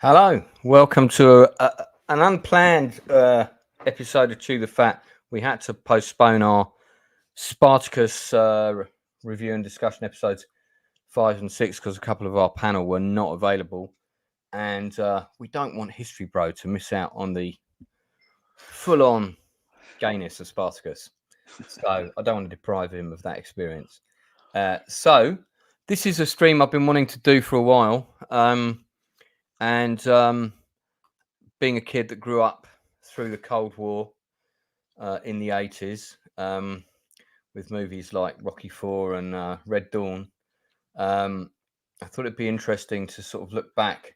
Hello, welcome to an unplanned episode of Chew the Fat. We had to postpone our Spartacus review and discussion episodes 5 and 6 because a couple of our panel were not available, and we don't want History Bro to miss out on the full-on gayness of Spartacus. So I don't want to deprive him of that experience. So this is a stream I've been wanting to do for a while, and being a kid that grew up through the Cold War in the 80s, with movies like Rocky IV and Red Dawn, I thought it'd be interesting to sort of look back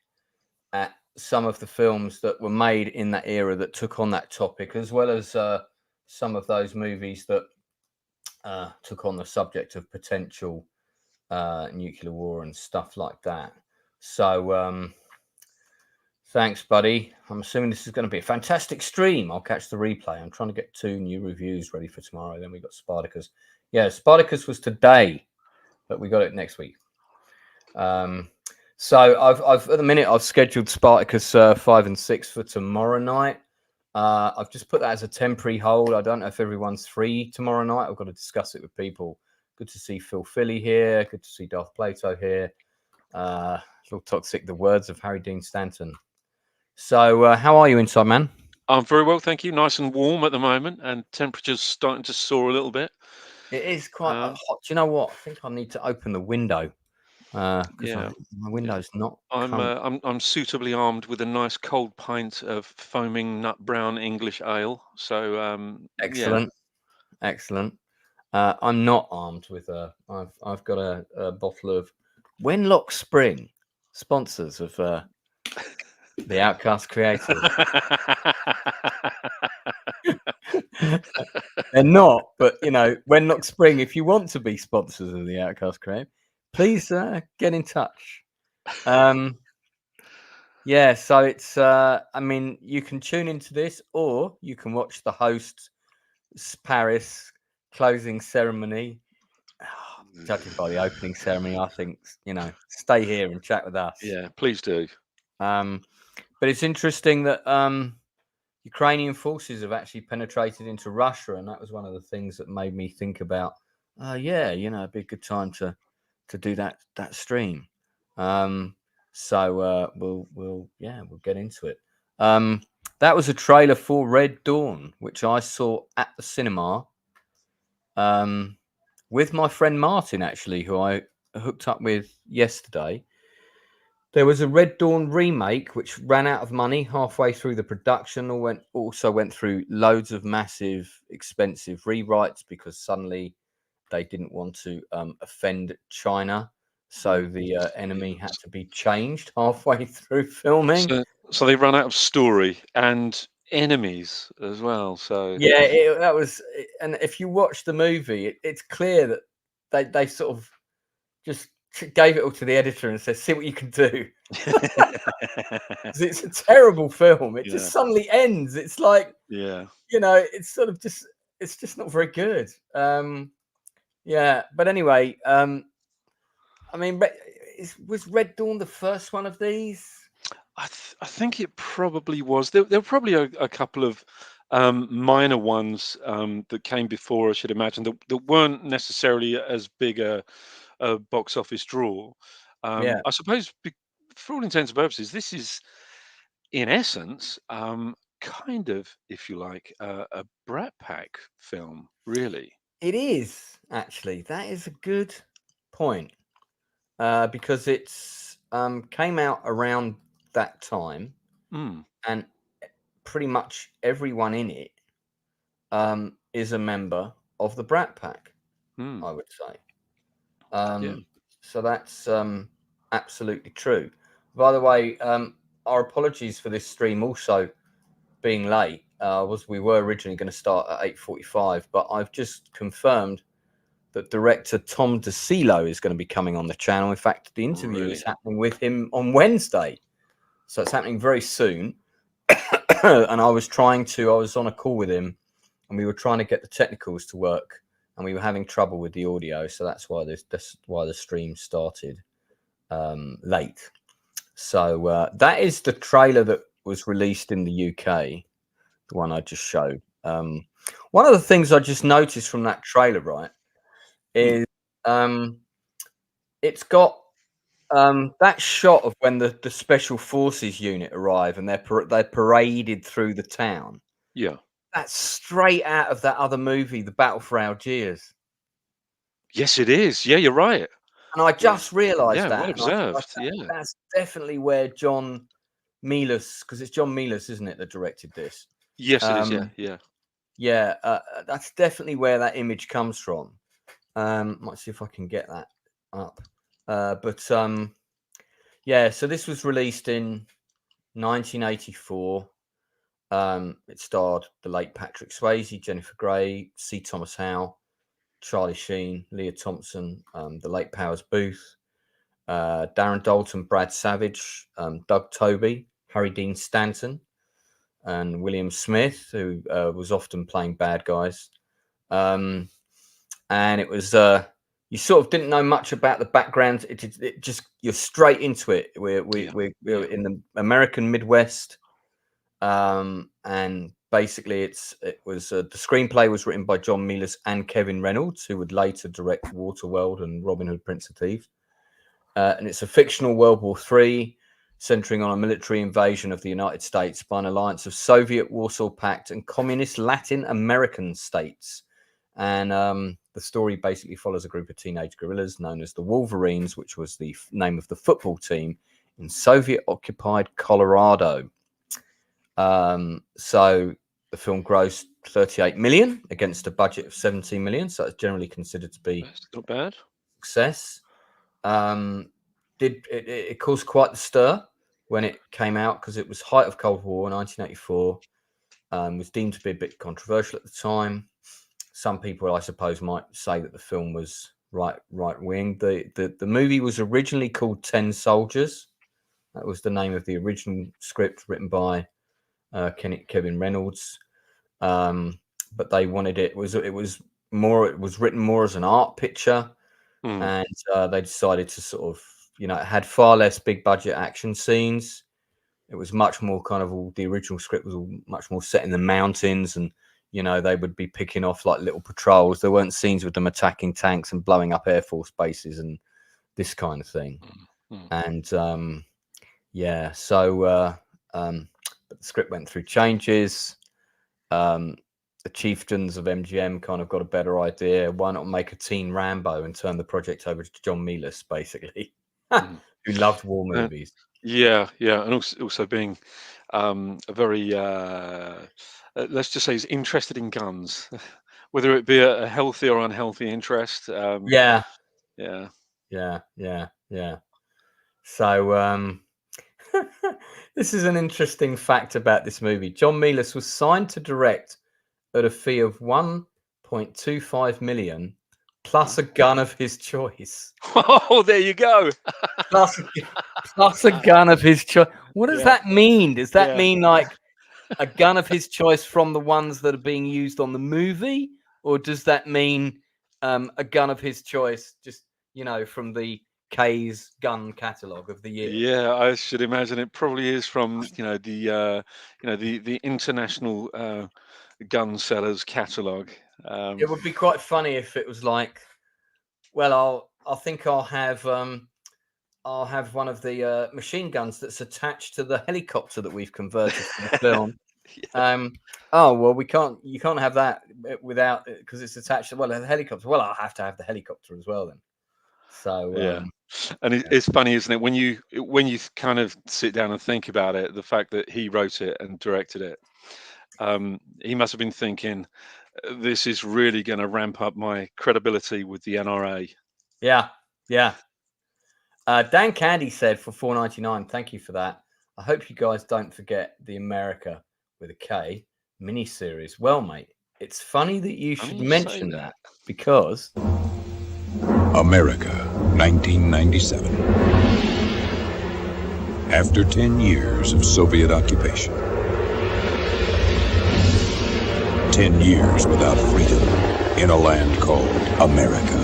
at some of the films that were made in that era that took on that topic, as well as some of those movies that took on the subject of potential nuclear war and stuff like that. So thanks, buddy. I'm assuming this is going to be a fantastic stream. I'll catch the replay. I'm trying to get 2 new reviews ready for tomorrow. Then we got Spartacus. Yeah, Spartacus was today, but we got it next week. So I've at the minute I've scheduled Spartacus 5 and 6 for tomorrow night. I've just put that as a temporary hold. I don't know if everyone's free tomorrow night. I've got to discuss it with people. Good to see Phil Philly here. Good to see Darth Plato here. A little toxic, the words of Harry Dean Stanton. So how are you inside, man? I'm very well, thank you. Nice and warm at the moment, and temperatures starting to soar a little bit. It is quite hot. Do you know what? I think I need to open the window because my window's not. I'm suitably armed with a nice cold pint of foaming nut brown English ale. So Excellent, excellent. I'm not armed with a. I've got a bottle of Wenlock Spring, sponsors of the Outcast Creative. They're not, but Wenlock Spring. If you want to be sponsors of the Outcast Creative, please get in touch. Yeah, so it's. I mean, you can tune into this, or you can watch the host Paris closing ceremony. Judging by the opening ceremony, I think stay here and chat with us. Yeah, please do. But it's interesting that Ukrainian forces have actually penetrated into Russia, and that was one of the things that made me think about. It'd be a good time to do that stream. So we'll get into it. That was a trailer for Red Dawn, which I saw at the cinema with my friend Martin, actually, who I hooked up with yesterday. There was a Red Dawn remake which ran out of money halfway through the production, or also went through loads of massive, expensive rewrites because suddenly they didn't want to offend China. So the enemy had to be changed halfway through filming. So they run out of story and enemies as well. So Yeah, that was. And if you watch the movie, it's clear that they sort of just gave it all to the editor and said, "See what you can do." It's a terrible film. It just suddenly ends. It's like, it's sort of it's just not very good. But anyway, I mean, was Red Dawn the first one of these? I think it probably was. There were probably a couple of minor ones that came before, I should imagine, that weren't necessarily as big a box office draw. I suppose, for all intents and purposes, this is, in essence, kind of, if you like, a Brat Pack film, really. It is, actually. That is a good point, because it's came out around that time, and pretty much everyone in it is a member of the Brat Pack, I would say. So that's absolutely true. By the way, our apologies for this stream also being late. We were originally going to start at 8:45, but I've just confirmed that director Tom DeCillo is going to be coming on the channel. In fact, the interview is happening with him on Wednesday, so it's happening very soon. And I was on a call with him, and we were trying to get the technicals to work, and we were having trouble with the audio, so that's why the stream started late. So that is the trailer that was released in the UK, the one I just showed. One of the things I just noticed from that trailer, right, is it's got that shot of when the special forces unit arrive and they're paraded through the town. Yeah. That's straight out of that other movie, The Battle for Algiers. Yes, it is. Yeah, you're right. And I Yeah. just realised Yeah, well that, and I was like, observed. Yeah. that's definitely where John Milius, because it's John Milius, isn't it, that directed this? Yes, it is. Yeah, yeah. Yeah, that's definitely where that image comes from. Might see if I can get that up. Yeah, so this was released in 1984. It starred the late Patrick Swayze, Jennifer Grey, C. Thomas Howell, Charlie Sheen, Leah Thompson, the late Powers Booth, Darren Dalton, Brad Savage, Doug Toby, Harry Dean Stanton, and William Smith, who was often playing bad guys. And it was you sort of didn't know much about the background. It just you're straight into it. We're in the American Midwest, and basically the screenplay was written by John Milius and Kevin Reynolds, who would later direct Waterworld and Robin Hood, Prince of Thieves. And it's a fictional World War III, centering on a military invasion of the United States by an alliance of Soviet Warsaw Pact and communist Latin American states. And the story basically follows a group of teenage guerrillas known as the Wolverines, which was the name of the football team in Soviet-occupied Colorado. So the film grossed 38 million against a budget of 17 million. So it's generally considered to be not bad success. It caused quite the stir when it came out because it was height of Cold War, 1984. Was deemed to be a bit controversial at the time. Some people, I suppose, might say that the film was right wing. The movie was originally called 10 Soldiers. That was the name of the original script written by Kevin Reynolds. But they wanted it was written more as an art picture, and they decided to sort of, it had far less big budget action scenes. It was much more kind of the original script was all much more set in the mountains, and they would be picking off like little patrols. There weren't scenes with them attacking tanks and blowing up Air Force bases and this kind of thing. And but the script went through changes. The chieftains of MGM kind of got a better idea. Why not make a teen Rambo and turn the project over to John Milius, basically, who loved war movies. Yeah, and also being a very let's just say he's interested in guns, whether it be a healthy or unhealthy interest. Yeah. So this is an interesting fact about this movie. John Milius was signed to direct at a fee of 1.25 million plus a gun of his choice. Oh, there you go. plus a gun of his choice. What does that mean? Does that mean like a gun of his choice from the ones that are being used on the movie, or does that mean a gun of his choice just from the K's gun catalog of the year? Yeah, I should imagine it probably is from the international gun sellers catalog. It would be quite funny if it was like, well, I think I'll have one of the machine guns that's attached to the helicopter that we've converted for the film. Oh well, you can't have that without, because it's attached to a helicopter. Well, I'll have to have the helicopter as well then. So and it's funny, isn't it, when you kind of sit down and think about it, the fact that he wrote it and directed it, he must have been thinking, this is really going to ramp up my credibility with the NRA. Yeah. Dan Candy said for $4.99, thank you for that. I hope you guys don't forget the Amerika with a K miniseries. Well, mate, it's funny that you should mention that because America, 1997. After 10 years of Soviet occupation, 10 years without freedom in a land called America.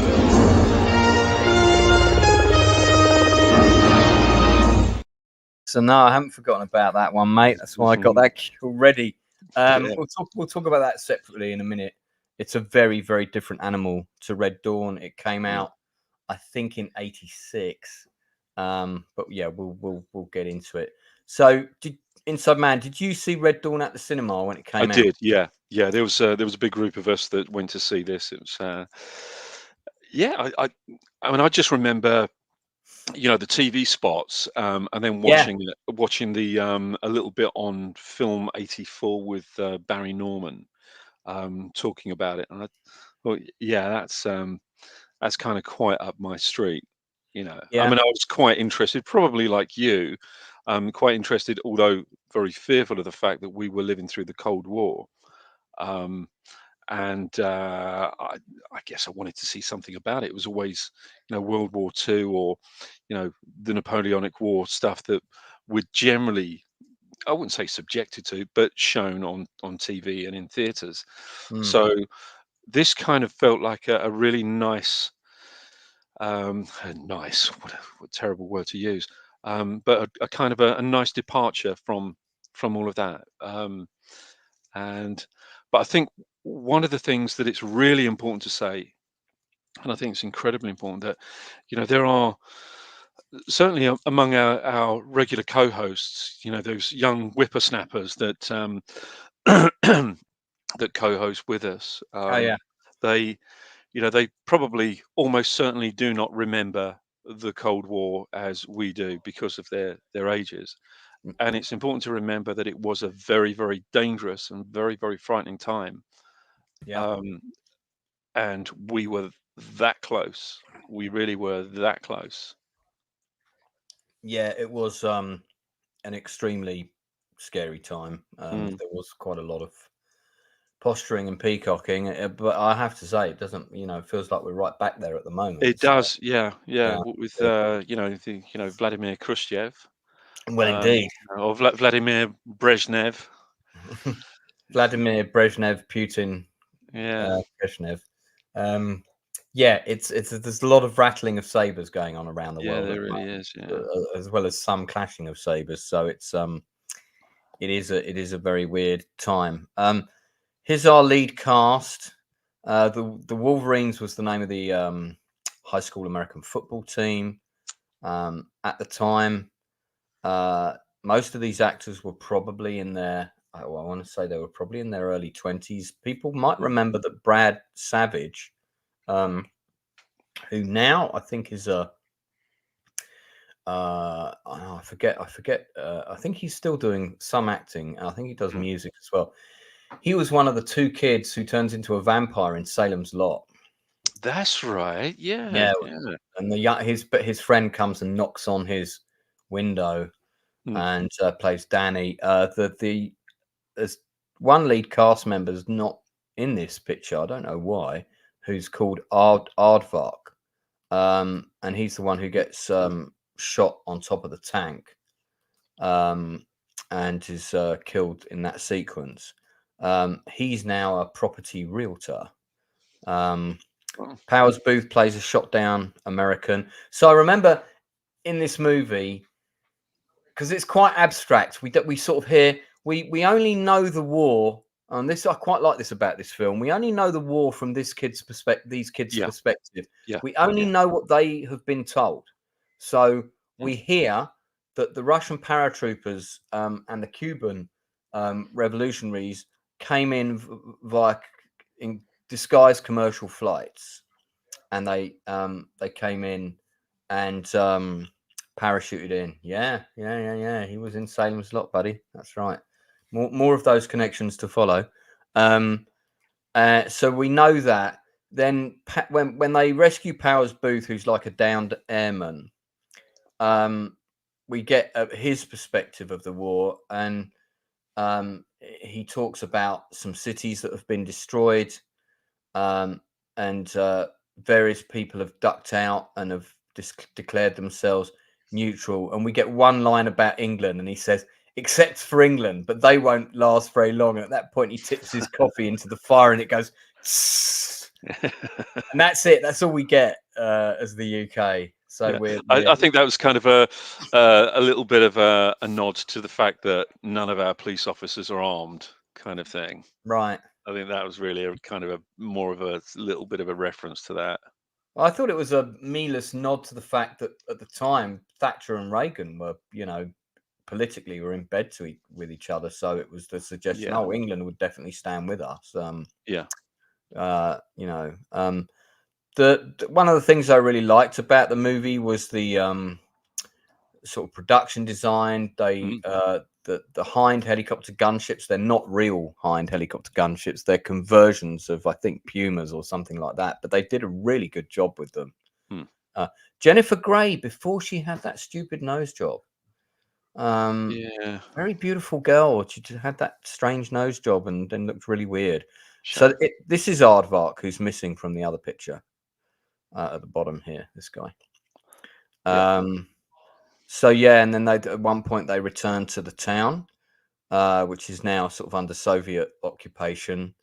So no, I haven't forgotten about that one, mate. That's why I got that already. We'll talk about that separately in a minute. It's a very, very different animal to Red Dawn. It came out, I think, in '86. But yeah, we'll get into it. So, Inside Man, did you see Red Dawn at the cinema when it came out? I did, yeah. There was a big group of us that went to see this. It was, I mean, I just remember, the TV spots, and then watching the a little bit on Film 84 with Barry Norman, talking about it, and I thought, yeah, that's kind of quite up my street. I Yeah. mean, I was quite interested, probably like you, quite interested, although very fearful of the fact that we were living through the Cold War. Um, and I guess I wanted to see something about it. It was always, World War II or, the Napoleonic War stuff that would generally, I wouldn't say subjected to, but shown on TV and in theaters. So this kind of felt like a really nice, nice, what terrible word to use, but a kind of a nice departure from all of that. But I think one of the things that it's really important to say, and I think it's incredibly important, that there are certainly among our regular co-hosts, those young whippersnappers that that co-host with us. Oh yeah. They they probably almost certainly do not remember the Cold War as we do because of their ages. And it's important to remember that it was a very, very dangerous and very, very frightening time. Yeah. And we were that close. We really were that close. Yeah, it was an extremely scary time. There was quite a lot of posturing and peacocking, but I have to say, it doesn't. It feels like we're right back there at the moment. It So, does, yeah. yeah, With Vladimir Khrushchev, well, indeed, or Vladimir Brezhnev. Vladimir Brezhnev, Putin, Yeah, Brezhnev. Yeah, it's there's a lot of rattling of sabers going on around the world, there really is. Yeah, as well as some clashing of sabers. So it is a very weird time. Here's our lead cast. The Wolverines was the name of the high school American football team. At the time, most of these actors were probably in their, I want to say they were probably in their early 20s. People might remember that Brad Savage, who now I think is I forget. I think he's still doing some acting. I think he does music as well. He was one of the two kids who turns into a vampire in Salem's Lot. that's right. Yeah. And his friend comes and knocks on his window and plays Danny. There's one lead cast member's not in this picture. I don't know why. Who's called Aardvark, and he's the one who gets shot on top of the tank, and is killed in that sequence. He's now a property realtor. Powers Booth plays a shot down American. So I remember in this movie, because it's quite abstract, we sort of hear we only know the war, and this I quite like this about this film. We only know the war from this kid's perspective. These kids' perspective. Yeah. We only know what they have been told. So we hear that the Russian paratroopers and the Cuban revolutionaries came in via in disguised commercial flights, and they came in and parachuted in. Yeah. He was in Salem's Lot, buddy. That's right. More of those connections to follow. So we know that. Then when they rescue Powers Booth, who's like a downed airman, we get his perspective of the war, and he talks about some cities that have been destroyed, and various people have ducked out and have declared themselves neutral. And we get one line about England, and he says, except for England, but they won't last very long. And at that point, he tips his coffee into the fire, and it goes, and that's it. That's all we get as the UK. So I think that was kind of a little bit of a nod to the fact that none of our police officers are armed, kind of thing. right. I think that was really a kind of a more of a little bit of a reference to that. Well, I thought it was a meaningless nod to the fact that at the time Thatcher and Reagan were, politically were in bed with each other. So it was the suggestion, Yeah. oh, England would definitely stand with us. Yeah. The one of the things I really liked about the movie was the sort of production design. They the Hind helicopter gunships, they're not real Hind helicopter gunships. They're conversions of, I think, Pumas or something like that. But they did a really good job with them. Jennifer Grey, before she had that stupid nose job, Yeah. very beautiful girl. She just had that strange nose job and then looked really weird. Sure. So this is Aardvark, who's missing from the other picture at the bottom here. This guy. So yeah, and then at one point they returned to the town, which is now sort of under Soviet occupation.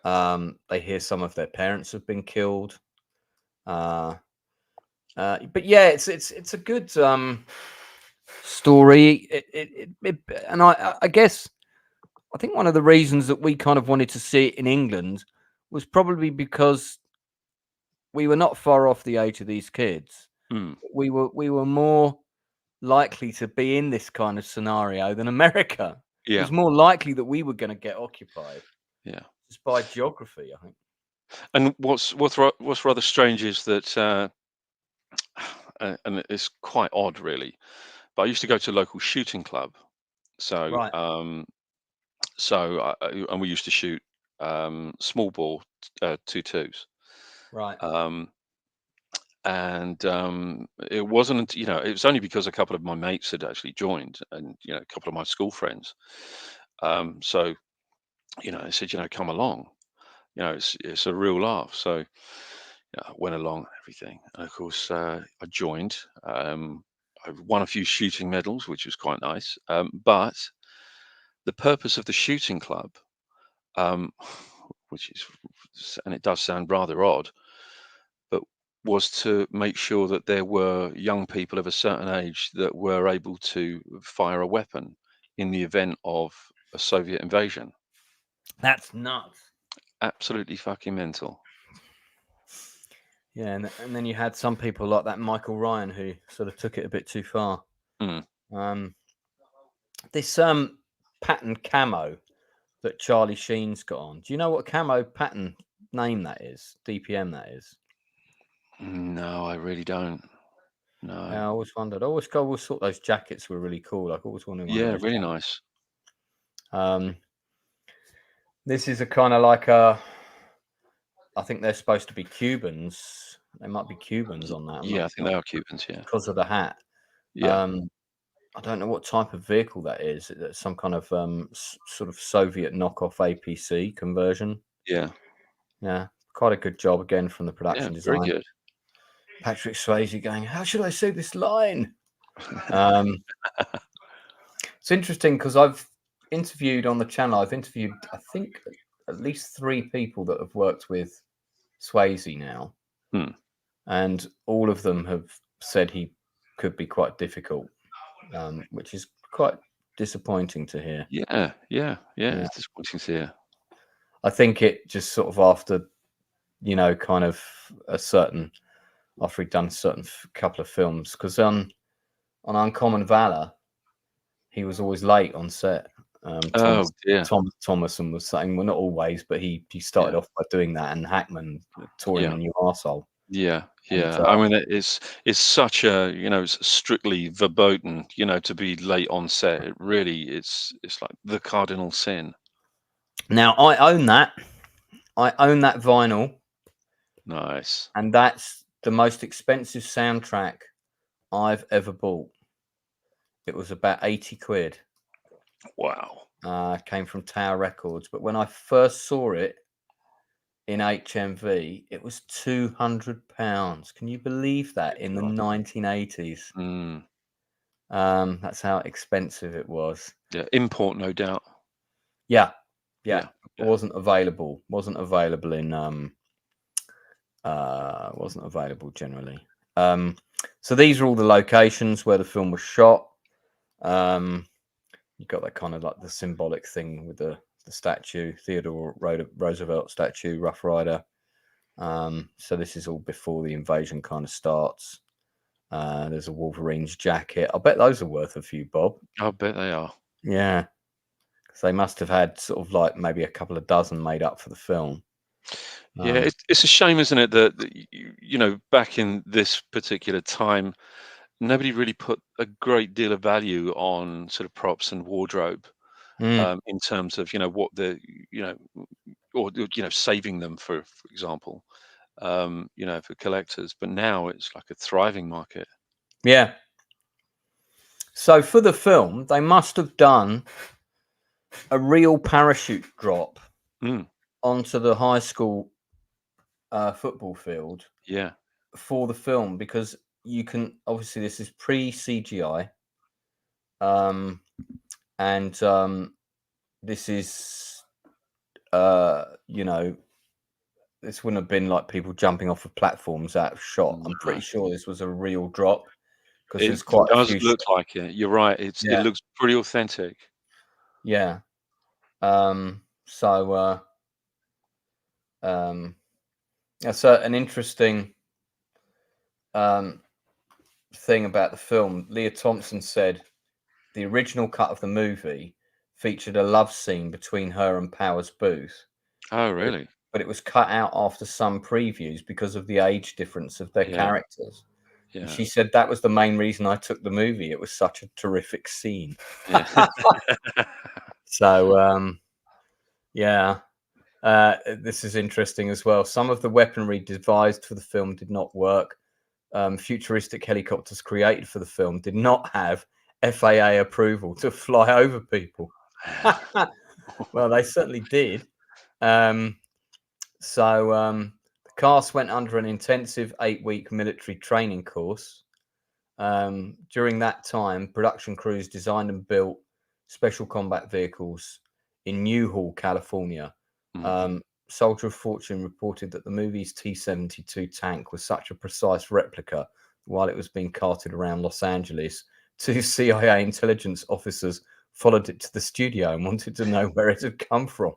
They hear some of their parents have been killed. But yeah, it's a good story. And I guess I think one of the reasons that we kind of wanted to see it in England was probably because we were not far off the age of these kids. We were more likely to be in this kind of scenario than America. Yeah. It was more likely that we were going to get occupied. Yeah. Just by geography, I think. And what's rather strange is that, and it's quite odd, really. But I used to go to a local shooting club, so Right. and we used to shoot small ball 22s. Right. And it wasn't, it was only because a couple of my mates had actually joined, and a couple of my school friends. So they said, come along. It's a real laugh. So I went along and everything. And of course, I joined. I won a few shooting medals, which was quite nice. But the purpose of the shooting club, which is, and it does sound rather odd, but was to make sure that there were young people of a certain age that were able to fire a weapon in the event of a Soviet invasion. That's nuts. Absolutely fucking mental. Yeah, and then you had some people like that Michael Ryan who sort of took it a bit too far. This pattern camo that Charlie Sheen's got on. Do you know what camo pattern name that is? DPM that is? No, I really don't. No. Yeah, I always wondered. I always thought those jackets were really cool. Like, I always wanted one of those. Really nice. This is a kind of like a. I think they're supposed to be Cubans. They might be Cubans on that. I think they are Cubans. Yeah, because of the hat. Yeah. I don't know what type of vehicle that is. It's some kind of sort of Soviet knockoff APC conversion. Yeah. Quite a good job again from the production design. Very good. Patrick Swayze going, how should I say this line? It's interesting because I've interviewed on the channel. I've interviewed, I think, at least 3 people that have worked with Swayze now, and all of them have said he could be quite difficult, which is quite disappointing to hear. Yeah. It's disappointing to hear. I think it just sort of after, kind of after he'd done a certain couple of films, because on Uncommon Valor, he was always late on set. Thomason was saying, well, not always, but he started off by doing that, and Hackman tore him a new arsehole. Yeah. I mean, it's such a, it's strictly verboten, to be late on set. It really, it's like the cardinal sin. Now, I own that. I own that vinyl. Nice. And that's the most expensive soundtrack I've ever bought. It was about 80 quid. Wow. Came from Tower Records. But when I first saw it in HMV, it was £200. Can you believe that in the 1980s? That's how expensive it was. Yeah, import, no doubt. Yeah. It wasn't available. Wasn't available generally. So these are all the locations where the film was shot. You got that kind of like the symbolic thing with the statue, Theodore Roosevelt statue, Rough Rider. So this is all before the invasion kind of starts. There's a Wolverine's jacket. I bet those are worth a few bob. I bet they are. Yeah, because they must have had sort of like maybe a couple of dozen made up for the film. Yeah, it's a shame, isn't it, that back in this particular time, nobody really put a great deal of value on sort of props and wardrobe, in terms of what the or saving them for example, for collectors. But now it's like a thriving market. Yeah. So for the film, they must have done a real parachute drop onto the high school football field. Yeah. For the film, because you can obviously this is pre-CGI, and this is this wouldn't have been like people jumping off of platforms out of shot. I'm pretty sure this was a real drop because there's quite a few. It does look like it. You're right. It looks pretty authentic. Yeah. That's an interesting thing about the film. Leah Thompson said the original cut of the movie featured a love scene between her and Powers Booth. Oh, really? But it was cut out after some previews because of the age difference of their characters. Yeah. And she said that was the main reason I took the movie. It was such a terrific scene. Yeah. So, this is interesting as well. Some of the weaponry devised for the film did not work. Futuristic helicopters created for the film did not have FAA approval to fly over people. Well, they certainly did. The cast went under an intensive 8-week military training course. During that time, production crews designed and built special combat vehicles in Newhall, California. Soldier of Fortune reported that the movie's T-72 tank was such a precise replica while it was being carted around Los Angeles. 2 CIA intelligence officers followed it to the studio and wanted to know where it had come from.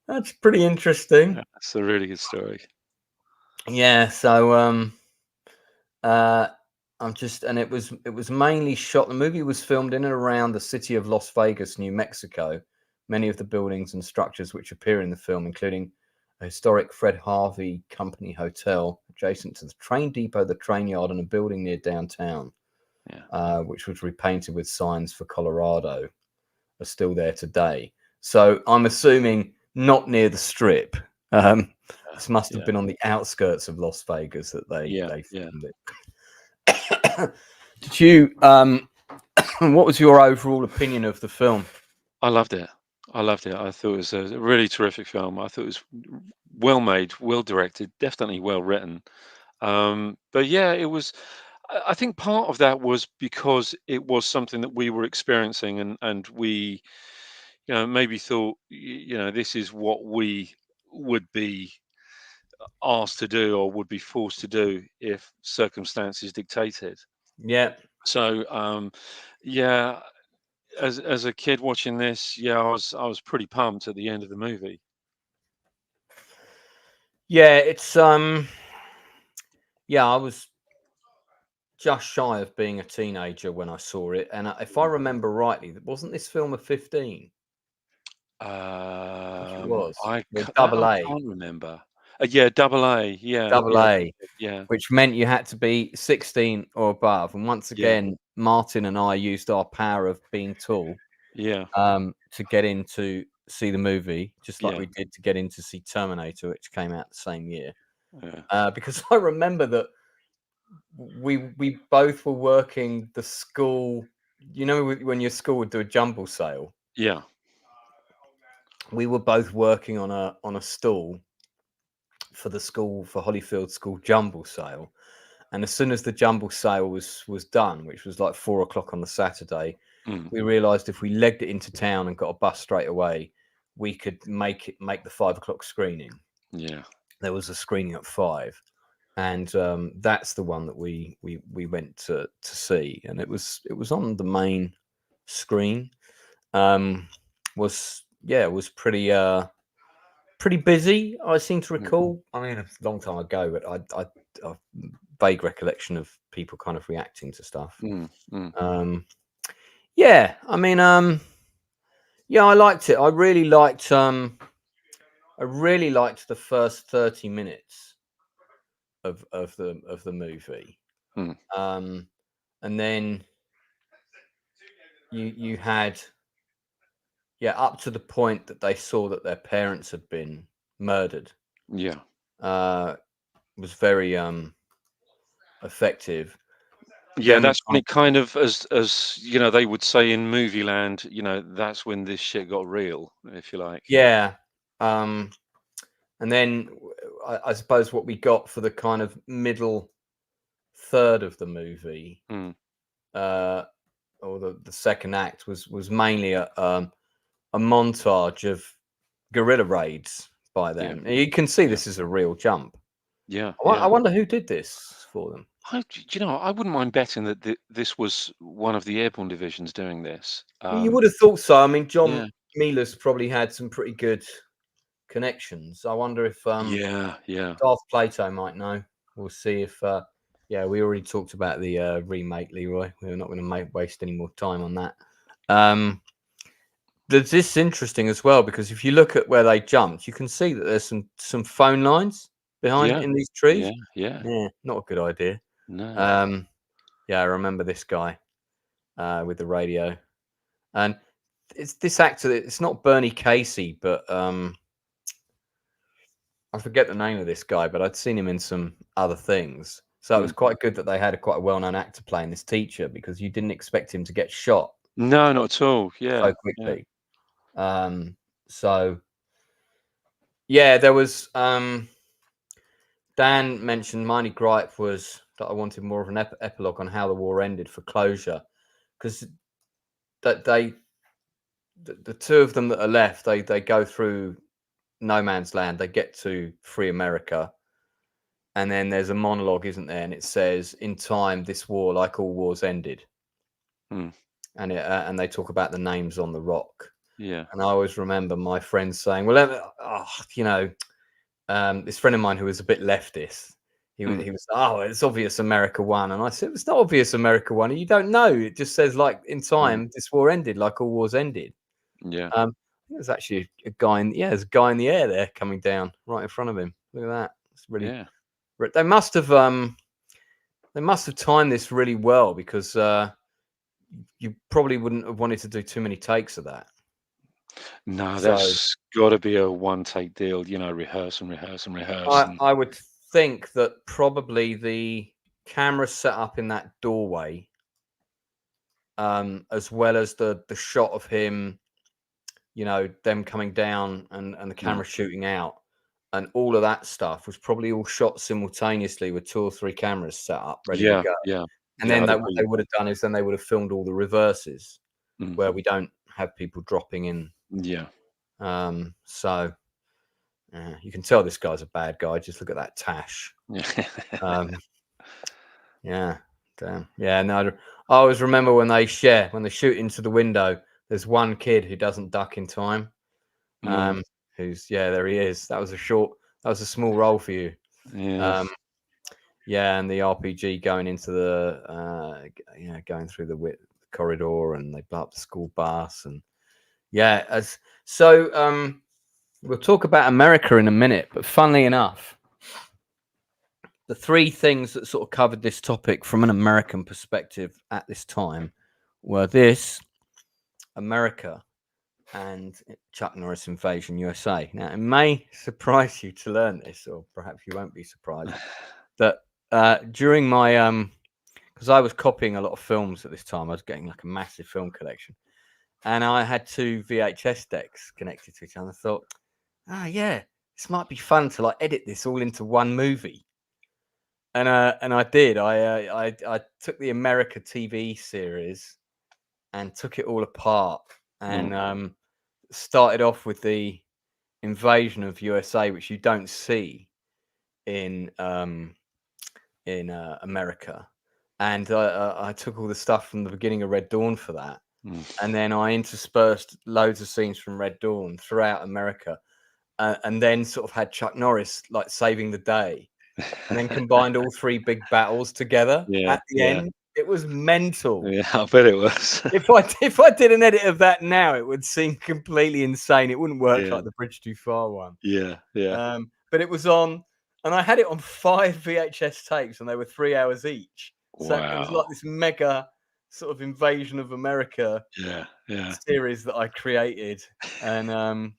That's pretty interesting. That's a really good story. Yeah, so it was mainly shot. The movie was filmed in and around the city of Las Vegas, New Mexico. Many of the buildings and structures which appear in the film, including a historic Fred Harvey Company hotel adjacent to the train depot, the train yard, and a building near downtown, which was repainted with signs for Colorado, are still there today. So I'm assuming not near the Strip. This must have been on the outskirts of Las Vegas that they filmed it. Did you? What was your overall opinion of the film? I loved it. I thought it was a really terrific film. I thought it was well made, well directed, definitely well written. But yeah, it was. I think part of that was because it was something that we were experiencing, and we, maybe thought, this is what we would be asked to do or would be forced to do if circumstances dictated. Yeah. So, as a kid watching this, I was pretty pumped at the end of the movie. Yeah, it's I was just shy of being a teenager when I saw it, and if I remember rightly, wasn't this film a 15? It was. Double A. I can't remember. Double A. Yeah. Double A. Yeah. Which meant you had to be 16 or above. And once again, Martin and I used our power of being tall. Yeah. To get in to see the movie, just like we did to get in to see Terminator, which came out the same year. Yeah. Because I remember that we both were working the school. You know, when your school would do a jumble sale. Yeah. We were both working on a stall for the school, for Holyfield School jumble sale. And as soon as the jumble sale was done, which was like 4 o'clock on the Saturday, we realized if we legged it into town and got a bus straight away, we could make the 5 o'clock screening. Yeah. There was a screening at 5. and that's the one that we went to see, and it was on the main screen. It was pretty busy. I seem to recall. I mean, a long time ago, but I vague recollection of people kind of reacting to stuff. Yeah, I mean, yeah, I liked it. I really liked the first 30 minutes of the movie. And then you had up to the point that they saw that their parents had been murdered. Yeah. Was very effective. Yeah, Then that's when it kind of, as you know, they would say in movie land, you know, that's when this shit got real, if you like. yeah. And then I suppose what we got for the kind of middle third of the movie, or the second act, was mainly a montage of guerrilla raids by them. You can see this is a real jump. Yeah, I wonder who did this for them. you know, I wouldn't mind betting that this was one of the airborne divisions doing this. You would have thought so. I mean, John Yeah. Mila's probably had some pretty good connections. I wonder if Yeah. Darth Plato might know. We'll see if we already talked about the remake, Leroy. We're not going to waste any more time on that. This is interesting as well, because if you look at where they jumped, you can see that there's some phone lines behind in these trees. Yeah. Not a good idea. No. I remember this guy with the radio, and it's this actor. It's not Bernie Casey, but I forget the name of this guy, but I'd seen him in some other things. So it was quite good that they had quite a well-known actor playing this teacher, because you didn't expect him to get shot. No, not at all. Yeah. So quickly. So yeah, there was. Dan mentioned my only gripe was that I wanted more of an epilogue on how the war ended for closure, because that the two of them that are left, they go through no man's land. They get to free America, and then there's a monologue, isn't there? And it says, "In time, this war, like all wars, ended." And they talk about the names on the rock. Yeah. And I always remember my friends saying, "Well, this friend of mine who was a bit leftist, he was, oh, it's obvious America won." And I said, "It's not obvious America won. You don't know. It just says, like, in time, this war ended, like all wars ended." Yeah. There's actually a guy there's a guy in the air there coming down right in front of him. Look at that. It's really, they must have timed this really well, because you probably wouldn't have wanted to do too many takes of that. No, that's got to be a one-take deal, you know, rehearse and rehearse and rehearse. I would think that probably the camera set up in that doorway, as well as the shot of him, you know, them coming down and the camera shooting out, and all of that stuff was probably all shot simultaneously with 2 or 3 cameras set up ready to go. Yeah. And then what they would have done is then they would have filmed all the reverses where we don't have people dropping in. Yeah. So you can tell this guy's a bad guy. Just look at that tash. Yeah. Damn. Yeah. No, I always remember when they shoot into the window, there's one kid who doesn't duck in time. Who's there he is. That was a small role for you. Yeah. And the RPG going into the going through the corridor, and they blow up the school bus, and we'll talk about America in a minute, but funnily enough, the 3 things that sort of covered this topic from an American perspective at this time were this: America, and Chuck Norris Invasion USA. Now, it may surprise you to learn this, or perhaps you won't be surprised, that during my because I was copying a lot of films at this time. I was getting like a massive film collection, and I had 2 VHS decks connected to each other. I thought, this might be fun to like edit this all into one movie. And I did. I took the America TV series and took it all apart, and started off with the invasion of USA, which you don't see in in Amerika, and I took all the stuff from the beginning of Red Dawn for that, and then I interspersed loads of scenes from Red Dawn throughout Amerika, and then sort of had Chuck Norris like saving the day, and then combined all three big battles together Yeah, at the yeah, end. It was mental. yeah. I bet it was. If I did an edit of that now, it would seem completely insane. It wouldn't work Yeah, like the Bridge Too Far one. yeah, yeah. But it was on, and I had it on 5 VHS tapes, and they were 3 hours each. So it was like Wow. this mega sort of invasion of America Yeah, yeah, series that I created. And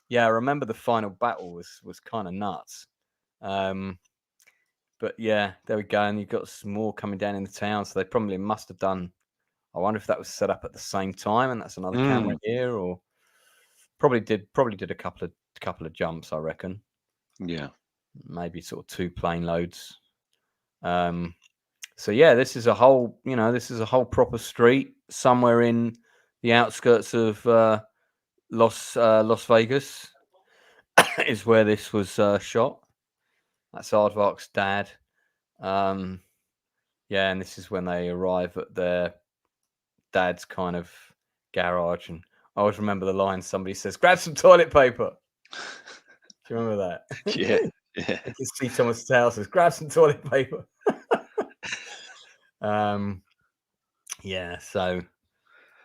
yeah, I remember the final battle was kind of nuts. But yeah, there we go. And you've got some more coming down in the town. So they probably must have done. I wonder if that was set up at the same time, and that's another camera here, or probably did a couple of jumps, I reckon. yeah. Maybe sort of 2 plane loads. So yeah, this is a whole proper street somewhere in the outskirts of Las Vegas is where this was shot. That's Aardvark's dad. Yeah, and this is when they arrive at their dad's kind of garage, and I always remember the line somebody says, "Grab some toilet paper." Do you remember that? Yeah, yeah. You can see Thomas Towell says, "Grab some toilet paper." Yeah, so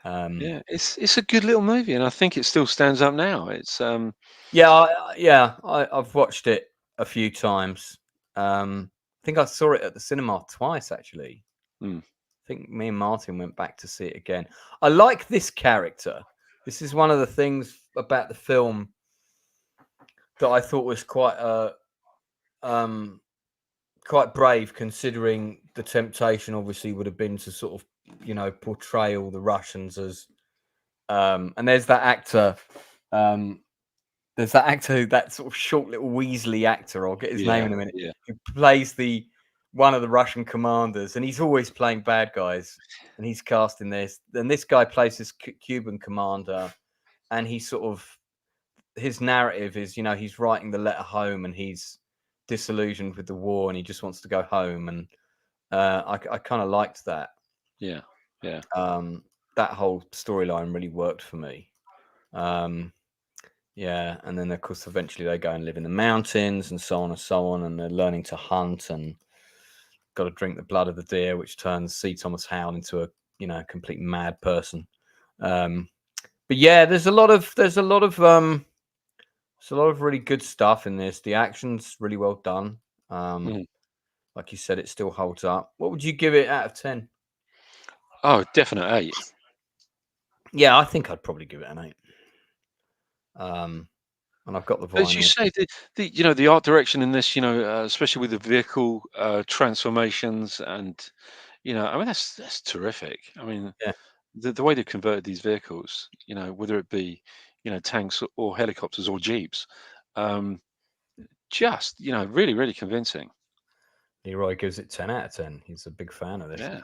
Yeah, it's a good little movie, and I think it still stands up now. It's I've watched it a few times. I think I saw it at the cinema twice, actually. Mm. I think me and Martin went back to see it again. I like this character. This is one of the things about the film that I thought was quite brave, considering the temptation obviously would have been to sort of, portray all the Russians as and there's that actor that sort of short little Weasley actor, I'll get his name Yeah, in a minute, yeah. who plays one of the Russian commanders, and he's always playing bad guys, and he's cast in this. Then this guy plays this Cuban commander, and he sort of, his narrative is, he's writing the letter home, and he's disillusioned with the war, and he just wants to go home, and I kind of liked that. Yeah, yeah. That whole storyline really worked for me. Yeah, and then of course eventually they go and live in the mountains and so on and so on, and they're learning to hunt and got to drink the blood of the deer, which turns C. Thomas Howell into a complete mad person. But yeah, there's a lot of really good stuff in this. The action's really well done. Like you said, it still holds up. What would you give it out of 10? Oh, definite 8. Yeah, I think I'd probably give it an 8. And I've got the vinyl. As you say, the art direction in this, especially with the vehicle transformations, and I mean that's terrific. I mean, Yeah. the way they've converted these vehicles, whether it be tanks or helicopters or jeeps, just really really convincing. Leroy gives it 10 out of 10. He's a big fan of this. Yeah.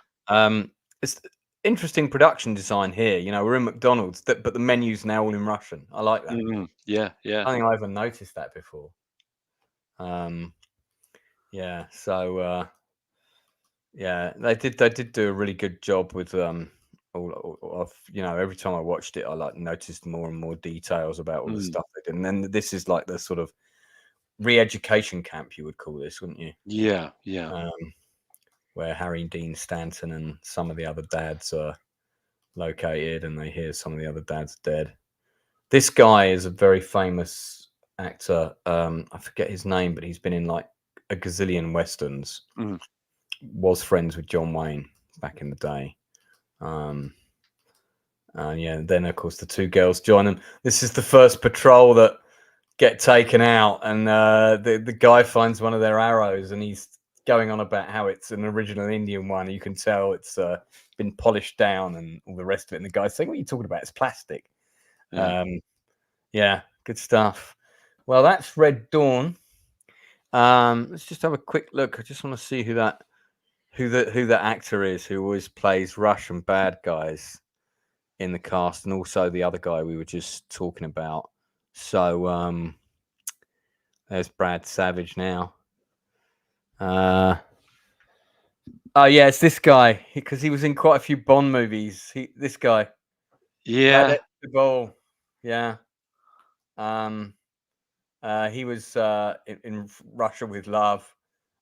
It's interesting production design here. We're in McDonald's, but the menu's now all in Russian. I like that. Yeah, yeah. I think I haven't noticed that before. Yeah. So yeah, they did do a really good job with all of every time I watched it, I noticed more and more details about all the stuff they did. And then this is like the sort of re-education camp, you would call this, wouldn't you? Yeah, yeah. Where Harry Dean Stanton and some of the other dads are located, and they hear some of the other dads are dead. This guy is a very famous actor. I forget his name, but he's been in like a gazillion westerns. Was friends with John Wayne back in the day. Yeah, then of course the 2 girls join them. This is the first patrol that get taken out, and the guy finds one of their arrows, and he's going on about how it's an original Indian one. You can tell it's been polished down and all the rest of it. And the guy's saying, "What are you talking about? It's plastic." Yeah, good stuff. Well, that's Red Dawn. Let's just have a quick look. I just want to see who the actor is who always plays Russian bad guys in the cast, and also the other guy we were just talking about. So there's Brad Savage now. Oh yeah, it's this guy because he was in quite a few Bond movies. This guy, Yeah. the ball, yeah. He was in Russia with Love.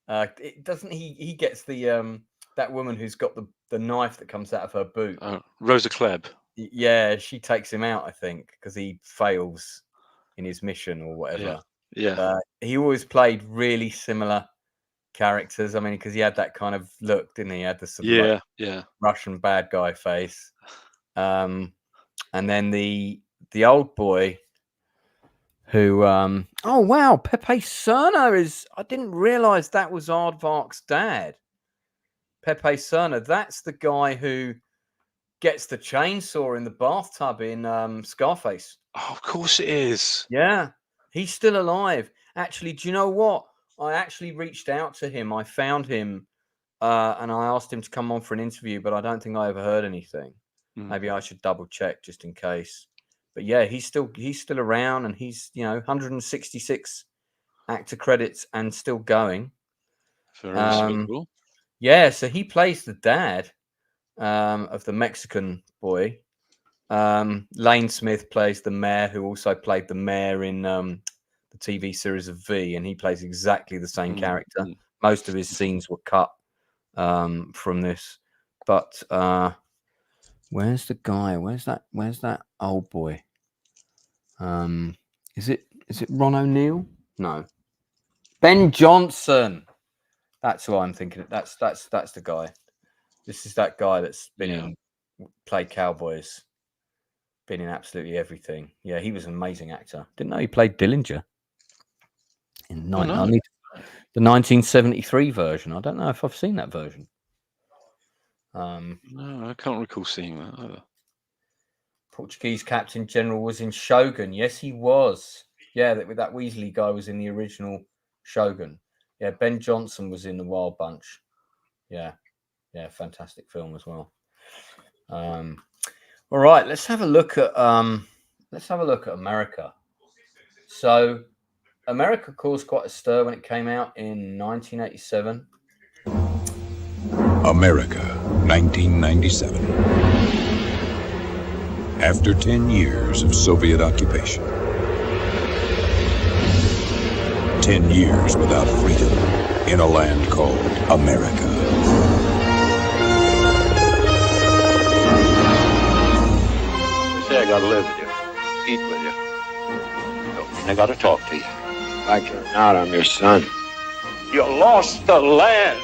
Doesn't he? He gets the that woman who's got the knife that comes out of her boot. Rosa Klebb. Yeah, she takes him out, I think, because he fails in his mission or whatever. Yeah. He always played really similar characters. I mean, because he had that kind of look, didn't he? He had the sort of like Russian bad guy face. And then the old boy who oh wow, Pepe Serna is, I didn't realize that was Aardvark's dad. Pepe Serna, that's the guy who gets the chainsaw in the bathtub in Scarface. Oh, of course it is. Yeah, he's still alive. Actually, do you know what? I actually reached out to him. I found him and I asked him to come on for an interview, but I don't think I ever heard anything. Maybe I should double check just in case. But yeah, he's still around, and he's 166 actor credits and still going. Very respectable. Yeah, so he plays the dad of the Mexican boy. Lane Smith plays the mayor, who also played the mayor in the TV series of V, and he plays exactly the same character. Most of his scenes were cut from this, but where's the guy? Where's that old boy? Is it Ron O'Neill? No, Ben Johnson. That's who I'm thinking of. That's the guy. This is that guy that's been in, played cowboys, been in absolutely everything. Yeah, he was an amazing actor. Didn't know he played Dillinger in the 1973 version. I don't know if I've seen that version. No, I can't recall seeing that either. Portuguese Captain General was in Shogun. Yes, he was. Yeah, that Weasley guy was in the original Shogun. Yeah, Ben Johnson was in The Wild Bunch. Yeah, fantastic film as well. All right, let's have a look at America. So, America caused quite a stir when it came out in 1987. America, 1997. After 10 years of Soviet occupation, 10 years without freedom in a land called America. They say I gotta live with you, eat with you. And I gotta talk to you. Like it or not, I'm your son. You lost the land.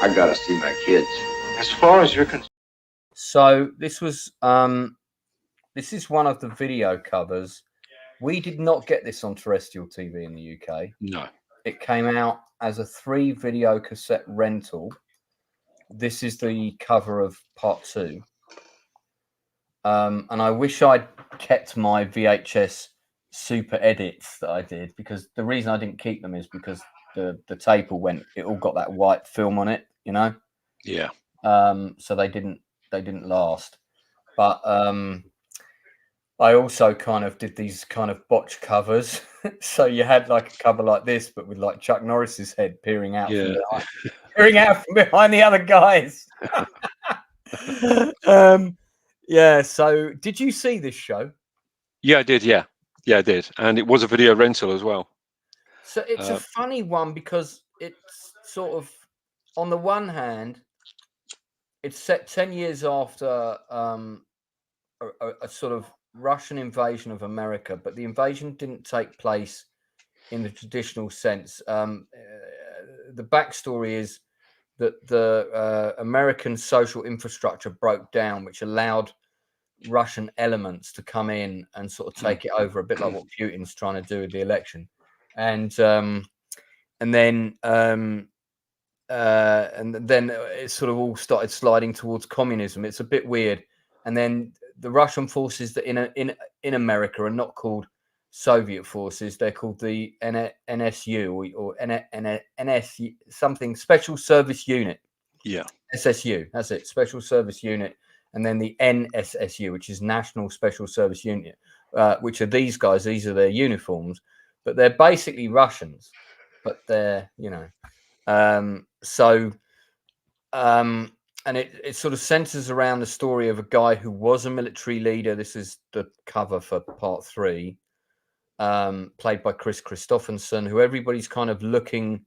I gotta see my kids. As far as you're concerned. So this was this is one of the video covers. We did not get this on terrestrial TV in the UK. No. It came out as a 3 video cassette rental. This is the cover of part 2. And I wish I'd kept my VHS super edits that I did, because the reason I didn't keep them is because the tape it all got that white film on it, Yeah. So they didn't last. But I also kind of did these kind of botch covers. So you had like a cover like this, but with like Chuck Norris's head peering out from behind the other guys. Yeah. So did you see this show? Yeah, I did. Yeah, I did. And it was a video rental as well. So it's a funny one because it's sort of, on the one hand, it's set 10 years after a sort of Russian invasion of America, but the invasion didn't take place in the traditional sense. The backstory is that the American social infrastructure broke down, which allowed Russian elements to come in and sort of take it over, a bit like what Putin's trying to do with the election. And then it sort of all started sliding towards communism. It's a bit weird. And then the Russian forces that in America are not called Soviet forces; they're called the NSU or NS something, Special Service Unit. Yeah, SSU. That's it, Special Service Unit. And then the NSSU, which is National Special Service Unit, which are these guys. These are their uniforms, but they're basically Russians. But they're, so and it sort of centers around the story of a guy who was a military leader. This is the cover for part 3, played by Chris Christopherson, who everybody's kind of looking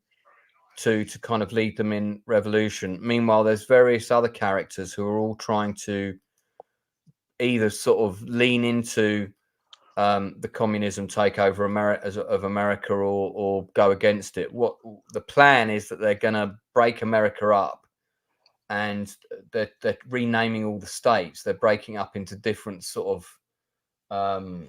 to kind of lead them in revolution. Meanwhile, there's various other characters who are all trying to either sort of lean into the communism takeover of America or go against it. What the plan is that they're going to break America up, and they're renaming all the states. They're breaking up into different sort of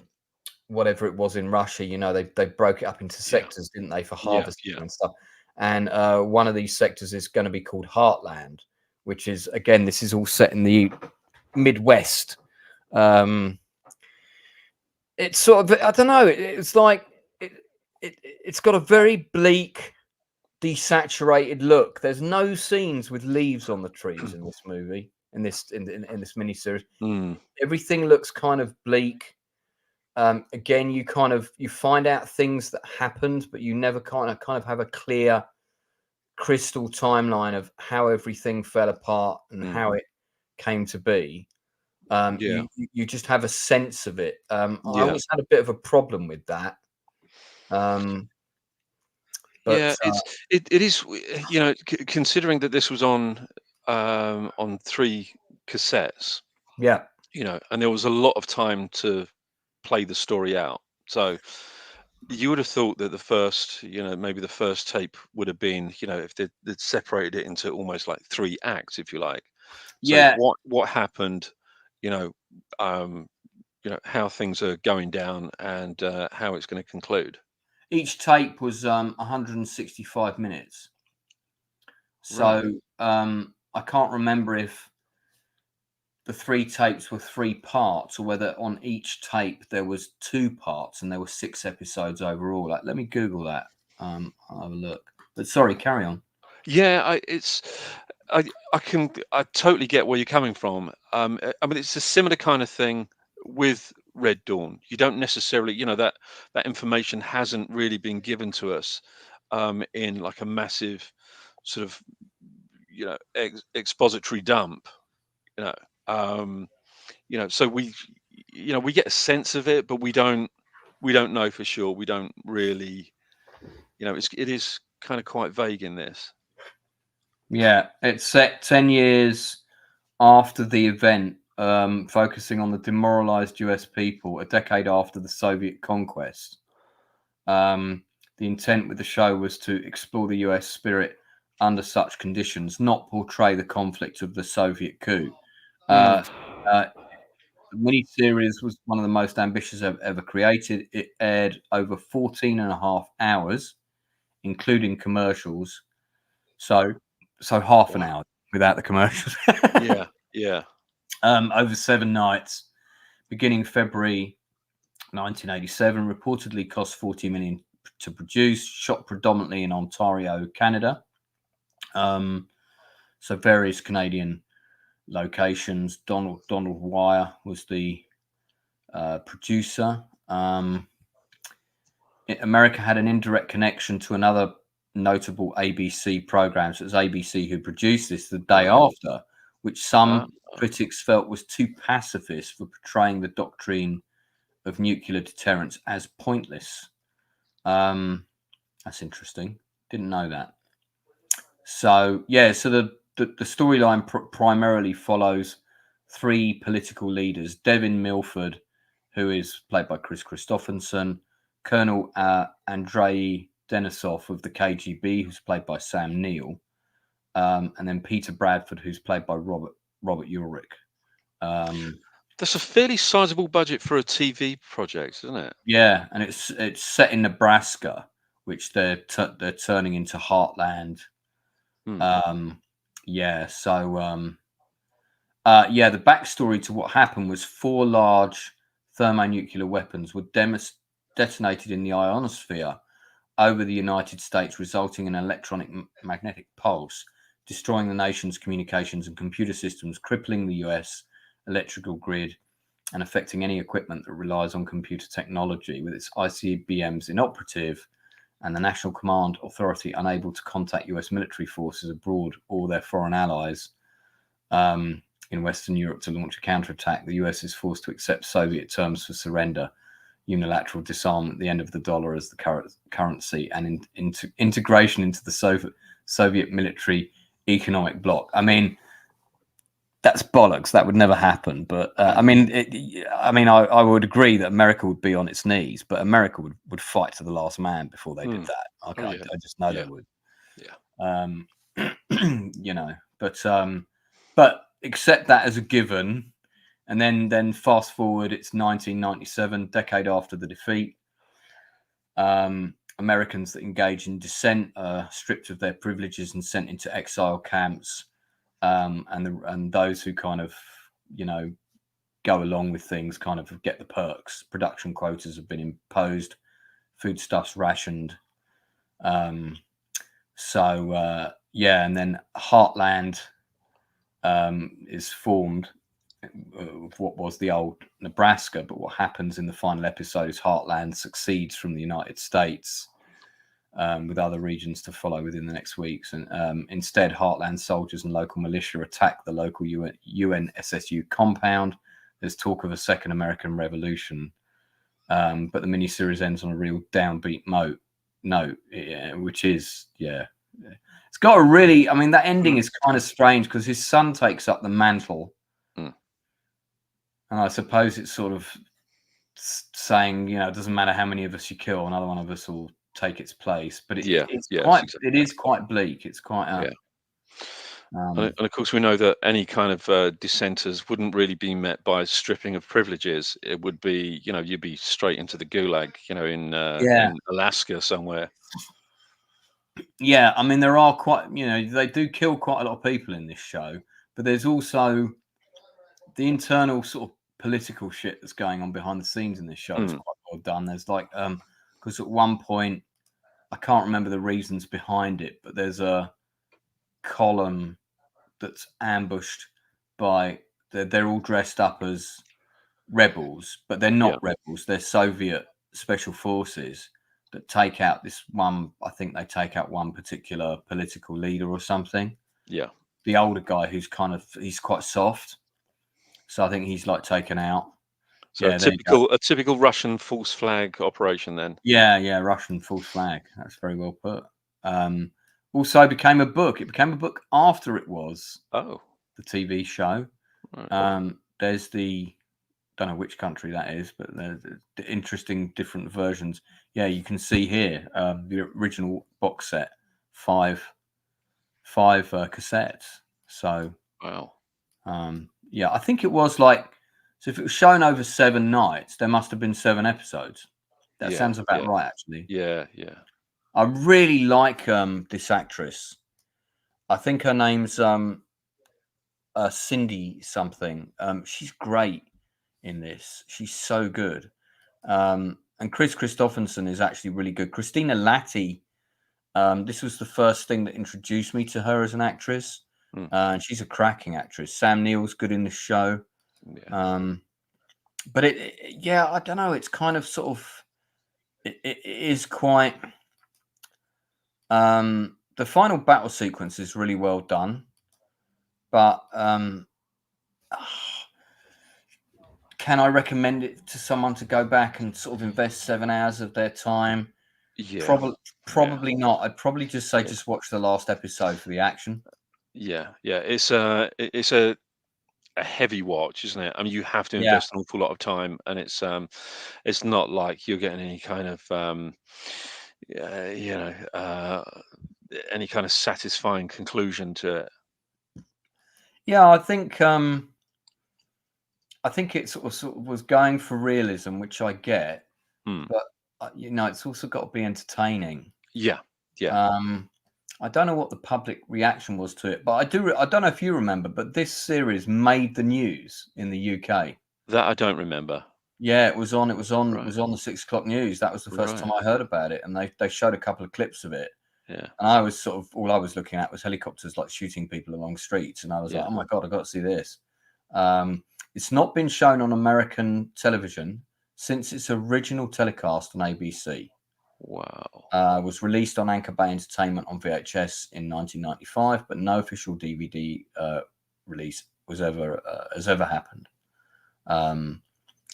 whatever it was in Russia. You know, they broke it up into sectors, didn't they, for harvesting and stuff. And one of these sectors is going to be called Heartland, which is, again, this is all set in the Midwest. It's sort of, I don't know, it's like it's got a very bleak, desaturated look. There's no scenes with leaves on the trees in this movie, in this miniseries. Everything looks kind of bleak. Again, you find out things that happened, but you never kind of have a clear crystal timeline of how everything fell apart and how it came to be. You just have a sense of it. I always had a bit of a problem with that. But it is, you know, considering that this was on 3 cassettes, you know, and there was a lot of time to play the story out. So you would have thought that the first, you know, maybe the first tape would have been, you know, if they'd separated it into almost like 3 acts, if you like. So what happened, you know, how things are going down and how it's going to conclude. Each tape was 165 minutes. So I can't remember if the 3 tapes were 3 parts or whether on each tape there was 2 parts and there were 6 episodes overall. Let me Google that. I'll have a look. But sorry, carry on. Yeah, I totally get where you're coming from. I mean, it's a similar kind of thing with Red Dawn. You don't necessarily, you know, that information hasn't really been given to us in like a massive sort of, you know, expository dump, you know, so we get a sense of it, but we don't know for sure. We don't really, you know, it is kind of quite vague in this. Yeah, it's set 10 years after the event, focusing on the demoralized US people a decade after the Soviet conquest. The intent with the show was to explore the US spirit under such conditions, not portray the conflict of the Soviet coup. The miniseries was one of the most ambitious ever created. It aired over 14 and a half hours, including commercials. So half an hour without the commercials. Yeah. Over 7 nights, beginning February 1987, reportedly cost $40 million to produce, shot predominantly in Ontario, Canada. So various Canadian locations. Donald Wire was the producer. America had an indirect connection to another notable ABC program. So it was ABC who produced this the day after, which some critics felt was too pacifist for portraying the doctrine of nuclear deterrence as pointless. That's interesting. Didn't know that. So so the storyline primarily follows 3 political leaders: Devin Milford, who is played by Chris Christopherson, Colonel Andrei Denisov of the KGB, who's played by Sam Neill, and then Peter Bradford, who's played by Robert Urich. That's a fairly sizable budget for a TV project, isn't it? Yeah, and it's set in Nebraska, which they're turning into Heartland. The backstory to what happened was 4 large thermonuclear weapons were detonated in the ionosphere over the United States, resulting in an electronic magnetic pulse, destroying the nation's communications and computer systems, crippling the US electrical grid, and affecting any equipment that relies on computer technology. With its ICBMs inoperative and the National Command Authority unable to contact US military forces abroad or their foreign allies in Western Europe to launch a counterattack, the US is forced to accept Soviet terms for surrender, unilateral disarmament, the end of the dollar as the currency, and integration into the Soviet military economic bloc. I mean, that's bollocks. That would never happen. But I would agree that America would be on its knees, but America would fight to the last man before they did that. I just know they would. Yeah. But accept that as a given, and then fast forward. It's 1997, decade after the defeat. Americans that engage in dissent are stripped of their privileges and sent into exile camps. And those who kind of, go along with things kind of get the perks. Production quotas have been imposed, foodstuffs rationed. And then Heartland is formed of what was the old Nebraska, but what happens in the final episode is Heartland succeeds from the United States, with other regions to follow within the next weeks. And instead, Heartland soldiers and local militia attack the local UNSSU compound. There's talk of a second American Revolution, but the miniseries ends on a real downbeat note, which is, it's got a really, that ending is kind of strange because his son takes up the mantle. And I suppose it's sort of saying, it doesn't matter how many of us you kill, another one of us will take its place. But it is quite bleak. It's quite and of course we know that any kind of dissenters wouldn't really be met by stripping of privileges. It would be, you'd be straight into the gulag, in Alaska somewhere. Yeah, there are quite, they do kill quite a lot of people in this show, but there's also the internal sort of political shit that's going on behind the scenes in this show. It's quite well done. There's because at one point, I can't remember the reasons behind it, but there's a column that's ambushed by, they're all dressed up as rebels, but they're not rebels. They're Soviet special forces that take out this one. I think they take out one particular political leader or something. Yeah. The older guy who's he's quite soft. So I think he's taken out. So a typical Russian false flag operation then. Yeah, Russian false flag. That's very well put. Also became a book. It became a book after it was the TV show. Right. There's don't know which country that is, but there's the interesting different versions. Yeah, you can see here the original box set, five cassettes. So wow. Yeah, I think it was so if it was shown over 7 nights, there must have been 7 episodes. That sounds about right, actually. Yeah. I really like this actress. I think her name's Cindy something. She's great in this. She's so good. And Chris Christopherson is actually really good. Christina Latty, this was the first thing that introduced me to her as an actress. And she's a cracking actress. Sam Neill's good in the show. But I don't know. It's kind of sort of, it is quite, the final battle sequence is really well done, but can I recommend it to someone to go back and sort of invest 7 hours of their time? Probably not. I'd probably just say just watch the last episode for the action. Yeah. It's a heavy watch, isn't it? You have to invest an awful lot of time, and it's not like you're getting any kind of any kind of satisfying conclusion to it. Yeah, I think it sort of was going for realism, which I get, but it's also got to be entertaining. Yeah. I don't know what the public reaction was to it, but I don't know if you remember, but this series made the news in the UK. That I don't remember. Yeah, it was on the 6 o'clock news. That was the first time I heard about it, and they showed a couple of clips of it. Yeah. And I was all I was looking at was helicopters shooting people along streets, and I was like, oh my God, I've got to see this. It's not been shown on American television since its original telecast on ABC. Wow. Was released on Anchor Bay Entertainment on VHS in 1995, but no official DVD release was has ever happened.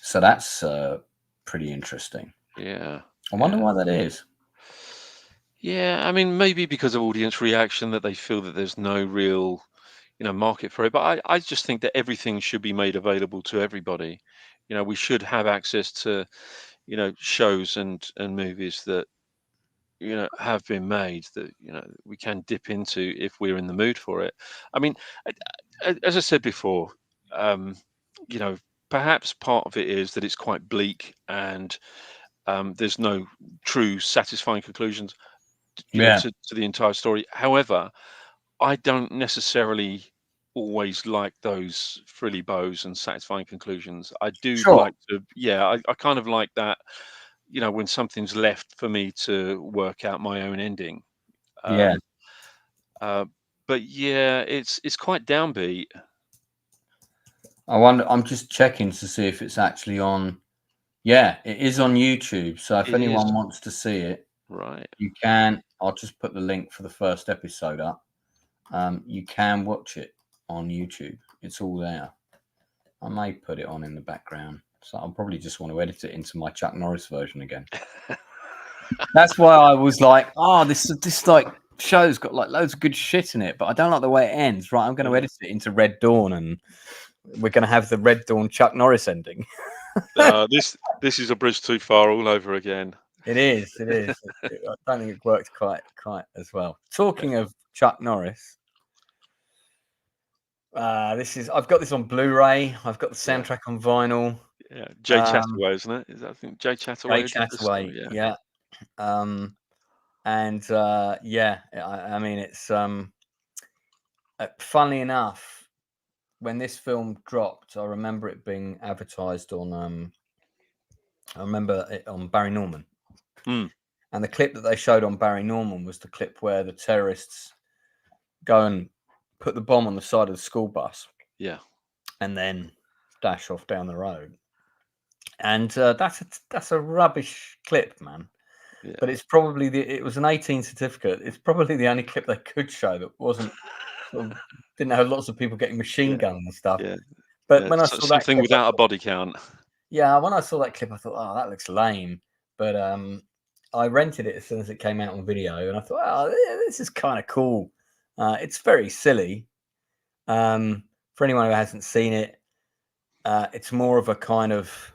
So that's pretty interesting. Yeah. I wonder why that is. Yeah, I mean, maybe because of audience reaction that they feel that there's no real, market for it. But I just think that everything should be made available to everybody. We should have access to, shows and movies that, have been made that, we can dip into if we're in the mood for it. I mean, as I said before, um, you know, perhaps part of it is that it's quite bleak and there's no true satisfying conclusions Yeah, to the entire story. However, I don't necessarily always like those frilly bows and satisfying conclusions. I do sure. like to, yeah, I kind of like that, when something's left for me to work out my own ending. Yeah, Um, uh, but yeah, it's quite downbeat. I wonder. I'm just checking to see if it's actually on. Yeah, it is on YouTube. So if It is anyone wants to see it, right. you can. I'll just put the link for the first episode up. You can watch it on YouTube. It's all there. I may put it on in the background. So I'll probably just want to edit it into my Chuck Norris version again. That's why I was like, oh, this like show's got like loads of good shit in it, but I don't like the way it ends. Right, I'm going to edit it into Red Dawn, and we're going to have the Red Dawn Chuck Norris ending. This is a bridge too far all over again. It is. It is. I don't think it worked quite as well. Talking of Chuck Norris, I've got this on Blu-ray. I've got the soundtrack on vinyl. Yeah, Jay Chataway, isn't it? I think Jay Chataway. Jay Chataway, yeah. I mean, it's funnily enough, when this film dropped, I remember it being advertised on. I remember it on Barry Norman. Mm. And the clip that they showed on Barry Norman was the clip where the terrorists go and put the bomb on the side of the school bus. Yeah. And then dash off down the road. And that's a rubbish clip, man. Yeah. But it's probably it was an 18 certificate. It's probably the only clip they could show that wasn't didn't have lots of people getting machine guns and stuff. Yeah. But when I saw that something clip, without a body count. Yeah, when I saw that clip, I thought, oh, that looks lame. But I rented it as soon as it came out on video, and I thought, oh, this is kind of cool. It's very silly. For anyone who hasn't seen it, it's more of a kind of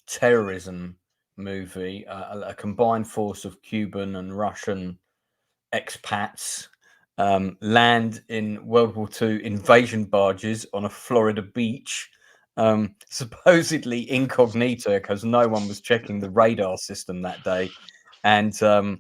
terrorism movie, a combined force of Cuban and Russian expats land in World War II invasion barges on a Florida beach. Supposedly incognito because no one was checking the radar system that day, and are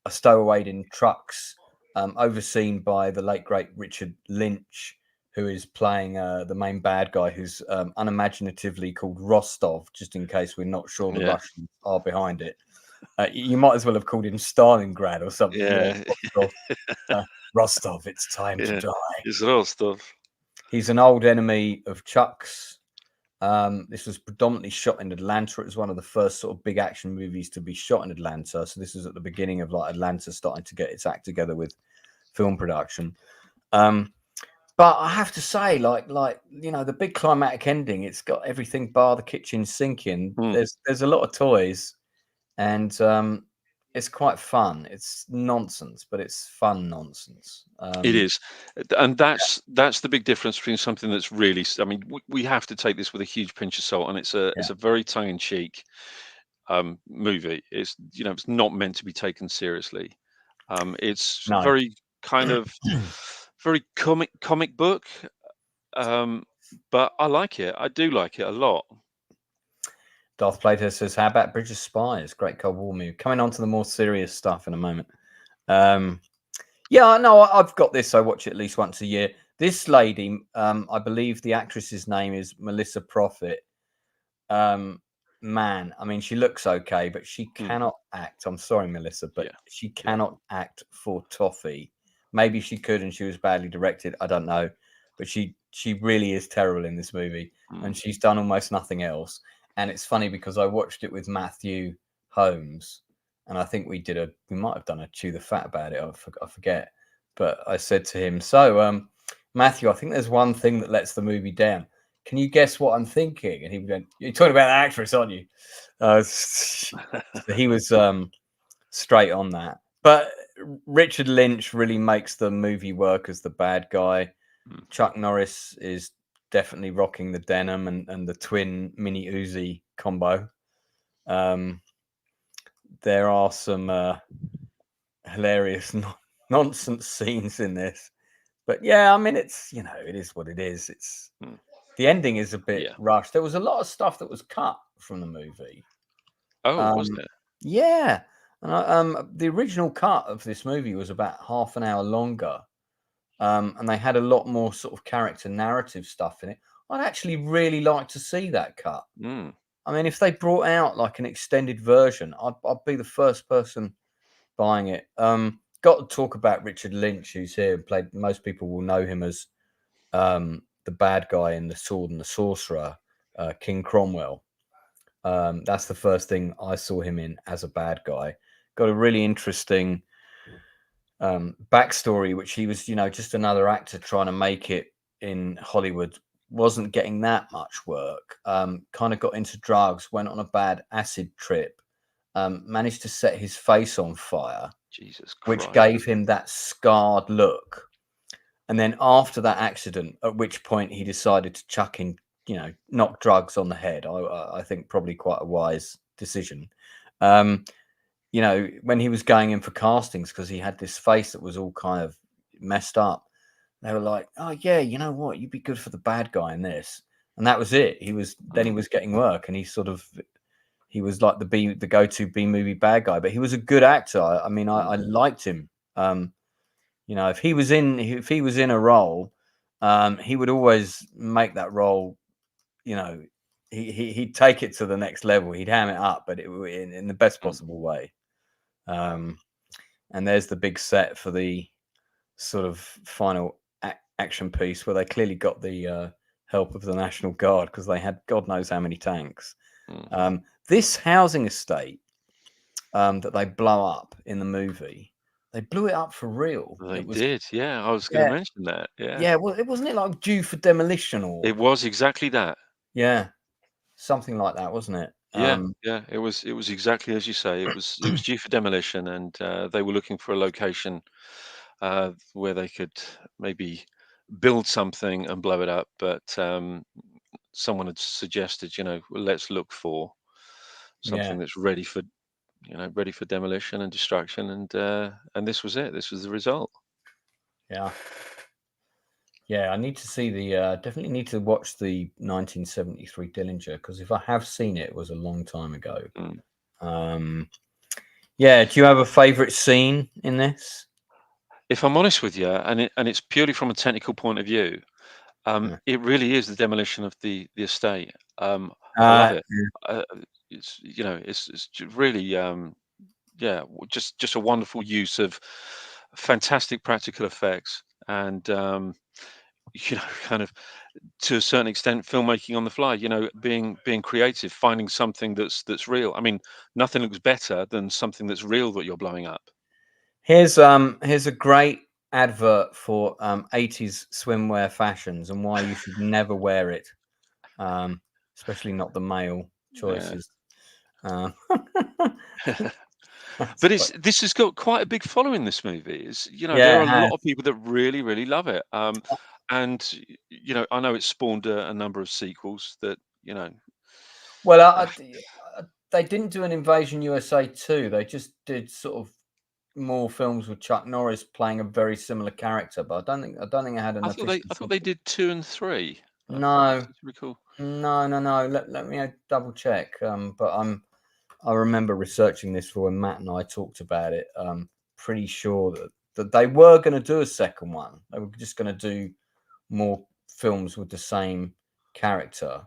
stowaway in trucks overseen by the late great Richard Lynch, who is playing the main bad guy, who's unimaginatively called Rostov, just in case we're not sure the Russians are behind it. You might as well have called him Stalingrad or something. Yeah. Rostov, it's time to die. It's Rostov. He's an old enemy of Chuck's. This was predominantly shot in Atlanta. It was one of the first sort of big action movies to be shot in Atlanta. So this was at the beginning of like Atlanta starting to get its act together with film production. But I have to say, like the big climatic ending, it's got everything bar the kitchen sink in. There's a lot of toys, and it's quite fun. It's nonsense, but it's fun nonsense. It is, and that's the big difference between something that's really. I mean, we have to take this with a huge pinch of salt, and it's a very tongue-in-cheek movie. It's it's not meant to be taken seriously. It's very kind of very comic book, but I like it. I do like it a lot. Darth Plato says, "How about Bridge of Spies? Great Cold War movie." Coming on to the more serious stuff in a moment. Yeah, no, I've got this. I watch it at least once a year. This lady, I believe the actress's name is Melissa Prophet. Man, I mean, she looks okay, but she cannot act. I'm sorry, Melissa, but she cannot act for toffee. Maybe she could, and she was badly directed. I don't know, but she really is terrible in this movie, and she's done almost nothing else. And it's funny because I watched it with Matthew Holmes, and I think we might have done a chew the fat about it. I forget, but I said to him, "So, Matthew, I think there's one thing that lets the movie down. Can you guess what I'm thinking?" And he went, "You're talking about the actress, aren't you?" So he was straight on that. But Richard Lynch really makes the movie work as the bad guy. Chuck Norris is definitely rocking the denim and the twin mini Uzi combo. There are some hilarious nonsense scenes in this, but yeah, I mean, it's, it is what it is. It's the ending is a bit rushed. There was a lot of stuff that was cut from the movie. Oh, was there? Yeah, and the original cut of this movie was about half an hour longer. And they had a lot more sort of character narrative stuff in it. I'd actually really like to see that cut. I mean, if they brought out like an extended version, I'd be the first person buying it. Got to talk about Richard Lynch, who's here and played. Most people will know him as the bad guy in The Sword and the Sorcerer, King Cromwell. That's the first thing I saw him in as a bad guy. Got a really interesting backstory, which he was, just another actor trying to make it in Hollywood, wasn't getting that much work, kind of got into drugs, went on a bad acid trip, managed to set his face on fire, Jesus Christ, which gave him that scarred look. And then after that accident, at which point he decided to chuck in, knock drugs on the head. I think probably quite a wise decision. When he was going in for castings, because he had this face that was all kind of messed up, they were like, "Oh yeah, you know what? You'd be good for the bad guy in this." And that was it. He was getting work, and he was like the go-to B movie bad guy. But he was a good actor. I mean, I liked him. If he was in a role, he would always make that role. He'd take it to the next level. He'd ham it up, but in the best possible way. And there's the big set for the sort of final action piece, where they clearly got the help of the National Guard, because they had God knows how many tanks. This housing estate that they blow up in the movie, they blew it up for real. They did, yeah. I was going to mention that. Yeah. Well, it wasn't like due for demolition, or It was exactly that. Yeah, something like that, wasn't it? Yeah, it was exactly as you say. It was due for demolition, and they were looking for a location where they could maybe build something and blow it up. But someone had suggested, well, let's look for something that's ready for demolition and destruction, and this was it. This was the result. Yeah, I need to see definitely need to watch the 1973 Dillinger, because if I have seen it, it was a long time ago. Yeah, do you have a favorite scene in this? If I'm honest with you, and it's purely from a technical point of view, it really is the demolition of the estate. I love it. It's really just a wonderful use of fantastic practical effects, and kind of, to a certain extent, filmmaking on the fly. Being creative, finding something that's real. I mean, nothing looks better than something that's real that you're blowing up. Here's a great advert for 80s swimwear fashions and why you should never wear it, especially not the male choices. But this has got quite a big following. This movie is, there are a lot of people that really, really love it. And I know it's spawned a number of sequels that, Well, they didn't do an Invasion USA 2. They just did sort of more films with Chuck Norris playing a very similar character, but I don't think I had an. I thought they did 2 and 3. No, recall. No. Let me double check. But I remember researching this for when Matt and I talked about it. Pretty sure that they were going to do a second one. They were just going to do more films with the same character.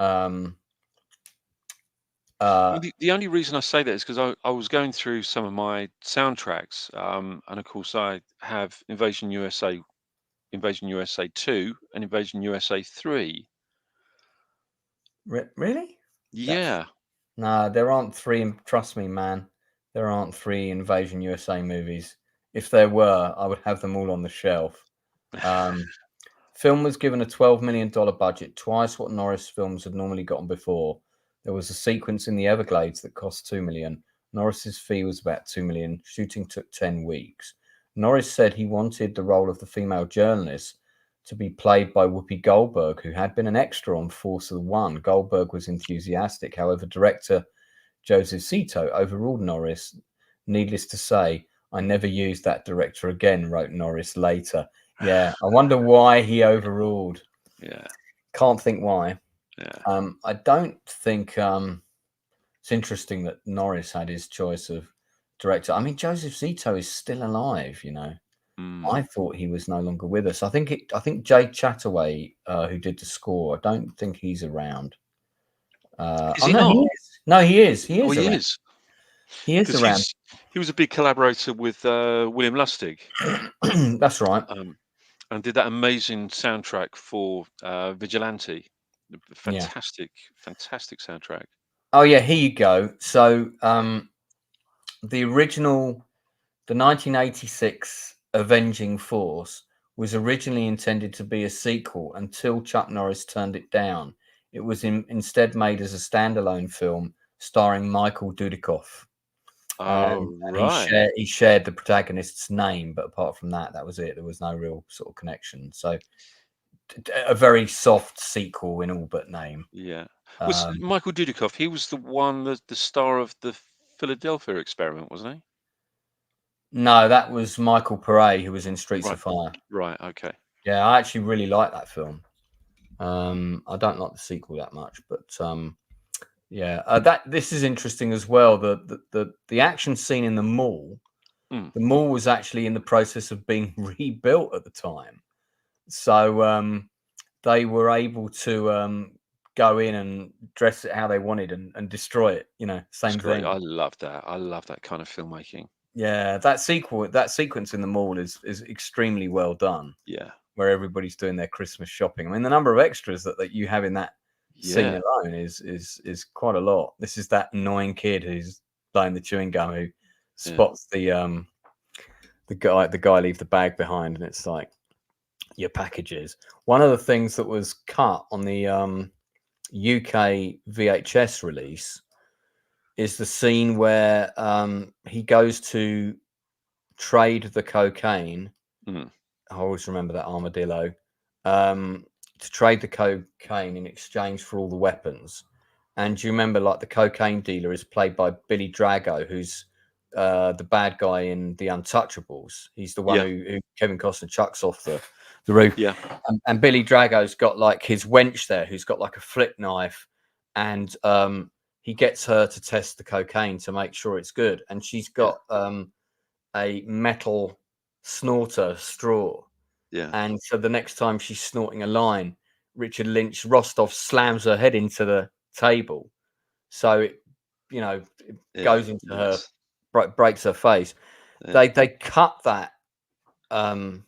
The only reason I say that is because I was going through some of my soundtracks, and of course I have Invasion USA 2, and Invasion USA 3. Really? Yeah. No, there aren't three. Trust me, man, there aren't three Invasion USA movies. If there were, I would have them all on the shelf. Film was given a $12 million budget, twice what Norris films had normally gotten before. There was a sequence in the Everglades that cost $2 million. Norris's fee was about $2 million. Shooting took 10 weeks. Norris said he wanted the role of the female journalist to be played by Whoopi Goldberg, who had been an extra on Force of One. Goldberg was enthusiastic. However, director Joseph Zito overruled Norris. Needless to say, I never used that director again, wrote Norris later. Yeah, I wonder why he overruled. Yeah. Can't think why. Yeah. I don't think it's interesting that Norris had his choice of director. I mean, Joseph Zito is still alive, you know. I thought he was no longer with us. I think Jay Chataway, who did the score, I don't think he's around. Is he no, not? he is. No, he is. He Oh, is he around. is. He is Because around. he was a big collaborator with William Lustig, That's right. and did that amazing soundtrack for Vigilante. Yeah. Fantastic soundtrack. Oh yeah, here you go. So the original, the 1986 Avenging Force was originally intended to be a sequel until Chuck Norris turned it down. It was instead made as a standalone film starring Michael Dudikoff. Oh, And right. he shared the protagonist's name, but apart from that, that was it. There was no real sort of connection. So a very soft sequel in all but name. Yeah. Was Michael Dudikoff, he was the one, the star of the Philadelphia Experiment, wasn't he? No, that was Michael Pare, who was in Streets Right. of Fire. Right. Okay. Yeah, I actually really like that film. I don't like the sequel that much, but yeah, this is interesting as well. The action scene in the mall. The mall was actually in the process of being rebuilt at the time, so they were able to go in and dress it how they wanted and destroy it. You know, That's same great. thing. I love that. I love that kind of filmmaking. Yeah, that sequence in the mall is extremely well done. Yeah. Where everybody's doing their Christmas shopping. I mean, the number of extras that you have in that scene Yeah. alone is quite a lot. This is that annoying kid who's blowing the chewing gum who spots the guy leave the bag behind, and it's like your packages. One of the things that was cut on the UK VHS release is the scene where he goes to trade the cocaine. I always remember that armadillo. To trade the cocaine in exchange for all the weapons. And do you remember, like, the cocaine dealer is played by Billy Drago, who's the bad guy in The Untouchables. He's the one who Kevin Costner chucks off the roof. Yeah. And Billy Drago's got like his wench there, who's got like a flip knife, and he gets her to test the cocaine to make sure it's good. And she's got a metal snorter straw. Yeah. And so the next time she's snorting a line, Richard Lynch Rostov slams her head into the table. So it, it goes into her, breaks her face. Yeah. They cut that, the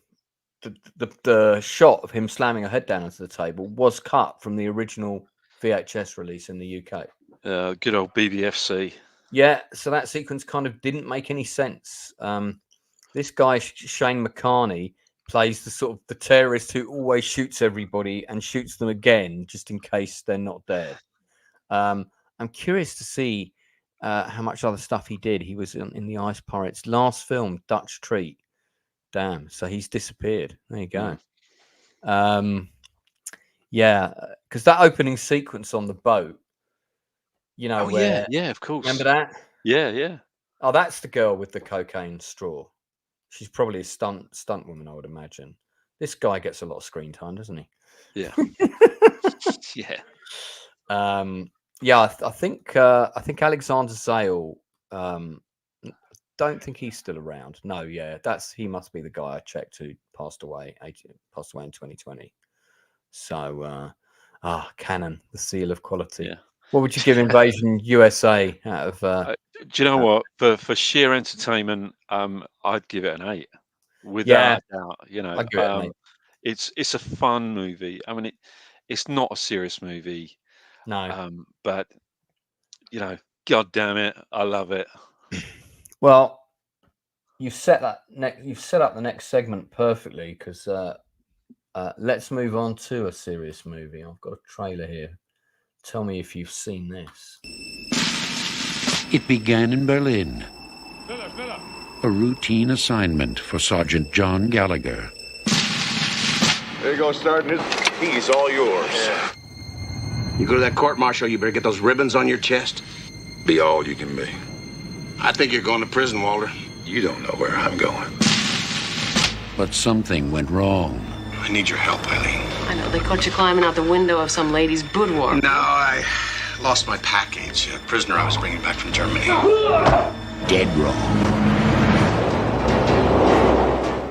shot of him slamming her head down onto the table was cut from the original VHS release in the UK. Good old BBFC. Yeah, so that sequence kind of didn't make any sense. This guy, Shane McCarney, plays the sort of the terrorist who always shoots everybody and shoots them again just in case they're not dead. I'm curious to see how much other stuff he did. He was in the Ice Pirates' last film, Dutch Treat. Damn, so he's disappeared. There you go. Yeah, because that opening sequence on the boat, where yeah, of course. Remember that? Yeah. Oh, that's the girl with the cocaine straw. She's probably a stunt woman, I would imagine. This guy gets a lot of screen time, doesn't he? Yeah. Yeah. Yeah, I think Alexander Zale. Don't think he's still around. No, yeah, he must be the guy I checked who passed away in 2020. So, Canon, the seal of quality. Yeah. What would you give Invasion USA out of? Do you know what? For sheer entertainment, I'd give it an 8, without a doubt. I'd give it an 8. It's a fun movie. I mean, it's not a serious movie. No, but God damn it, I love it. Well, you've set up the next segment perfectly, because let's move on to a serious movie. I've got a trailer here. Tell me if you've seen this. It began in Berlin. A routine assignment for Sergeant John Gallagher. There you go, Sergeant. He's all yours. Yeah. You go to that court-martial, you better get those ribbons on your chest. Be all you can be. I think you're going to prison, Walter. You don't know where I'm going. But something went wrong. I need your help, Eileen. I know, they caught you climbing out the window of some lady's boudoir. No, I lost my package. A prisoner I was bringing back from Germany. Dead wrong.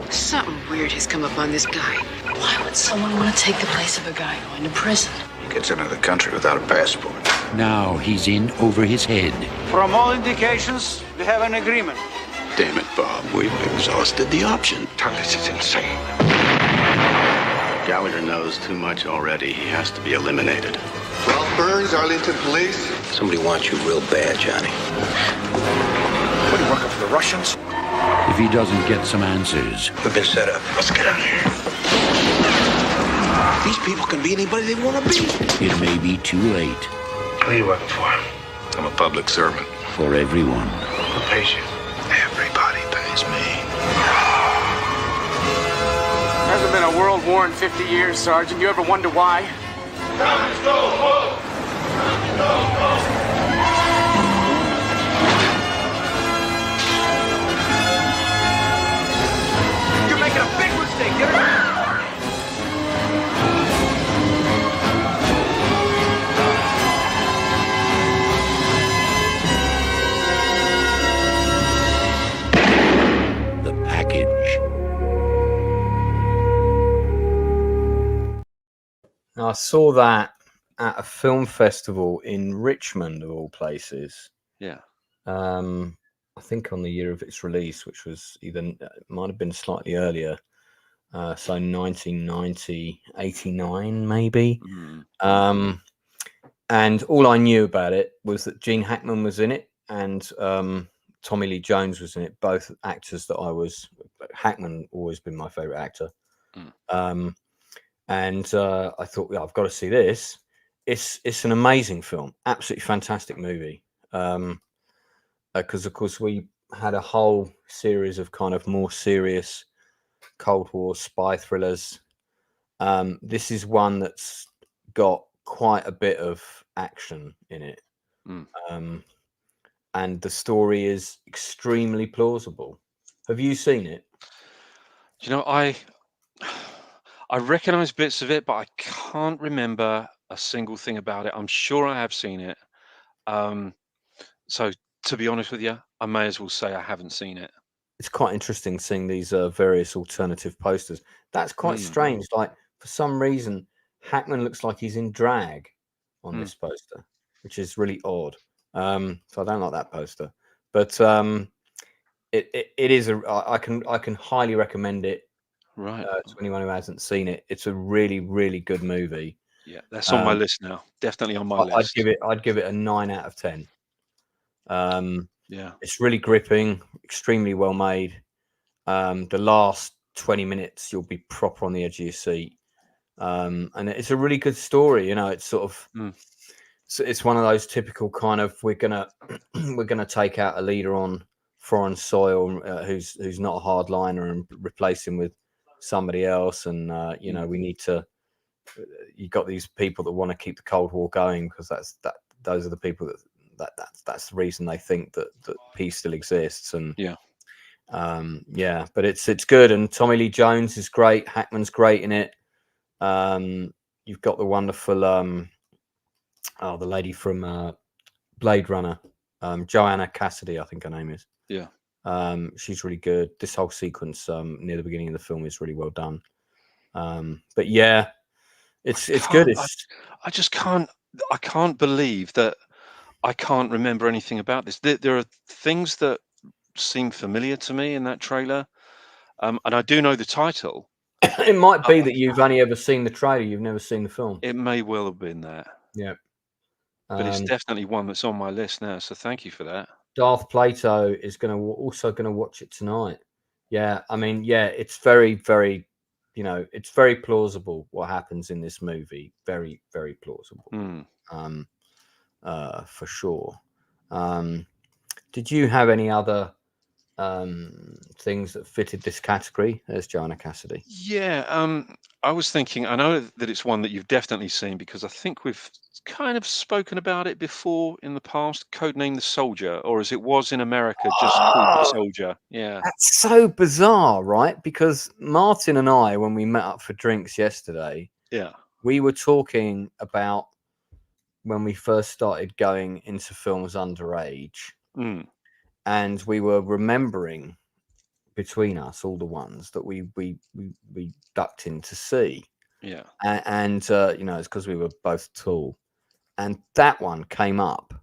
Something weird has come up on this guy. Why would someone want to take the place of a guy going to prison? He gets into the country without a passport. Now he's in over his head. From all indications, we have an agreement. Damn it, Bob. We've exhausted the option. This is insane. Gallagher knows too much already. He has to be eliminated. Ralph Burns, Arlington Police. Somebody wants you real bad, Johnny. What, are you working for the Russians? If he doesn't get some answers, We've been set up. Let's get out of here. These people can be anybody they want to be. it may be too late Who are you working for? I'm a public servant. for everyone. Who pays you? Everybody pays me. Hasn't been a world war in 50 years, Sergeant. You ever wonder why? You're making a big mistake. Get it? The package. Now, I saw that at a film festival in Richmond, of all places. Yeah. I think on the year of its release, which was it might have been slightly earlier. So 1990, 89 maybe. Mm. And all I knew about it was that Gene Hackman was in it, and Tommy Lee Jones was in it. Both actors that Hackman always been my favorite actor. And I thought, yeah, I've got to see this. It's an amazing film, absolutely fantastic movie. Because of course we had a whole series of kind of more serious Cold War spy thrillers. This is one that's got quite a bit of action in it. And the story is extremely plausible. Have you seen it? You know, I recognize bits of it, but I can't remember a single thing about it. I'm sure I have seen it. So to be honest with you, I may as well say I haven't seen it. It's quite interesting seeing these various alternative posters. That's quite strange. Like, for some reason, Hackman looks like he's in drag on this poster, which is really odd. So I don't like that poster. But it is I can highly recommend it. Right. To anyone who hasn't seen it. It's a really, really good movie. Yeah, that's on my list now. Definitely on my list. I'd give it a 9 out of 10. Yeah, it's really gripping, extremely well made. The last 20 minutes you'll be proper on the edge of your seat. And it's a really good story. You know, it's sort of it's one of those typical kind of we're gonna take out a leader on foreign soil who's not a hardliner and replace him with somebody else, and you know, we need to. You got these people that want to keep the Cold War going because those are the people that's the reason they think that peace still exists. And but it's good, and Tommy Lee Jones is great. Hackman's great in it. You've got the wonderful the lady from Blade Runner, Joanna Cassidy, I think her name is. Yeah. She's really good. This whole sequence near the beginning of the film is really well done. But yeah, it's good. I just can't. I can't believe that I can't remember anything about this. There are things that seem familiar to me in that trailer, and I do know the title. It might be that you've only ever seen the trailer. You've never seen the film. It may well have been that. Yeah. But it's definitely one that's on my list now. So thank you for that. Darth Plato is also going to watch it tonight. Yeah, I mean, yeah, it's very, very, it's very plausible what happens in this movie. Very, very plausible. For sure. Did you have any other things that fitted this category? There's Joanna Cassidy. Yeah, I was thinking, I know that it's one that you've definitely seen because I think we've kind of spoken about it before in the past. Codename The Soldier, or as it was in America, just called The Soldier. Yeah. That's so bizarre, right? Because Martin and I, when we met up for drinks yesterday, we were talking about when we first started going into films underage. And we were remembering between us all the ones that we ducked in to see. Yeah. And it's because we were both tall. And that one came up.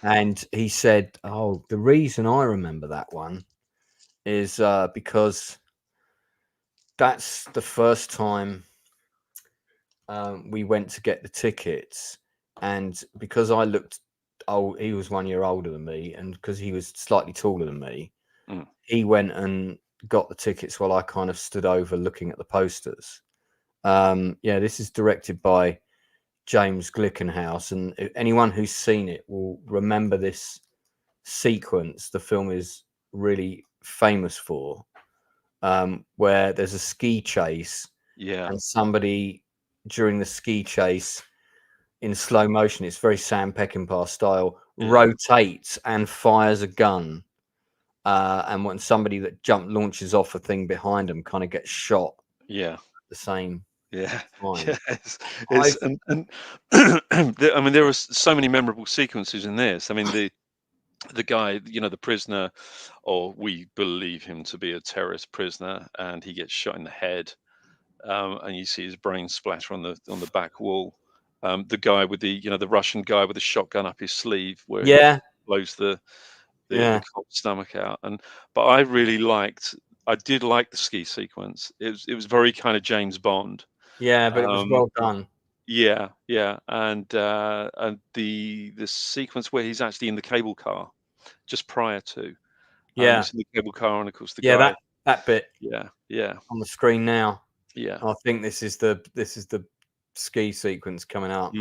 And he said, "Oh, the reason I remember that one is because that's the first time we went to get the tickets. And because I looked old, he was 1 year older than me, and because he was slightly taller than me, he went and got the tickets while I kind of stood over looking at the posters." This is directed by James Glickenhaus, and anyone who's seen it will remember this sequence the film is really famous for, where there's a ski chase, and somebody during the ski chase in slow motion, it's very Sam Peckinpah style, rotates and fires a gun, and when somebody that launches off a thing behind them kind of gets shot at the same time. And I mean, there are so many memorable sequences in this. I mean, the guy, the prisoner, or we believe him to be a terrorist prisoner, and he gets shot in the head, and you see his brain splatter on the back wall. The guy with the Russian guy with the shotgun up his sleeve, where he blows the cop's stomach out. But I did like the ski sequence. It was very kind of James Bond. Yeah, but it was well done. Yeah, and the sequence where he's actually in the cable car just prior to, he's in the cable car, and of course the guy. that bit, yeah, on the screen now. Yeah, I think this is the ski sequence coming up.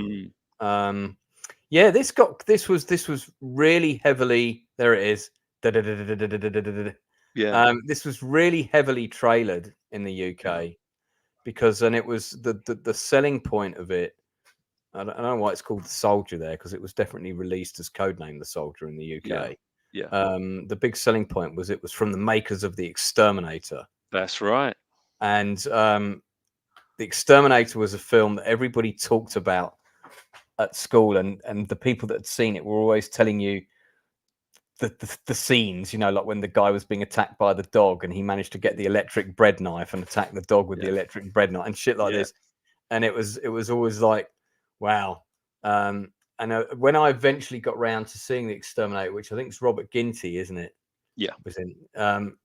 This was really heavily, there it is. This was really heavily trailered in the UK because then it was the selling point of it. I don't know why it's called The Soldier there, because it was definitely released as codename The Soldier in the UK. The big selling point was it was from the makers of The Exterminator. That's right. And The Exterminator was a film that everybody talked about at school, and the people that had seen it were always telling you the scenes, like when the guy was being attacked by the dog and he managed to get the electric bread knife and attack the dog with the electric bread knife and shit like this. And it was always like, wow. And when I eventually got round to seeing The Exterminator, which I think is Robert Ginty, isn't it? Yeah. Was in.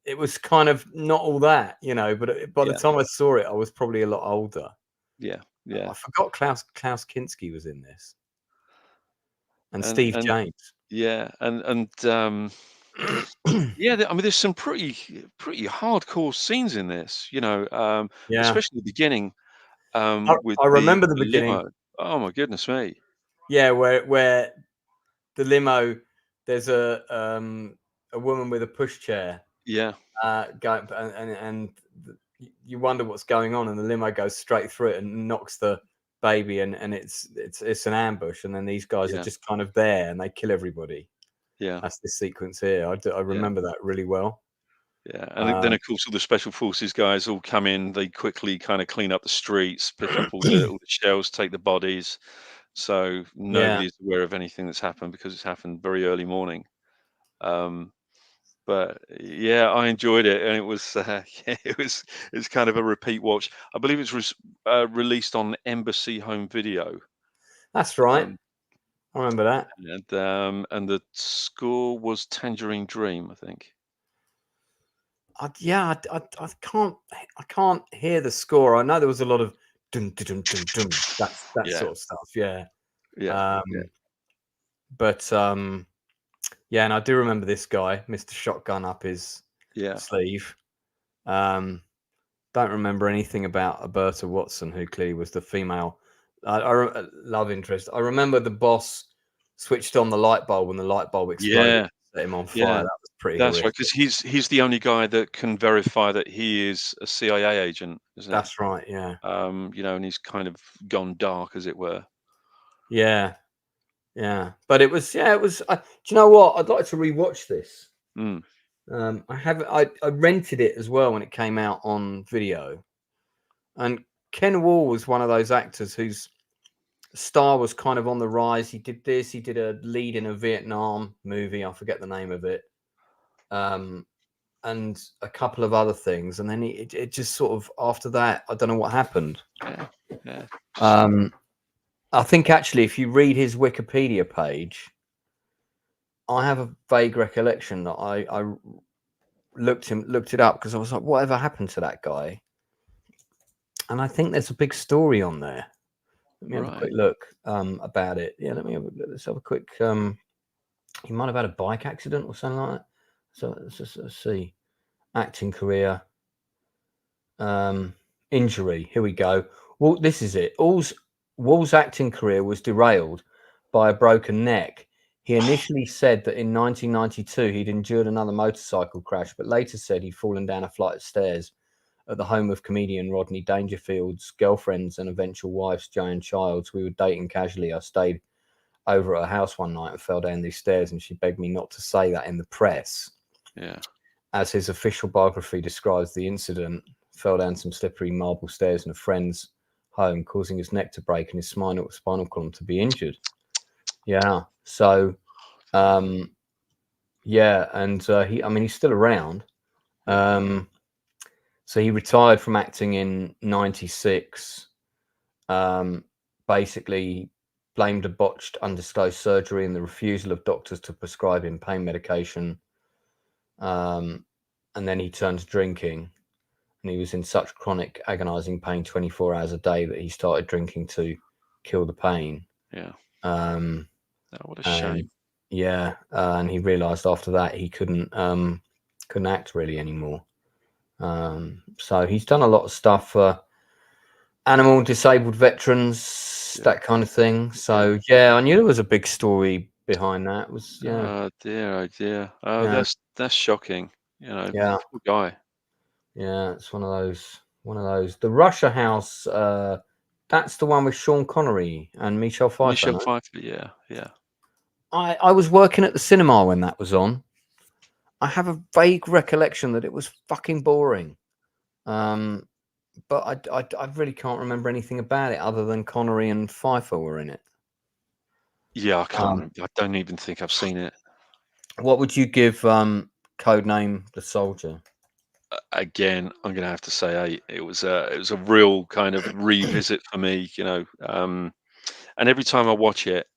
It was kind of not all that, but by the time I saw it, I was probably a lot older. Yeah. I forgot Klaus Kinski was in this. And Steve James. Yeah, and I mean, there's some pretty hardcore scenes in this, especially the beginning. I remember the beginning. Limo. Oh my goodness me! Yeah, where the limo, there's a woman with a pushchair. Yeah. Going and you wonder what's going on, and the limo goes straight through it and knocks the baby, and it's an ambush, and then these guys are just kind of there and they kill everybody. That's the sequence here. I remember that really well. And then of course all the special forces guys all come in. They quickly kind of clean up the streets, pick up all the shells, take the bodies, so nobody's aware of anything that's happened because it's happened very early morning. But I enjoyed it, and it was it's kind of a repeat watch. I believe it was released on Embassy Home Video. That's right. I remember that. And the score was Tangerine Dream, I think. I can't hear the score. I know there was a lot of dun, dun, dun, dun, dun, that sort of stuff. But yeah, and I do remember this guy, Mr. Shotgun up his sleeve. Don't remember anything about Alberta Watson, who clearly was the female love interest. I remember the boss switched on the light bulb and the light bulb exploded, set him on fire. That was pretty That's horrific. right, because he's the only guy that can verify that he is a CIA agent, isn't it? That's right, yeah. You know, and he's kind of gone dark, as it were. Yeah, yeah. But it was, do you know what? I'd like to rewatch this. I rented it as well when it came out on video, and Ken Wall was one of those actors whose star was kind of on the rise. He did this. He did a lead in a Vietnam movie. I forget the name of it. And a couple of other things. And then it just sort of, after that, I don't know what happened. Yeah. I think actually, if you read his Wikipedia page, I have a vague recollection that I looked it up because I was like, whatever happened to that guy? And I think there's a big story on there. Let me have a quick look about it. Yeah, let's have a quick. He might have had a bike accident or something like that. So let's see. Acting career. Injury. Here we go. Well, this is it. Wall's acting career was derailed by a broken neck. He initially said that in 1992 he'd endured another motorcycle crash, but later said he'd fallen down a flight of stairs at the home of comedian Rodney Dangerfield's girlfriends and eventual wives, Joanne Childs. We were dating casually. I stayed over at her house one night and fell down these stairs, and she begged me not to say that in the press. Yeah. As his official biography describes the incident, fell down some slippery marble stairs in a friend's home, causing his neck to break and his spinal column to be injured. Yeah. So, yeah, and he's still around. So he retired from acting in '96. Basically blamed a botched, undisclosed surgery and the refusal of doctors to prescribe him pain medication. And then he turned to drinking, and he was in such chronic, agonizing pain 24 hours a day that he started drinking to kill the pain. Yeah. What a shame. Yeah, and he realized after that he couldn't act really anymore. So he's done a lot of stuff for animal disabled veterans, that kind of thing. So yeah, I knew there was a big story behind that. It was Oh dear. Oh, that's shocking. You know, poor guy. Yeah, it's one of those. The Russia House, that's the one with Sean Connery and Michelle Pfeiffer. Yeah. I was working at the cinema when that was on. I have a vague recollection that it was fucking boring. But I really can't remember anything about it other than Connery and Pfeiffer were in it. Yeah, I can't remember. I don't even think I've seen it. What would you give Codename The Soldier? Again, I'm going to have to say it was a real kind of revisit for me, you know. And every time I watch it,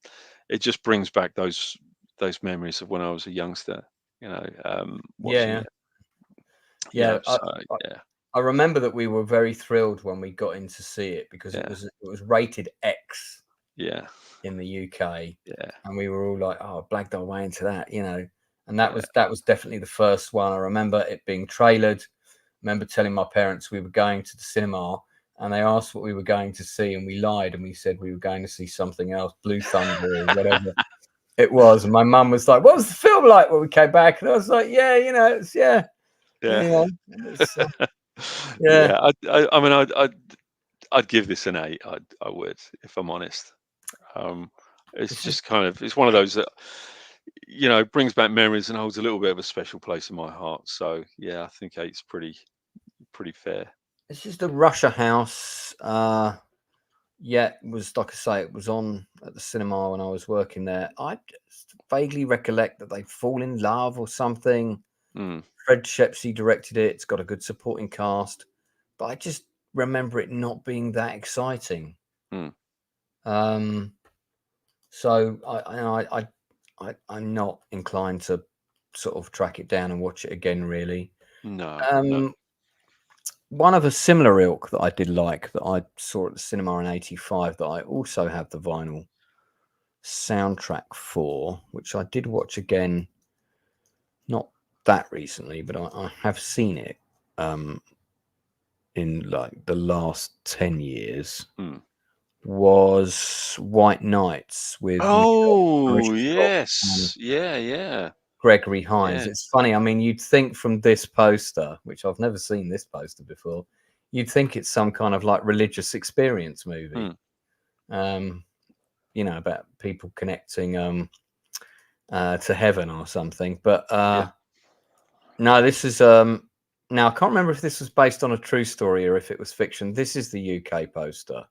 it just brings back those memories of when I was a youngster, you know, watching it. Yeah. I remember that we were very thrilled when we got in to see it because it was rated X. Yeah. In the UK. Yeah. And we were all like, oh, blagged our way into that, you know. And that was definitely the first one. I remember it being trailered. I remember telling my parents we were going to the cinema, and they asked what we were going to see, and we lied and we said we were going to see something else, Blue Thunder or whatever it was. And my mum was like, what was the film like when we came back? And I was like, yeah, you know, it's Yeah. I mean, I'd give this an 8. I would, if I'm honest. It's just kind of, it's one of those that, you know, brings back memories and holds a little bit of a special place in my heart. So yeah, I think 8's pretty fair. It's just the Russia House. It was, like I say, it was on at the cinema when I was working there. I just vaguely recollect that they fall in love or something. Fred Shepsey directed it. It's got a good supporting cast, but I just remember it not being that exciting. So I'm not inclined to sort of track it down and watch it again, really. No. One of a similar ilk that I did like, that I saw at the cinema in '85, that I also have the vinyl, soundtrack for, which I did watch again, not that recently, but I have seen it in like the last 10 years, was White Nights with Oh, Michelle and yes. Yeah. Gregory Hines. Yeah. It's funny. I mean, you'd think from this poster, which I've never seen this poster before, you'd think it's some kind of like religious experience movie. You know, about people connecting to heaven or something. But no, this is now I can't remember if this was based on a true story or if it was fiction. This is the UK poster,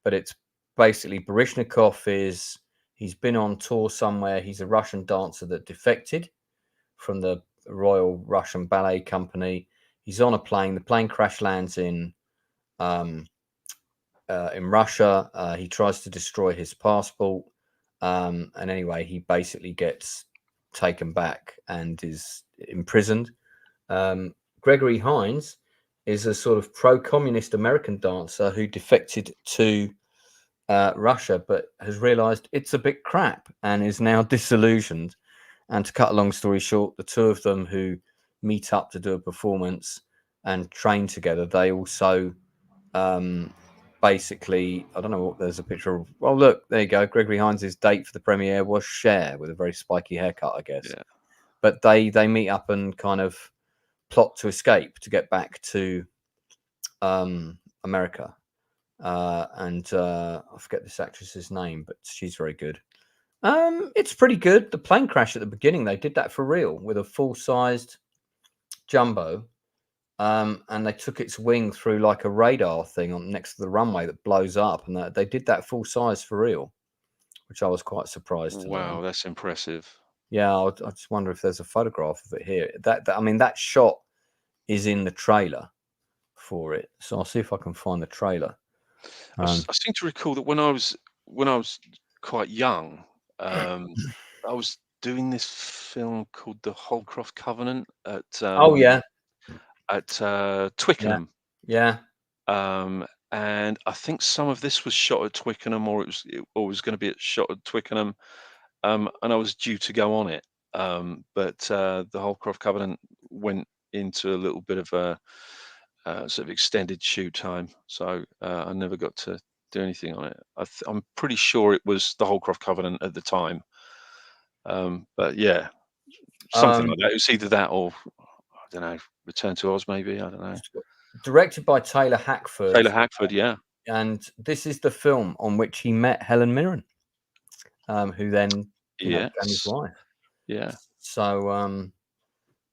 but it's basically Baryshnikov he's been on tour somewhere. He's a Russian dancer that defected from the Royal Russian Ballet Company. He's on a plane. The plane crash lands in Russia. He tries to destroy his passport, and anyway, he basically gets taken back and is imprisoned. Gregory Hines is a sort of pro-communist American dancer who defected to Russia, but has realised it's a bit crap and is now disillusioned. And to cut a long story short, the two of them who meet up to do a performance and train together, they also basically, I don't know what, there's a picture of, well, look, there you go. Gregory Hines' date for the premiere was Cher with a very spiky haircut, I guess. Yeah. But they meet up and kind of plot to escape to get back to America. And I forget this actress's name, but she's very good. It's pretty good. The plane crash at the beginning, they did that for real with a full-sized jumbo. And they took its wing through like a radar thing on next to the runway that blows up, and they did that full size for real, which I was quite surprised to Wow, learn. that's impressive. Yeah, I just wonder if there's a photograph of it here. I mean, that shot is in the trailer for it, so I'll see if I can find the trailer. I seem to recall that when I was quite young, I was doing this film called The Holcroft Covenant at Oh yeah, Twickenham. yeah. And I think some of this was shot at Twickenham, or it was going to be shot at Twickenham, and I was due to go on it. But the Holcroft Covenant went into a little bit of a sort of extended shoot time, so I never got to do anything on it. I'm pretty sure it was the Holcroft Covenant at the time. But yeah, something like that. It was either that or, I don't know, Return to Oz, maybe. I don't know. Directed by Taylor Hackford. Taylor Hackford, yeah. And this is the film on which he met Helen Mirren, who then became his wife. Yeah. So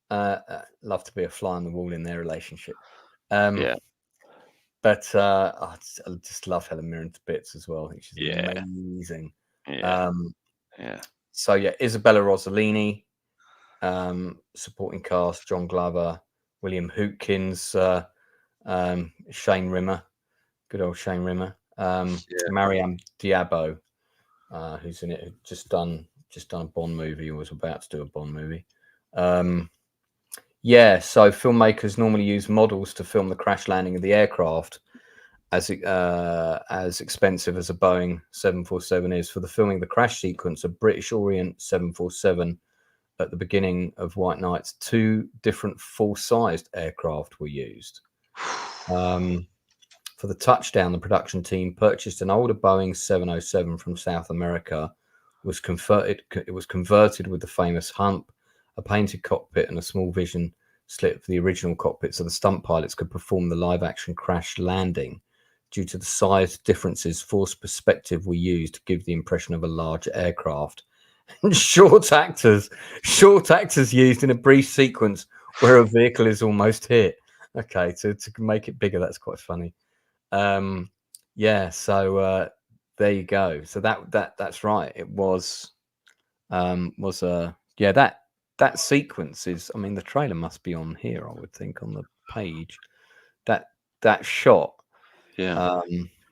love to be a fly on the wall in their relationship. Yeah. But I just love Helen Mirren to bits as well. I think she's amazing. Yeah. So yeah, Isabella Rossellini, supporting cast: John Glover, William Hootkins, Shane Rimmer, good old Shane Rimmer, Mariam Diabo, who's in it, who'd just done a Bond movie, or was about to do a Bond movie. So filmmakers normally use models to film the crash landing of the aircraft, as expensive as a Boeing 747 is. For the filming of the crash sequence, a British Orient 747 at the beginning of White Nights, 2 different full-sized aircraft were used. For the touchdown, the production team purchased an older Boeing 707 from South America. It was converted with the famous hump, a painted cockpit, and a small vision slit for the original cockpit, so the stunt pilots could perform the live-action crash landing. Due to the size differences, forced perspective were used to give the impression of a large aircraft. And short actors used in a brief sequence where a vehicle is almost hit. Okay, to make it bigger, that's quite funny. So there you go. So that's right. It was that sequence is, I mean, the trailer must be on here, I would think, on the page. That shot. Yeah.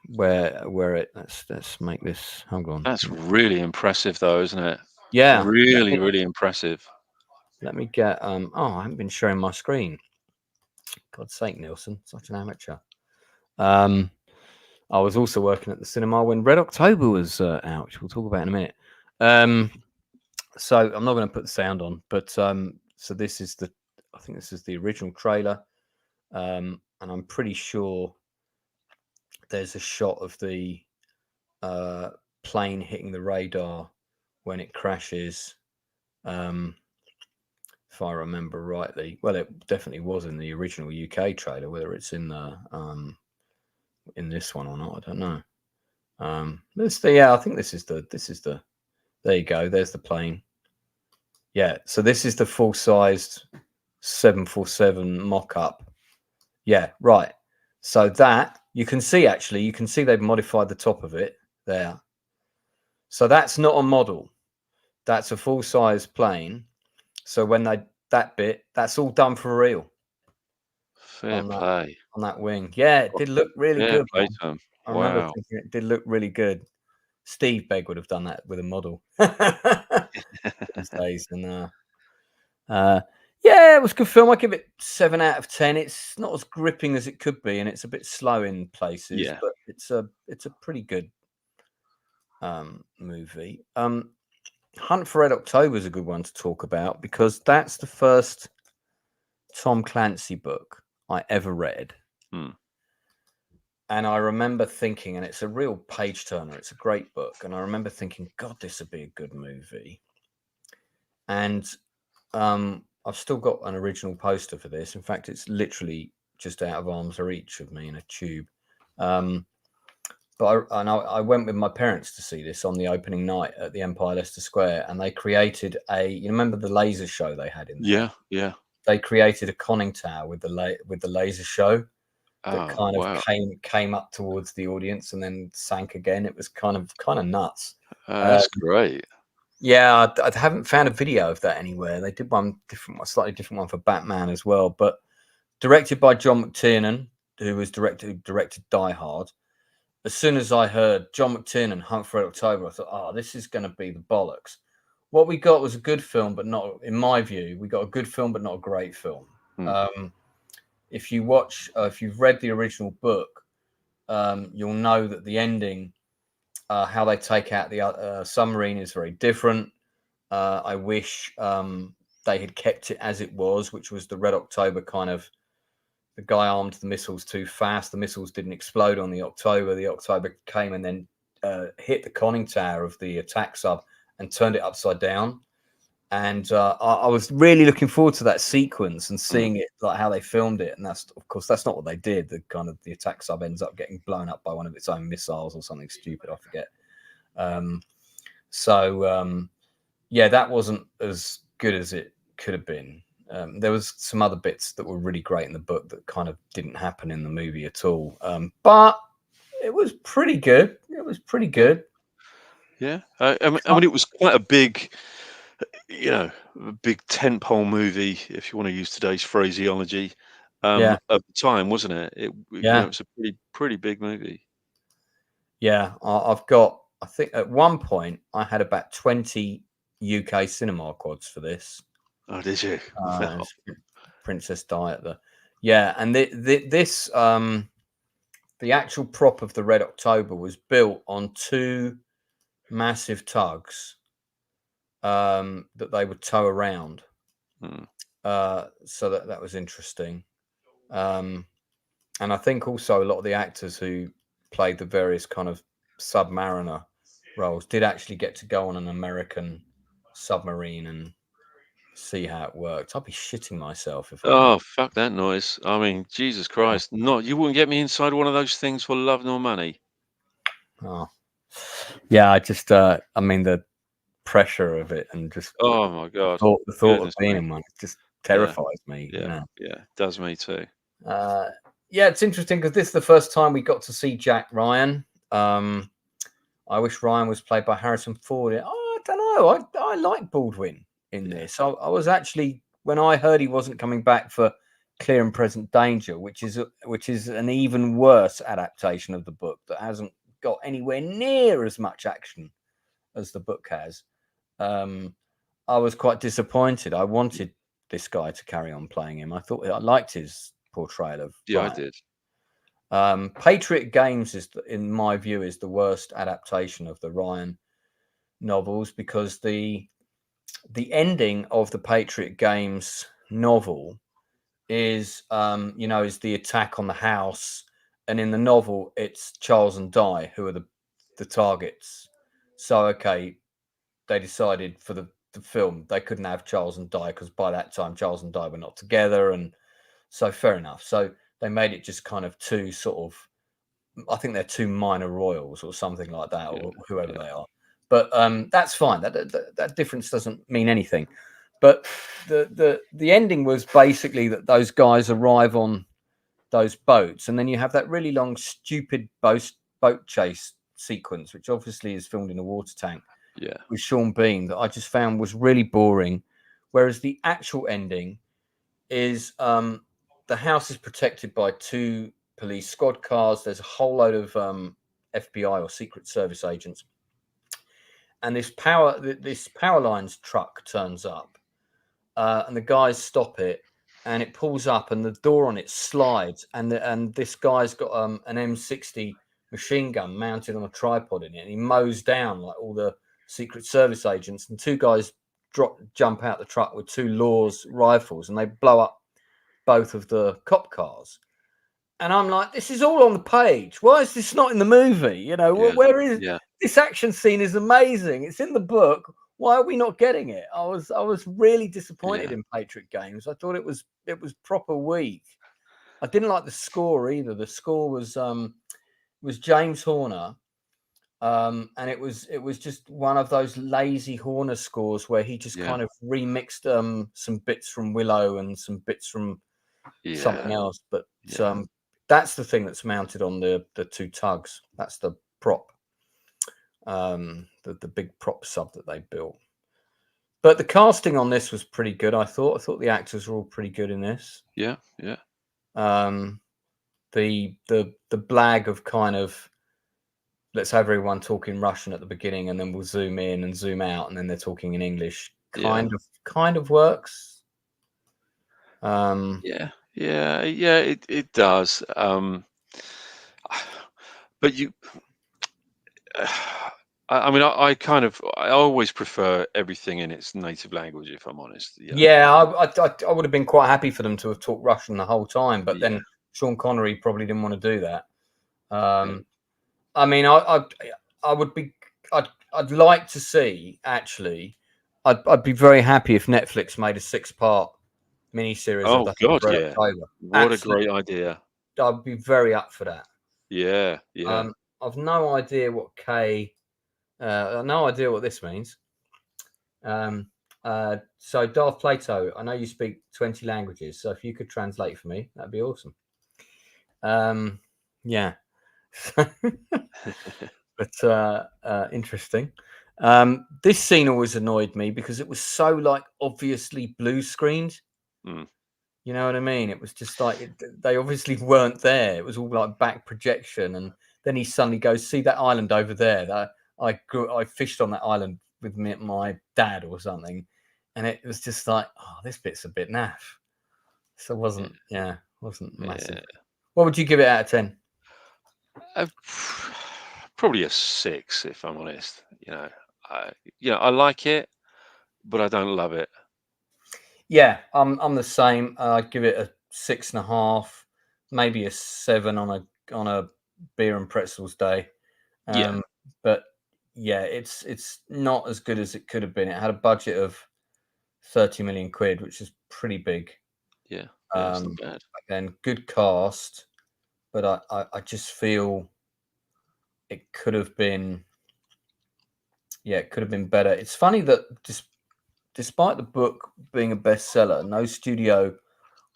Where it let's make this, hang on. That's really impressive though, isn't it? Yeah. Really impressive. Let me get I haven't been sharing my screen. God's sake, Nielsen, such an amateur. I was also working at the cinema when Red October was out, which we'll talk about in a minute. So I'm not going to put the sound on, but so this is I think this is the original trailer, and I'm pretty sure there's a shot of the plane hitting the radar when it crashes. If I remember rightly, well, it definitely was in the original UK trailer. Whether it's in the in this one or not, I don't know. I think this is the. There you go. There's the plane. Yeah. So this is the full-sized 747 mock-up. Yeah. Right. So that you can see they've modified the top of it there. So that's not a model. That's a full-size plane. So when that's all done for real. Fair play on that wing. Yeah, it did look really good. Play to 'em. I remember thinking it did look really good. Steve Begg would have done that with a model these days. And yeah, it was a good film. I give it 7 out of 10. It's not as gripping as it could be, and it's a bit slow in places, but it's a pretty good movie. Hunt for Red October is a good one to talk about because that's the first Tom Clancy book I ever read. And I remember thinking, and it's a real page turner, it's a great book. And I remember thinking, God, this would be a good movie. And I've still got an original poster for this. In fact, it's literally just out of arm's reach of me in a tube. But I went with my parents to see this on the opening night at the Empire Leicester Square, and they created you remember the laser show they had in there? Yeah. They created a conning tower with the laser show that kind of came up towards the audience and then sank again. It was kind of nuts. That's great. Yeah, I haven't found a video of that anywhere. They did a slightly different one for Batman as well, but directed by John McTiernan, who directed Die Hard. As soon as I heard John McTiernan, Hunt for Red October, I thought, this is going to be the bollocks. What we got was a good film, but not, in my view, we got a good film, but not a great film. If you've read the original book, you'll know that the ending, how they take out the submarine, is very different. I wish they had kept it as it was, which was the Red October kind of. The guy armed the missiles too fast. The missiles didn't explode on the October. The October came and then hit the conning tower of the attack sub and turned it upside down. And I was really looking forward to that sequence and seeing it, like how they filmed it. And that's not what they did. The attack sub ends up getting blown up by one of its own missiles or something stupid. I forget. Yeah, that wasn't as good as it could have been. There was some other bits that were really great in the book that kind of didn't happen in the movie at all. But it was pretty good. Yeah. I mean, it was quite a big, a big tentpole movie, if you want to use today's phraseology, of the time, wasn't it? It was a pretty big movie. Yeah, I think at one point I had about 20 UK cinema quads for this. Oh, did you? Princess Di at and this the actual prop of the Red October was built on 2 massive tugs that they would tow around. So that was interesting. And I think also a lot of the actors who played the various kind of submariner roles did actually get to go on an American submarine and see how it worked. I'd be shitting myself if fuck that noise. I mean, Jesus Christ. You wouldn't get me inside one of those things for love nor money. Yeah, I just I mean the pressure of it and just my God, the thought of being in one just terrifies me. Yeah, does me too. It's interesting because this is the first time we got to see Jack Ryan. I wish Ryan was played by Harrison Ford. I don't know. I like Baldwin in this. I was actually, when I heard he wasn't coming back for Clear and Present Danger, which is an even worse adaptation of the book that hasn't got anywhere near as much action as the book has. I was quite disappointed. I wanted this guy to carry on playing him. I liked his portrayal of Ryan. I did. Patriot Games is, in my view, is the worst adaptation of the Ryan novels, because the ending of the Patriot Games novel is is the attack on the house, and in the novel it's Charles and Di who are the targets. So okay, they decided for the film they couldn't have Charles and Di, because by that time Charles and Di were not together, and so fair enough. So they made it just kind of two sort of, I think they're two minor royals or something like that, or whoever they are. But that's fine. That difference doesn't mean anything. But the ending was basically that those guys arrive on those boats, and then you have that really long, stupid boat chase sequence, which obviously is filmed in a water tank. Yeah. With Sean Bean, that I just found was really boring. Whereas the actual ending is the house is protected by 2 police squad cars. There's a whole load of FBI or Secret Service agents, and this power lines truck turns up, and the guys stop it, and it pulls up, and the door on it slides, and this guy's got an M60 machine gun mounted on a tripod in it, and he mows down like all the Secret Service agents, and 2 guys jump out the truck with 2 Laws rifles, and they blow up both of the cop cars. And I'm like, this is all on the page. Why is this not in the movie? Where is this action scene? Is amazing. It's in the book. Why are we not getting it? I was really disappointed in Patriot Games. I thought it was proper weak. I didn't like the score either. The score was James Horner, and it was just one of those lazy Horner scores where he just kind of remixed some bits from Willow and some bits from something else. But that's the thing that's mounted on the 2 tugs. That's the prop, the big prop sub that they built. But the casting on this was pretty good. I thought the actors were all pretty good in this. Yeah. The blag of kind of, let's have everyone talking Russian at the beginning, and then we'll zoom in and zoom out, and then they're talking in English. Kind of works. It does. But you, I always prefer everything in its native language, if I'm honest. I would have been quite happy for them to have talked Russian the whole time, but then Sean Connery probably didn't want to do that. I mean, I'd like to see, actually, I'd be very happy if Netflix made a 6-part miniseries. Oh of God, October. What a great idea! I'd be very up for that. Yeah. I've no idea what no idea what this means. So Darth Plato, I know you speak 20 languages, so if you could translate for me, that'd be awesome. Yeah. But interesting. This scene always annoyed me because it was so like obviously blue screened. You know what I mean? It was just like they obviously weren't there. It was all like back projection, and then he suddenly goes, "See that island over there? That I fished on that island with my dad or something," and it was just like, "Oh, this bit's a bit naff." So it wasn't massive. What would you give it out of 10? Probably a 6, if I'm honest. I like it, but I don't love it. Yeah, I'm the same. I'd give it a 6.5, maybe a 7 on a beer and pretzels day. But yeah, it's not as good as it could have been. It had a budget of 30 million quid, which is pretty big. Yeah, it's not bad. And good cast, but I just feel it could have been. Yeah, it could have been better. It's funny that despite the book being a bestseller, no studio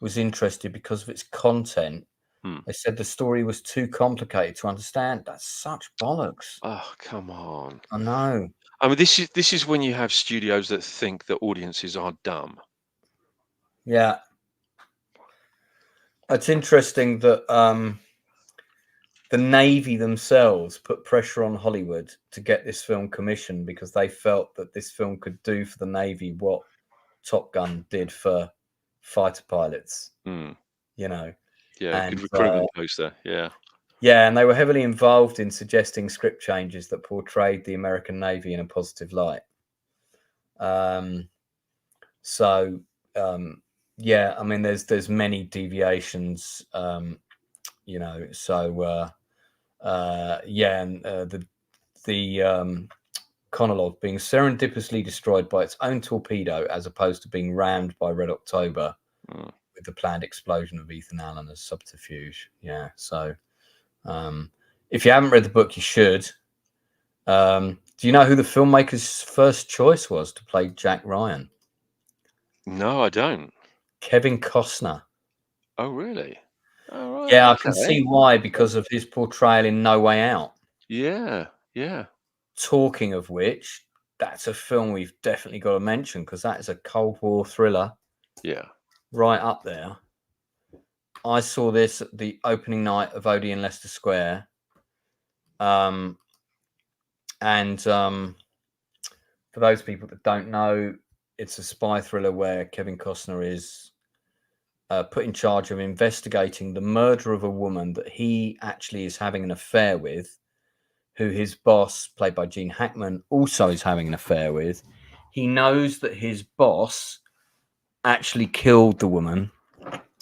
was interested because of its content. They said the story was too complicated to understand. That's such bollocks. Oh, come on. I know. I mean, this is when you have studios that think that audiences are dumb. Yeah. It's interesting that the Navy themselves put pressure on Hollywood to get this film commissioned because they felt that this film could do for the Navy what Top Gun did for fighter pilots. Yeah, And, good recruitment poster. Yeah. Yeah, and they were heavily involved in suggesting script changes that portrayed the American Navy in a positive light. Yeah, I mean, there's many deviations, you know. So yeah, and the Conologue being serendipitously destroyed by its own torpedo as opposed to being rammed by Red October with the planned explosion of Ethan Allen as subterfuge. Yeah, so if you haven't read the book, you should. Do you know who the filmmaker's first choice was to play Jack Ryan? No, I don't. Kevin Costner. Oh, really? Oh, right. Yeah, I Okay. can see why, because of his portrayal in No Way Out. Yeah, yeah. Talking of which, that's a film we've definitely got to mention because that is a Cold War thriller. Yeah. Right up there. I saw this at the opening night of Odeon Leicester Square. For those people that don't know, it's a spy thriller where Kevin Costner is put in charge of investigating the murder of a woman that he actually is having an affair with, who his boss, played by Gene Hackman, also is having an affair with. He knows that his boss actually killed the woman,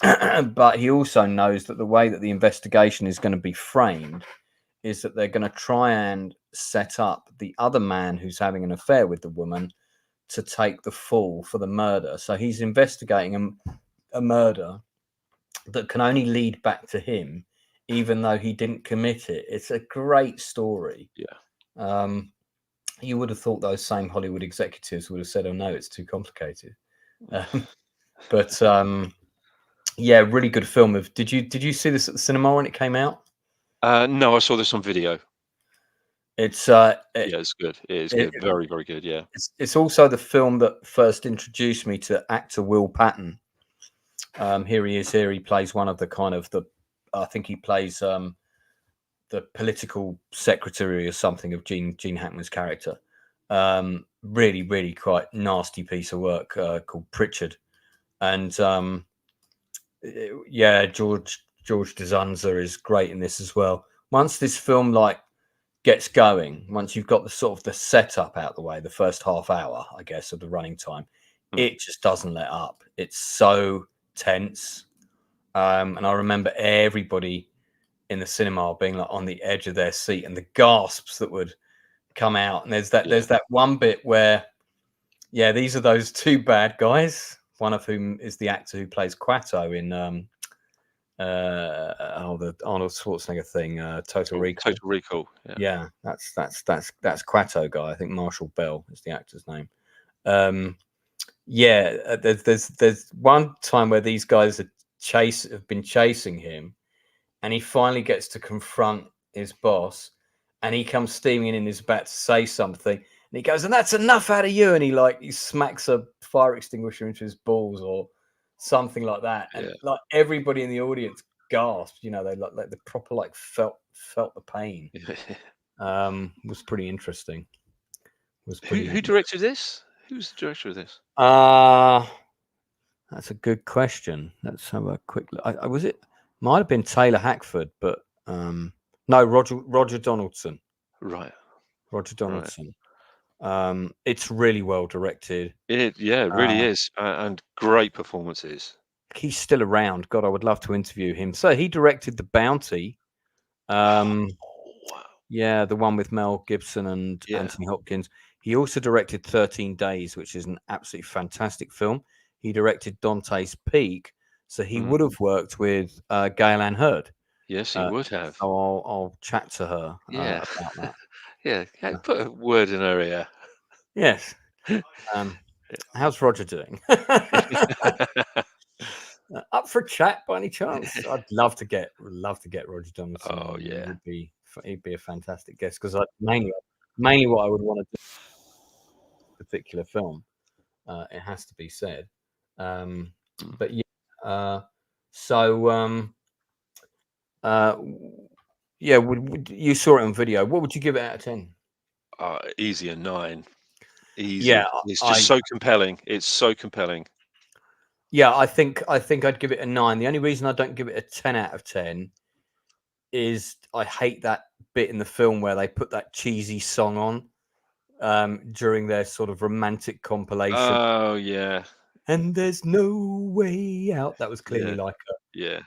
but he also knows that the way that the investigation is going to be framed is that they're going to try and set up the other man who's having an affair with the woman to take the fall for the murder. So he's investigating a murder that can only lead back to him, even though he didn't commit it. It's a great story. Yeah. You would have thought those same Hollywood executives would have said, "Oh no, it's too complicated." But yeah, really good film. Did you see this at the cinema when it came out? No, I saw this on video. It's Yeah, it's good. It is good. Very, very good. Yeah. It's also the film that first introduced me to actor Will Patton. Here he is. Here he plays one of the I think he plays the political secretary or something of Gene Hackman's character. Really, really quite nasty piece of work called Pritchard. And yeah, George D'Souza is great in this as well. Once this film gets going, once you've got the sort of the setup out the way, the first half hour, I guess, of the running time, it just doesn't let up. It's so tense. And I remember everybody in the cinema being on the edge of their seat and the gasps that would come out. And there's that one bit where, yeah, these are those two bad guys, one of whom is the actor who plays Quato in the Arnold Schwarzenegger thing, Total Recall. Total Recall. Yeah, that's Quato guy. I think Marshall Bell is the actor's name. Yeah, there's one time where these guys have been chasing him, and he finally gets to confront his boss, and he comes steaming in and is about to say something, and he goes, "And that's enough out of you," and he smacks a fire extinguisher into his balls or something like that, and everybody in the audience gasped. You know, they the proper felt the pain. Was pretty interesting. Who directed this? Who's the director of this? That's a good question. Let's have a quick look. Might have been Taylor Hackford, but no, Roger Donaldson. Right. Roger Donaldson. Right. It's really well directed. It really is, and great performances. He's still around. God, I would love to interview him. So he directed The Bounty. Wow. Yeah, the one with Mel Gibson and Anthony Hopkins. He also directed 13 Days, which is an absolutely fantastic film. He directed Dante's Peak, so he would have worked with Gail Ann Hurd. Yes, he would have. So I'll chat to her about that. Yeah, put a word in her ear. Yes. How's Roger doing? Up for a chat by any chance? I'd love to get Roger Donaldson. Oh yeah, he'd be a fantastic guest because mainly what I would want to do with this particular film. It has to be said. But yeah, yeah, you saw it on video. What would you give it out of 10? Easy, a 9. Easy. Yeah, it's just so compelling. It's so compelling. Yeah, I think I'd give it a 9. The only reason I don't give it a 10 out of 10 is I hate that bit in the film where they put that cheesy song on during their sort of romantic compilation. Oh yeah. And there's no way out. That was clearly Yeah. like a Yeah.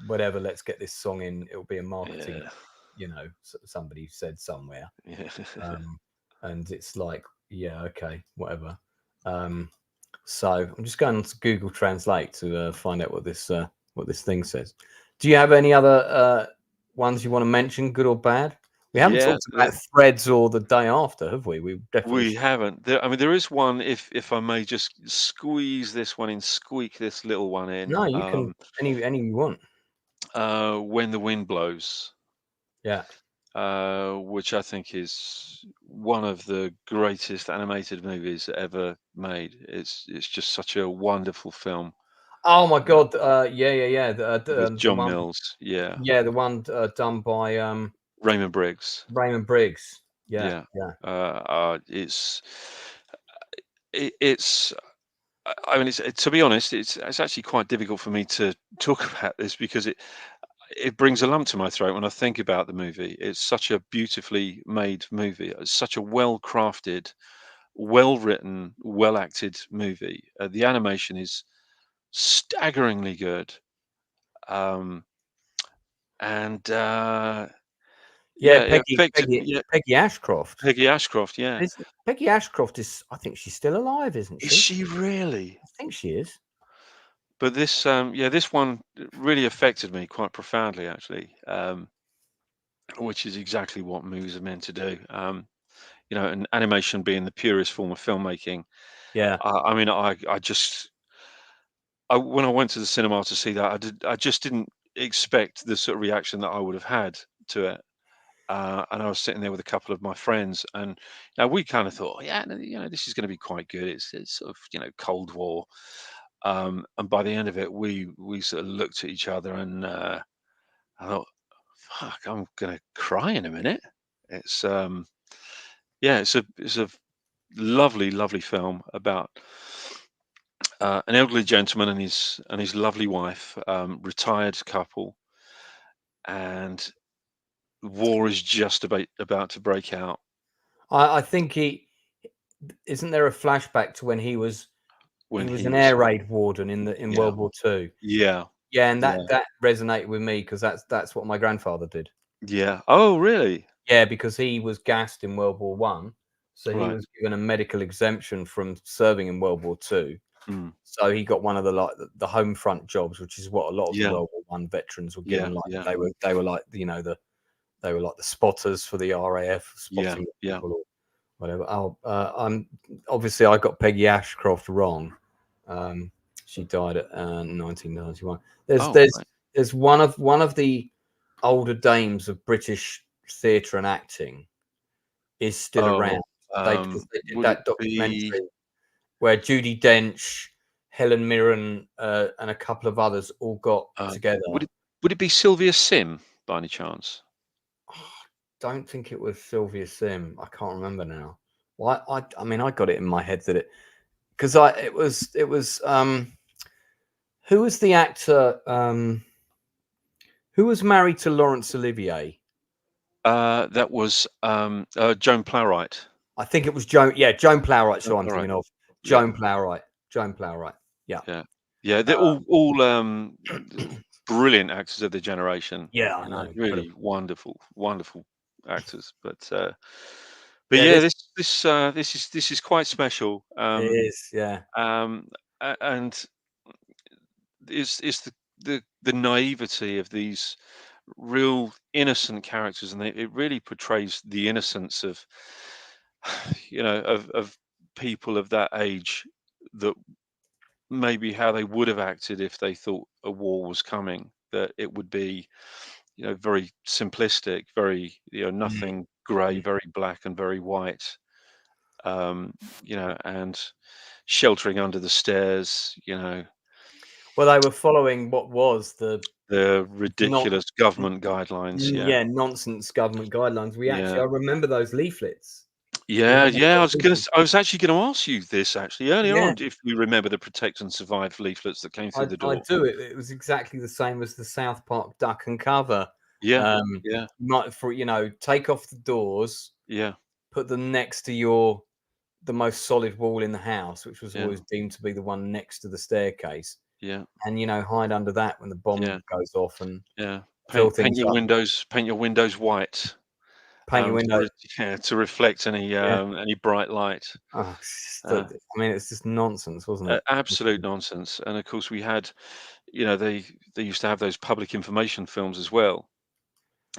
whatever. Let's get this song in. It'll be a marketing. Yeah. You know, somebody said somewhere. Yeah. And it's like, yeah, okay, whatever. So I'm just going to Google Translate to find out what this thing says. Do you have any other ones you want to mention, good or bad? We haven't Yeah, talked about Threads or The Day After, have we? We definitely we haven't. I mean, there is one. If I may just squeeze this one in, squeak this little one in. No, you can any you want. When the Wind Blows. Yeah. Which I think is one of the greatest animated movies ever made. It's just such a wonderful film. Oh my God! Yeah. With The John one, Mills, yeah. Yeah, the one done by Raymond Briggs. Raymond Briggs. Yeah. Yeah. It's. I mean, to be honest, it's actually quite difficult for me to talk about this because it brings a lump to my throat when I think about the movie. It's such a beautifully made movie. It's such a well-crafted, well-written, well-acted movie. The animation is staggeringly good. And yeah, Peggy Ashcroft. Peggy Ashcroft, yeah. Peggy Ashcroft I think she's still alive, isn't she? Is she really? I think she is. But this, this one really affected me quite profoundly, actually, which is exactly what movies are meant to do. And animation being the purest form of filmmaking. Yeah. I mean, when I went to the cinema to see that, I just didn't expect the sort of reaction that I would have had to it. And I was sitting there with a couple of my friends, and we kind of thought, yeah, this is going to be quite good. It's sort of Cold War, and by the end of it, we sort of looked at each other, and I thought, fuck, I'm going to cry in a minute. It's it's a lovely, lovely film about an elderly gentleman and his lovely wife, retired couple, and war is just about to break out. I think isn't there a flashback to when he was an air raid warden in World War II. Yeah. Yeah, and that resonated with me because that's what my grandfather did. Yeah. Oh, really? Yeah, because he was gassed in World War One, so he was given a medical exemption from serving in World War II. So he got one of the home front jobs, which is what a lot of the World War One veterans were given. They were like they were like the spotters for the RAF, spotting people or whatever. I'm obviously I got Peggy Ashcroft wrong. She died at 1991. There's one of the older dames of British theatre and acting is still around. They did that documentary where Judi Dench, Helen Mirren, and a couple of others all got together. Would it be Sylvia Sim by any chance? Don't think it was Sylvia Sim. I can't remember now. Well, I mean, I got it in my head that it was who was the actor who was married to Laurence Olivier? That was Joan Plowright. I think it was Joan. Yeah, Joan Plowright. So I'm thinking of Joan Plowright. Joan Plowright. Yeah. They're all brilliant actors of their generation. Yeah, I know. Really wonderful actors. But this is quite special. It is, yeah. And it's the naivety of these real innocent characters, and it really portrays the innocence of of people of that age, that maybe how they would have acted if they thought a war was coming, that it would be very simplistic, very nothing gray, very black and very white, and sheltering under the stairs. Well, they were following what was the ridiculous government guidelines. Nonsense government guidelines. I remember those leaflets. I was actually going to ask you this earlier on, if you remember the Protect and Survive leaflets that came through the door. I do. It was exactly the same as the South Park Duck and Cover Yeah, yeah, Might take off the doors, yeah, put them next to the most solid wall in the house, which was yeah, always deemed to be the one next to the staircase, yeah, and hide under that when the bomb yeah, goes off and yeah. fill Paint things up. paint your windows white. Paint your window. To reflect Yeah. any bright light. Oh, Uh, it's just nonsense, wasn't it? Absolute nonsense. And of course, we had, they used to have those public information films as well,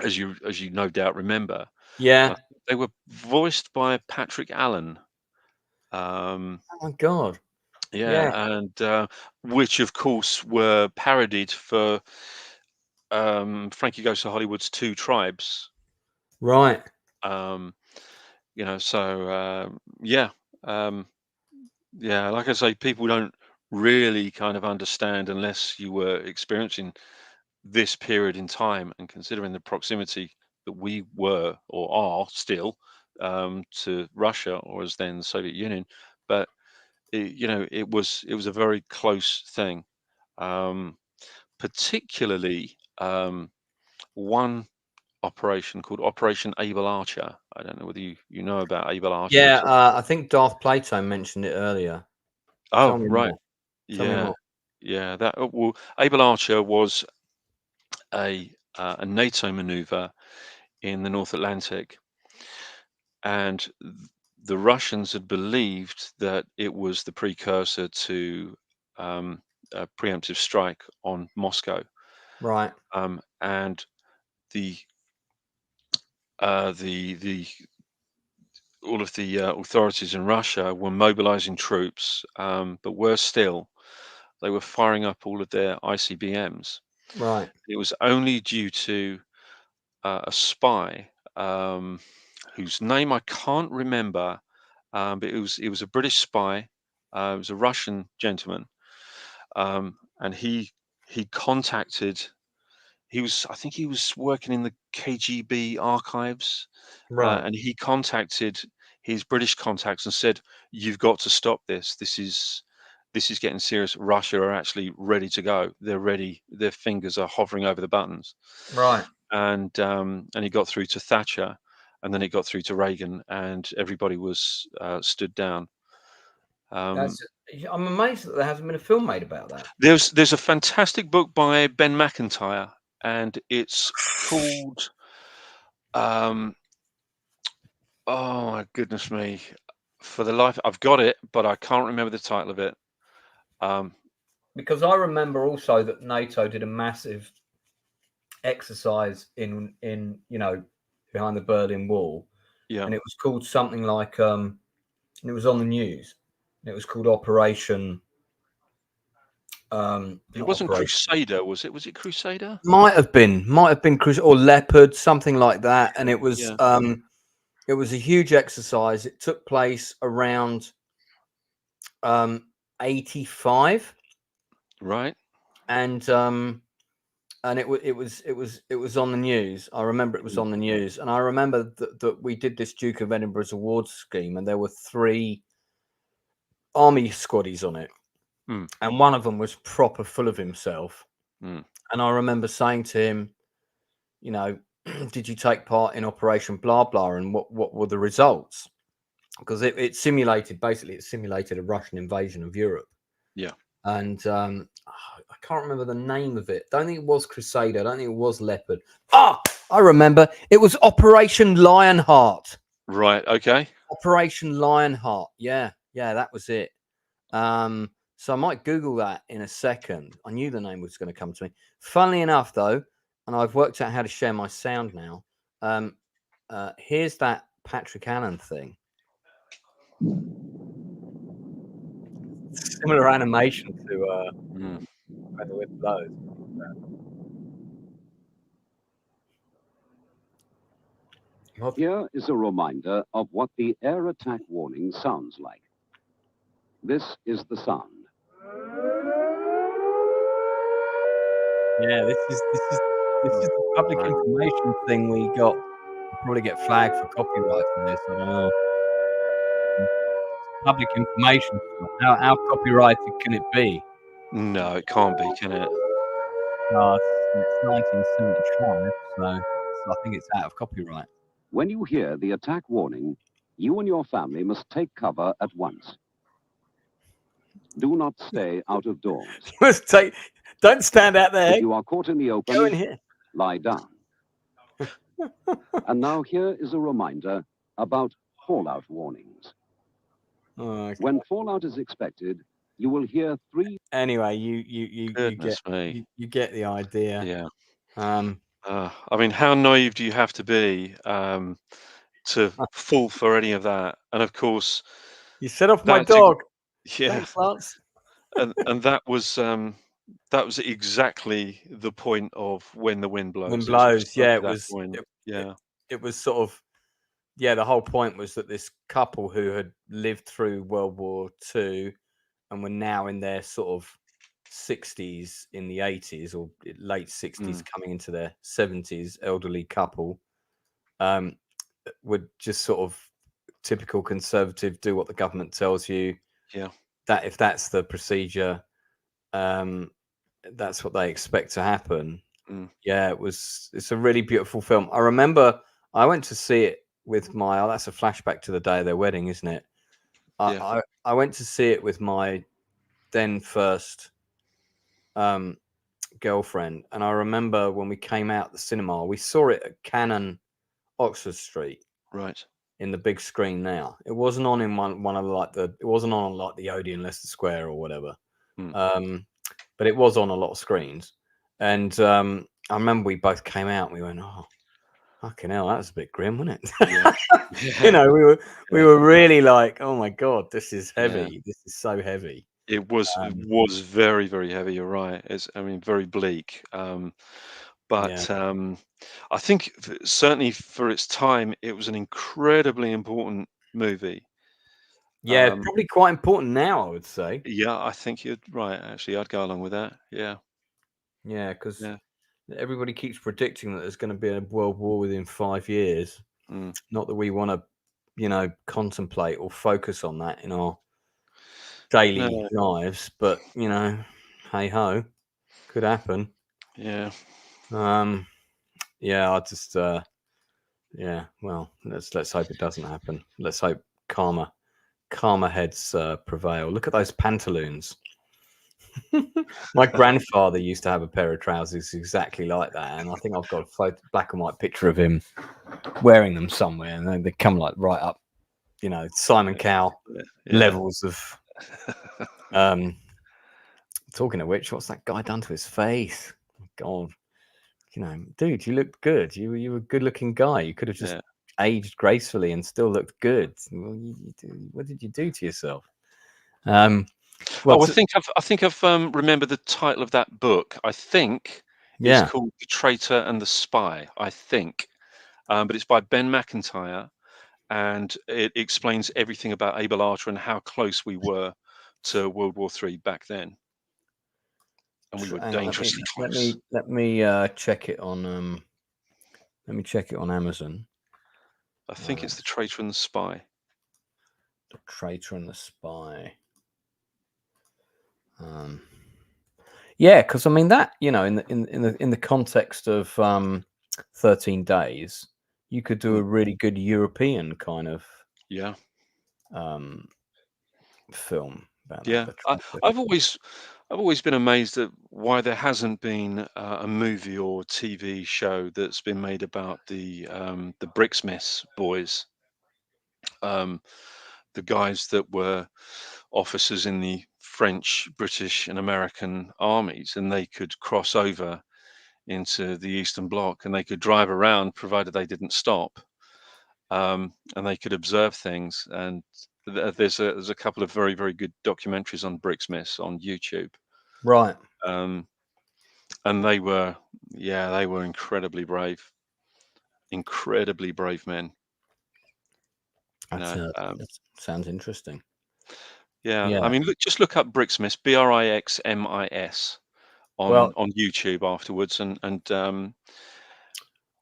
as you no doubt remember. And Yeah. I think they were voiced by Patrick Allen. Um, Oh my God. yeah, Yeah. and which of course were parodied for Frankie Goes to Hollywood's Two Tribes. Right. Um, so yeah. Um, Yeah, like I say, people don't really kind of understand unless you were experiencing this period in time and considering the proximity that we were or are still to Russia, or as then the Soviet Union. But it was a very close thing, um, particularly one operation called Operation Able Archer. I don't know whether you know about Able Archer Yeah. at all. I think Darth Plato mentioned it earlier. Tell Oh, me right. more. Tell me Yeah, more. yeah. Well, Able Archer was a NATO maneuver in the North Atlantic, and the Russians had believed that it was the precursor to a preemptive strike on Moscow, Right. and the the all of the authorities in Russia were mobilizing troops, but worse still, they were firing up all of their ICBMs. Right. It was only due to a spy whose name I can't remember, but it was a British spy. It was a Russian gentleman, and he contacted. I think he was working in the KGB archives, Right. and he contacted his British contacts and said, "You've got to stop this. This is getting serious. Russia are actually ready to go. They're ready. Their fingers are hovering over the buttons." Right. And he got through to Thatcher, and then it got through to Reagan, and everybody was stood down. Um, I'm amazed that there hasn't been a film made about that. there's a fantastic book by Ben McIntyre, and it's called oh my goodness me, for the life I've got it, but I can't remember the title of it. Because I remember also that NATO did a massive exercise in behind the Berlin Wall, Yeah, and it was called something like and it was on the news. And it was called Operation. it Not wasn't Operation. Crusader, was it? Was it Crusader? Might have been or Leopard, something like that. And it was Yeah, a huge exercise. It took place around 85, right. and it was on the news. I remember it was on the news, and I remember that we did this Duke of Edinburgh's awards scheme, and there were 3 army squaddies on it, Mm, and one of them was proper full of himself. mm. And I remember saying to him, did you take part in Operation blah blah, and what were the results? Because it simulated a Russian invasion of Europe. Yeah. And I can't remember the name of it. Don't think it was Crusader. I don't think it was Leopard. I remember. It was Operation Lionheart. Right. Okay. Operation Lionheart. Yeah, that was it. So I might Google that in a second. I knew the name was going to come to me. Funnily enough, though, and I've worked out how to share my sound now. Here's that Patrick Allen thing. Similar animation to When the Wind Blows. Here is a reminder of what the air attack warning sounds like. This is the sound. Yeah, this is the public information thing we got. We'll probably get flagged for copyright for this. I don't know. Public information. How copyrighted can it be? No, it can't be, can it? It's 1975. So I think it's out of copyright. When you hear the attack warning, you and your family must take cover at once. Do not stay out of doors. Don't stand out there. If you are caught in the Go in open, here. lie down. And now here is a reminder about fallout warnings. Oh, okay. When fallout is expected, you will hear 3. Anyway, you get the idea. Yeah. I mean, how naive do you have to be to fall for any of that? And of course, you set off my dog. Yeah. Thanks, Lance. and that was exactly the point of When the Wind Blows. Wind blows. Yeah, it was. It was sort of. Yeah, the whole point was that this couple who had lived through World War II and were now in their sort of 60s in the 80s or late 60s coming into their 70s, elderly couple, would just sort of typical conservative, do what the government tells you. Yeah. That if that's the procedure, that's what they expect to happen. Yeah, it's a really beautiful film. I remember I went to see it with my, that's a flashback to the day of their wedding, isn't it? I went to see it with my then first girlfriend, and I remember when we came out the cinema, we saw it at Cannon, Oxford Street, right, in the big screen. Now it wasn't on in one of it wasn't on like the Odeon, Leicester Square or whatever, but it was on a lot of screens. And I remember we both came out and we went, oh, fucking hell, that was a bit grim, wasn't it? Yeah. You know, we were really like, oh my god, this is heavy. Yeah. This is so heavy. It was very, very heavy. You're right. It's, I mean, very bleak. But I think certainly for its time, it was an incredibly important movie. Yeah, probably quite important now, I would say. Yeah, I think you're right. Actually, I'd go along with that. Yeah. Yeah, because everybody keeps predicting that there's going to be a world war within 5 years. Not that we want to, you know, contemplate or focus on that in our daily lives, but you know, hey ho, could happen. Yeah. Yeah, I just yeah, well, let's hope it doesn't happen. Let's hope calmer heads prevail. Look at those pantaloons. My grandfather used to have a pair of trousers exactly like that, and I think I've got a black and white picture of him wearing them somewhere, and they come like right up, you know, Simon Cowell levels of. Talking of which, what's that guy done to his face? Oh, God, you know, dude, you looked good. You were a good-looking guy. You could have just aged gracefully and still looked good. Well, what did you do to yourself? Well, I think I've remembered the title of that book. I think it's called The Traitor and the Spy. I think, but it's by Ben McIntyre, and it explains everything about Abel Archer and how close we were to World War III back then, and we were dangerously close. Let me check it on. Let me check it on Amazon. I think it's The Traitor and the Spy. The Traitor and the Spy. Yeah, because I mean that, you know, in the context of 13 Days, you could do a really good European kind of film about that. I've always been amazed at why there hasn't been a movie or TV show that's been made about the Bricksmiths boys, the guys that were officers in the French, British, and American armies, and they could cross over into the Eastern Bloc, and they could drive around, provided they didn't stop, and they could observe things. And there's a couple of very, very good documentaries on Bricksmiths on YouTube. Right. And they were incredibly brave men. That sounds interesting. Yeah, I mean, just look up Bricksmiths, Brixmis, on YouTube afterwards, and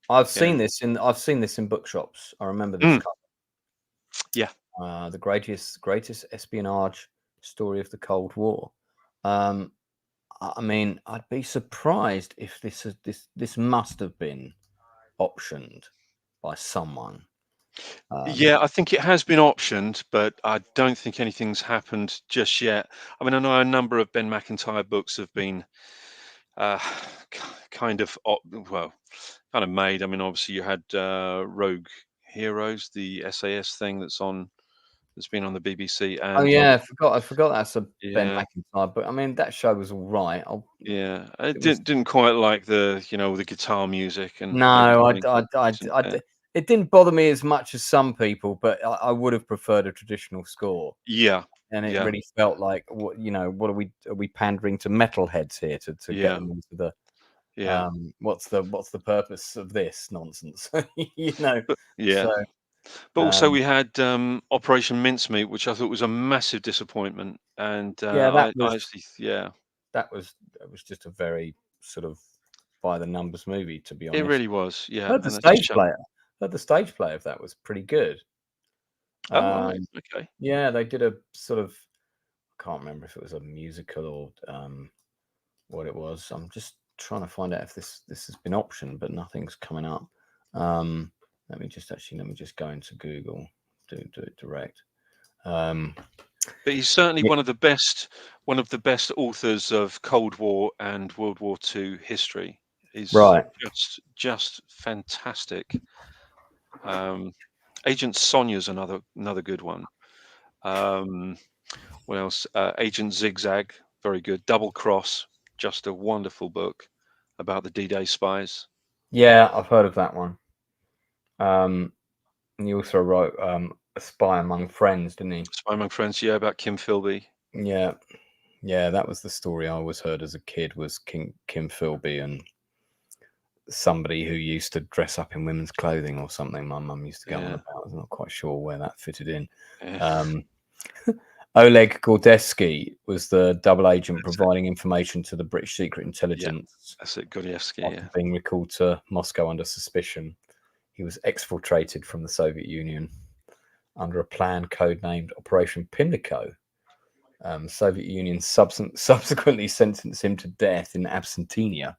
I've seen this in bookshops. I remember this cover. Yeah, the greatest espionage story of the Cold War. I mean, I'd be surprised if this must have been optioned by someone. Yeah, I think it has been optioned, but I don't think anything's happened just yet. I mean, I know a number of Ben McIntyre books have been uh, kind of kind of made. I mean, obviously you had Rogue Heroes, the SAS thing that's been on the BBC, Oh and yeah, I forgot that's a Ben yeah, McIntyre, but I mean that show was all right. yeah, it It was didn't quite like the guitar music and no, everything. Yeah, it didn't bother me as much as some people, but I would have preferred a traditional score. yeah, And it yeah, really felt like what are we pandering to metalheads here to get yeah, them into the yeah. what's the purpose of this nonsense? you know. But yeah, So but also um we had Operation Mincemeat, which I thought was a massive disappointment, and yeah, I actually, yeah, that was just a very sort of by the numbers movie, to be it honest. really was, yeah, Heard the and that's a stage shame. player. Heard the stage play of that was pretty good. Oh, right, Um, okay. yeah, they did a sort of I can't remember if it was a musical or what it was. I'm just trying to find out if this has been optioned, but nothing's coming up. Um, let me just go into Google, do it direct. But he's certainly Yeah, one of the best authors of Cold War and World War II history. He's right. just fantastic. Um, Agent Sonia's another good one. Um, what else? Agent Zigzag, very good. Double Cross, just a wonderful book about the D-Day spies. Yeah, I've heard of that one. And he also wrote A Spy Among Friends, didn't he? Spy Among Friends, yeah, about Kim Philby. Yeah, yeah, that was the story I always heard as a kid was Kim Philby and somebody who used to dress up in women's clothing or something. My mum used to go on Yeah, about. I'm not quite sure where that fitted in. yeah, Um, Oleg Gordeski was the double agent that's it. providing information to the British Secret Yeah, Intelligence that's it. Gordievsky, after yeah. being recalled to Moscow under suspicion. He was exfiltrated from the Soviet Union under a plan codenamed Operation Pimlico. Soviet Union subsequently sentenced him to death in Absentia.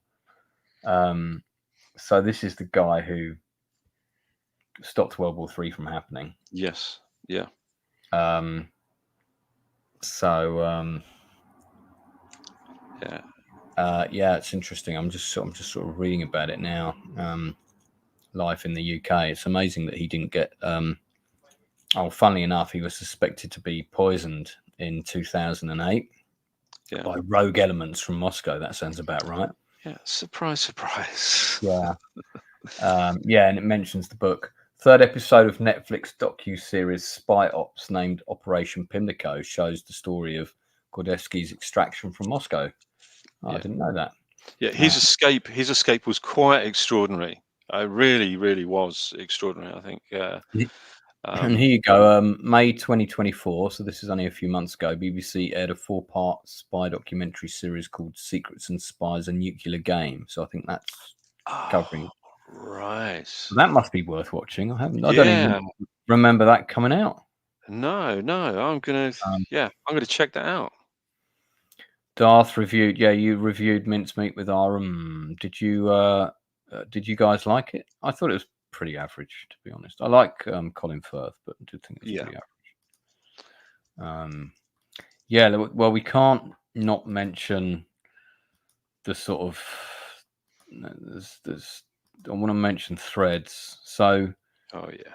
So this is the guy who stopped World War III from happening. Yes, yeah. Um, so Yeah. yeah, it's interesting. I'm just sort of reading about it now. Life in the UK. It's amazing that he didn't get. Funnily enough, he was suspected to be poisoned in 2008 Yeah. by rogue elements from Moscow. That sounds about right. Yeah. Surprise, surprise. Yeah. Yeah, and it mentions the book. Third episode of Netflix docu-series Spy Ops, named Operation Pimlico, shows the story of Gordeski's extraction from Moscow. Oh, I Yeah. didn't know that. Yeah. His escape was quite extraordinary. It really, really was extraordinary. I think. And here you go, May 2024. So this is only a few months ago. BBC aired a 4-part spy documentary series called "Secrets and Spies: A Nuclear Game." So I think that's covering. Right. So that must be worth watching. I don't even Yeah. remember that coming out. No, no. I'm gonna. Um, Yeah, I'm gonna check that out. Darth reviewed. Yeah, you reviewed Mincemeat with Aram. Did you guys like it? I thought it was pretty average, to be honest. I like Colin Firth, but I did think it was Yeah. pretty average. Yeah, well, we can't not mention the sort of. I want to mention Threads. So, Oh yeah.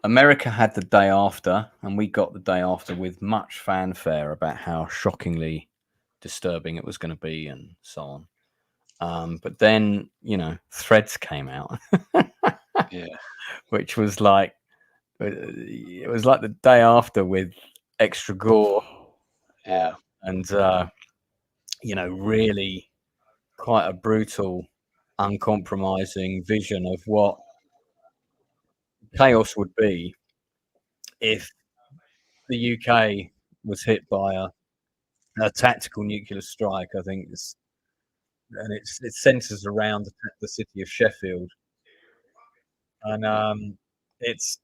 America had the day after, and we got the day after with much fanfare about how shockingly disturbing it was going to be, and so on. But then, Threads came out, Yeah. which was like it was like the day after with extra gore Yeah. and really quite a brutal, uncompromising vision of what chaos would be if the UK was hit by a tactical nuclear strike. I think it centres around the city of Sheffield, and it's.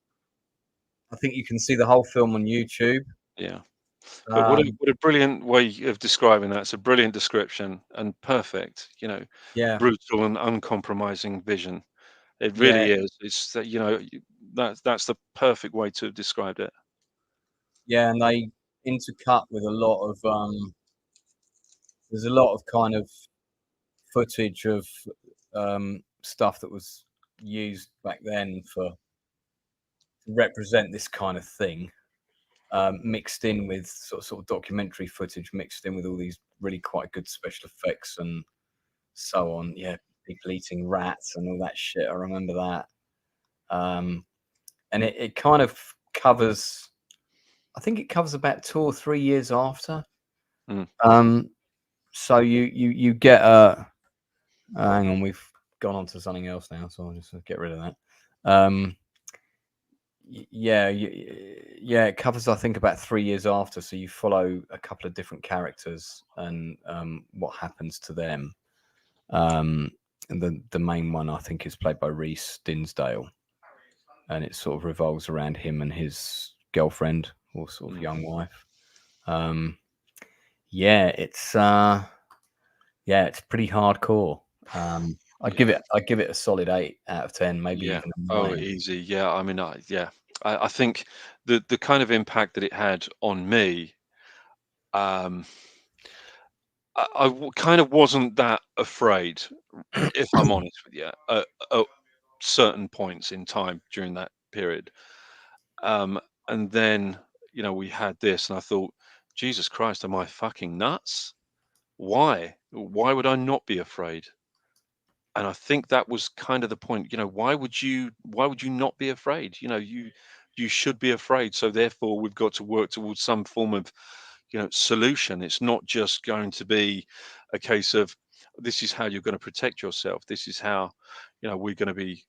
I think you can see the whole film on YouTube. Yeah. But what Um, a brilliant way of describing that. It's a brilliant description and perfect. yeah, Brutal and uncompromising vision. It Yeah, really is. It's that, that's the perfect way to have described it. yeah, and they intercut with a lot of there's a lot of kind of footage of stuff that was used back then for to represent this kind of thing, mixed in with sort of documentary footage, mixed in with all these really quite good special effects and so on. Yeah, people eating rats and all that shit. I remember that. And it kind of covers. I think it covers about 2 or 3 years after. Mm. So you get a. Hang on, we've gone on to something else now, so I'll just get rid of that. Yeah, yeah, it covers I think about 3 years after, so you follow a couple of different characters and what happens to them. And the main one I think is played by Reese Dinsdale, and it sort of revolves around him and his girlfriend or sort of young wife. Yeah, it's pretty hardcore. I give it a solid 8 out of 10, maybe Yeah. even a Oh, 9. easy. Yeah. I mean, I think the kind of impact that it had on me, um, kind of wasn't that afraid, if I'm honest with you, at certain points in time during that period. And then, we had this, and I thought, Jesus Christ, am I fucking nuts? Why? Why would I not be afraid? And I think that was kind of the point. Why would you not be afraid? You should be afraid. So therefore, we've got to work towards some form of, solution. It's not just going to be a case of this is how you're going to protect yourself. This is how, we're going to be,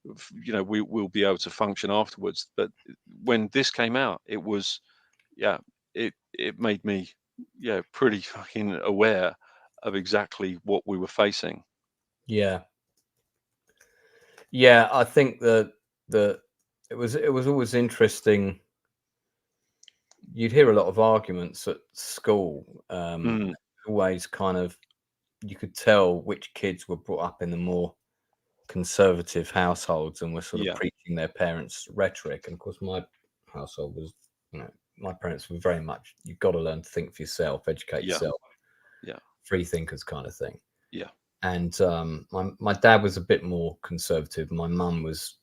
we will be able to function afterwards. But when this came out, it was, yeah, it made me, pretty fucking aware of exactly what we were facing. Yeah. Yeah, I think that it was always interesting. You'd hear a lot of arguments at school. Always kind of you could tell which kids were brought up in the more conservative households and were sort of Yeah. preaching their parents' rhetoric. And of course, my household was, my parents were very much you've got to learn to think for yourself, educate Yeah. yourself, Yeah. free thinkers kind of thing. Yeah. And my dad was a bit more conservative. My mum was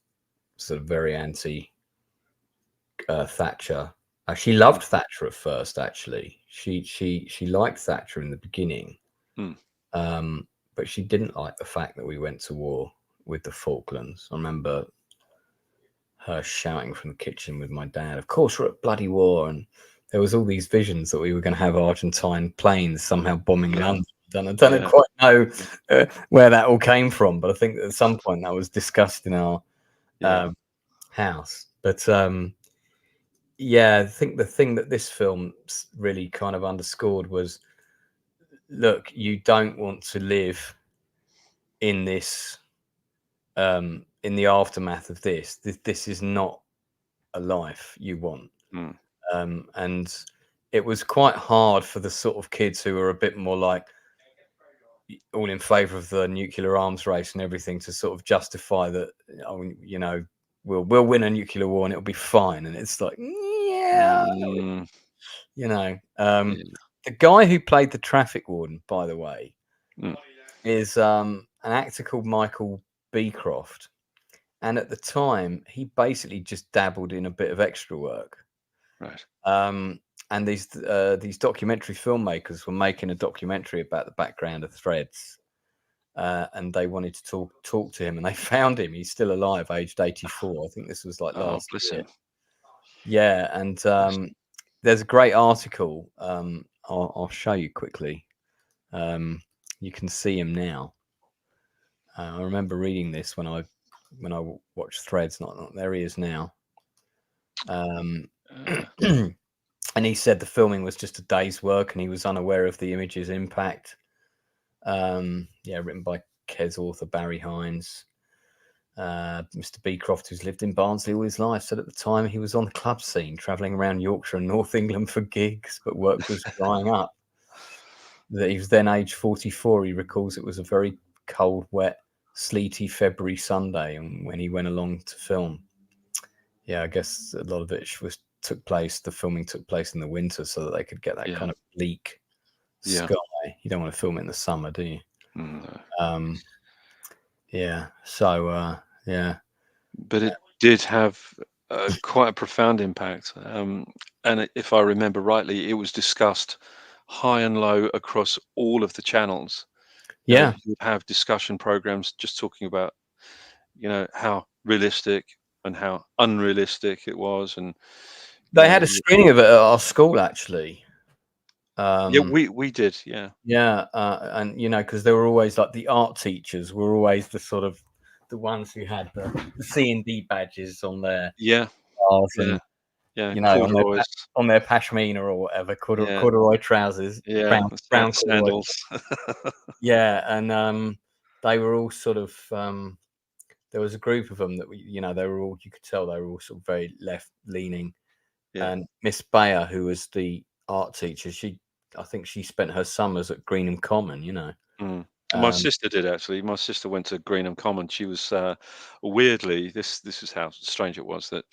sort of very anti Thatcher. She loved Thatcher at first. Actually, she liked Thatcher in the beginning, but she didn't like the fact that we went to war with the Falklands. I remember her shouting from the kitchen with my dad, "Of course we're at bloody war!" And there was all these visions that we were going to have Argentine planes somehow bombing London. I don't quite know where that all came from, but I think at some point that was discussed in our house. But I think the thing that this film really kind of underscored was, look, you don't want to live in this, in the aftermath of this. This is not a life you want. And it was quite hard for the sort of kids who were a bit more like all in favor of the nuclear arms race and everything to sort of justify that, we'll win a nuclear war and it'll be fine. And it's like, the guy who played the traffic warden, by the way, is an actor called Michael Beecroft. And at the time, he basically just dabbled in a bit of extra work. Right. And these documentary filmmakers were making a documentary about the background of Threads, and they wanted to talk to him, and they found him. He's still alive, aged 84. I think this was like last year. Him. Yeah, and there's a great article. I'll show you quickly. You can see him now. I remember reading this when I watched Threads. Not there he is now. And he said the filming was just a day's work, and he was unaware of the image's impact. Written by Kes author Barry Hines. Mr. Beecroft, who's lived in Barnsley all his life, said at the time he was on the club scene, travelling around Yorkshire and North England for gigs, but work was drying up. That he was then aged 44. He recalls it was a very cold, wet, sleety February Sunday, and when he went along to film, yeah, I guess a lot of it the filming took place in the winter so that they could get that kind of bleak sky. You don't want to film it in the summer, do you? No. Yeah. So yeah. But it did have quite a profound impact. And if I remember rightly, it was discussed high and low across all of the channels. Yeah. You would have discussion programs just talking about, how realistic and how unrealistic it was. And They had a screening of it at our school, actually. yeah, we did. Yeah. Yeah. And, because they were always like the art teachers were always the ones who had the C&D badges on their cars and, corduroys. on their pashmina or whatever, Yeah. corduroy trousers, Yeah, brown corduroy. sandals. Yeah, and they were all sort of. There was a group of them that they were all. You could tell they were all sort of very left leaning. Yeah. And Miss Bayer, who was the art teacher, I think she spent her summers at Greenham Common. My sister did, actually. My sister went to Greenham Common. She was weirdly, this is how strange it was, that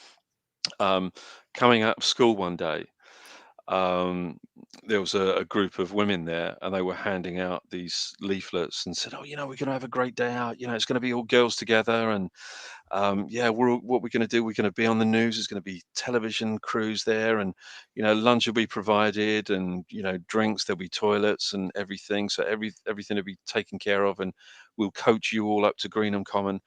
coming out of school one day, there was a group of women there, and they were handing out these leaflets and said, "Oh, we're going to have a great day out. It's going to be all girls together, and what we're going to do, we're going to be on the news. There's going to be television crews there, and lunch will be provided, and drinks. There'll be toilets and everything. So everything will be taken care of, and we'll coach you all up to Greenham Common."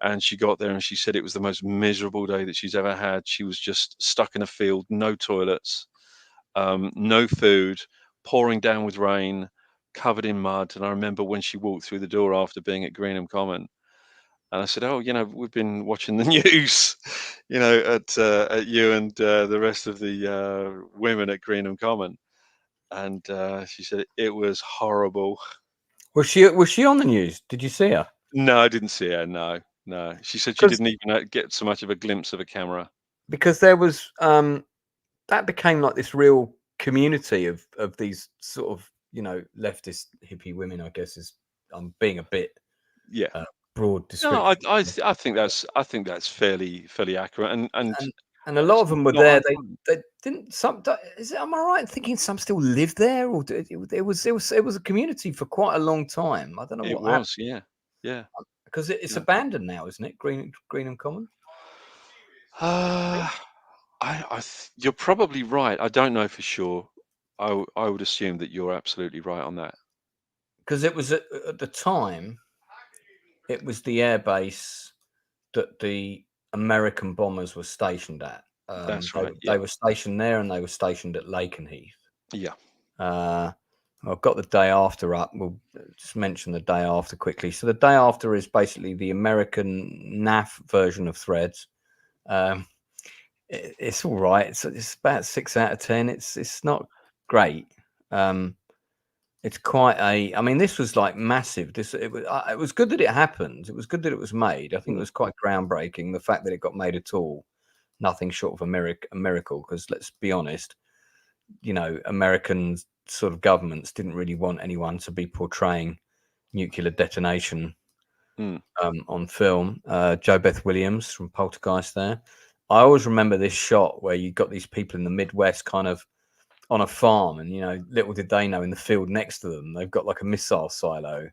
And she got there and she said it was the most miserable day that she's ever had. She was just stuck in a field, no toilets, no food, pouring down with rain, covered in mud. And I remember when she walked through the door after being at Greenham Common, and I said, "Oh, we've been watching the news, at you and the rest of the women at Greenham Common." And she said it was horrible. Was she on the news? Did you see her? No, I didn't see her. No. She said she didn't even get so much of a glimpse of a camera. Because there was that became like this real community of these sort of leftist hippie women. I guess I'm being a bit broad description. No, I think that's fairly accurate, and a lot of them were there. They didn't. Am I right in thinking some still live there, or it was a community for quite a long time? I don't know. It was, yeah. Because it's abandoned now, isn't it? Greenham Common. You're probably right. I don't know for sure. I would assume that you're absolutely right on that. Because it was at the time, it was the airbase that the American bombers were stationed at. That's right. They were stationed there, and they were stationed at Lakenheath. Yeah. I've got the day after up. We'll just mention the day after quickly. So the day after is basically the American NAF version of Threads. It's all right. It's about 6 out of 10. It's not great. It's quite I mean, this was like massive. It was good that it happened. It was good that it was made. I think it was quite groundbreaking. The fact that it got made at all, nothing short of a miracle. Because let's be honest, American sort of governments didn't really want anyone to be portraying nuclear detonation on film. Jo Beth Williams from Poltergeist there. I always remember this shot where you got these people in the Midwest kind of on a farm, and little did they know, in the field next to them they've got like a missile silo.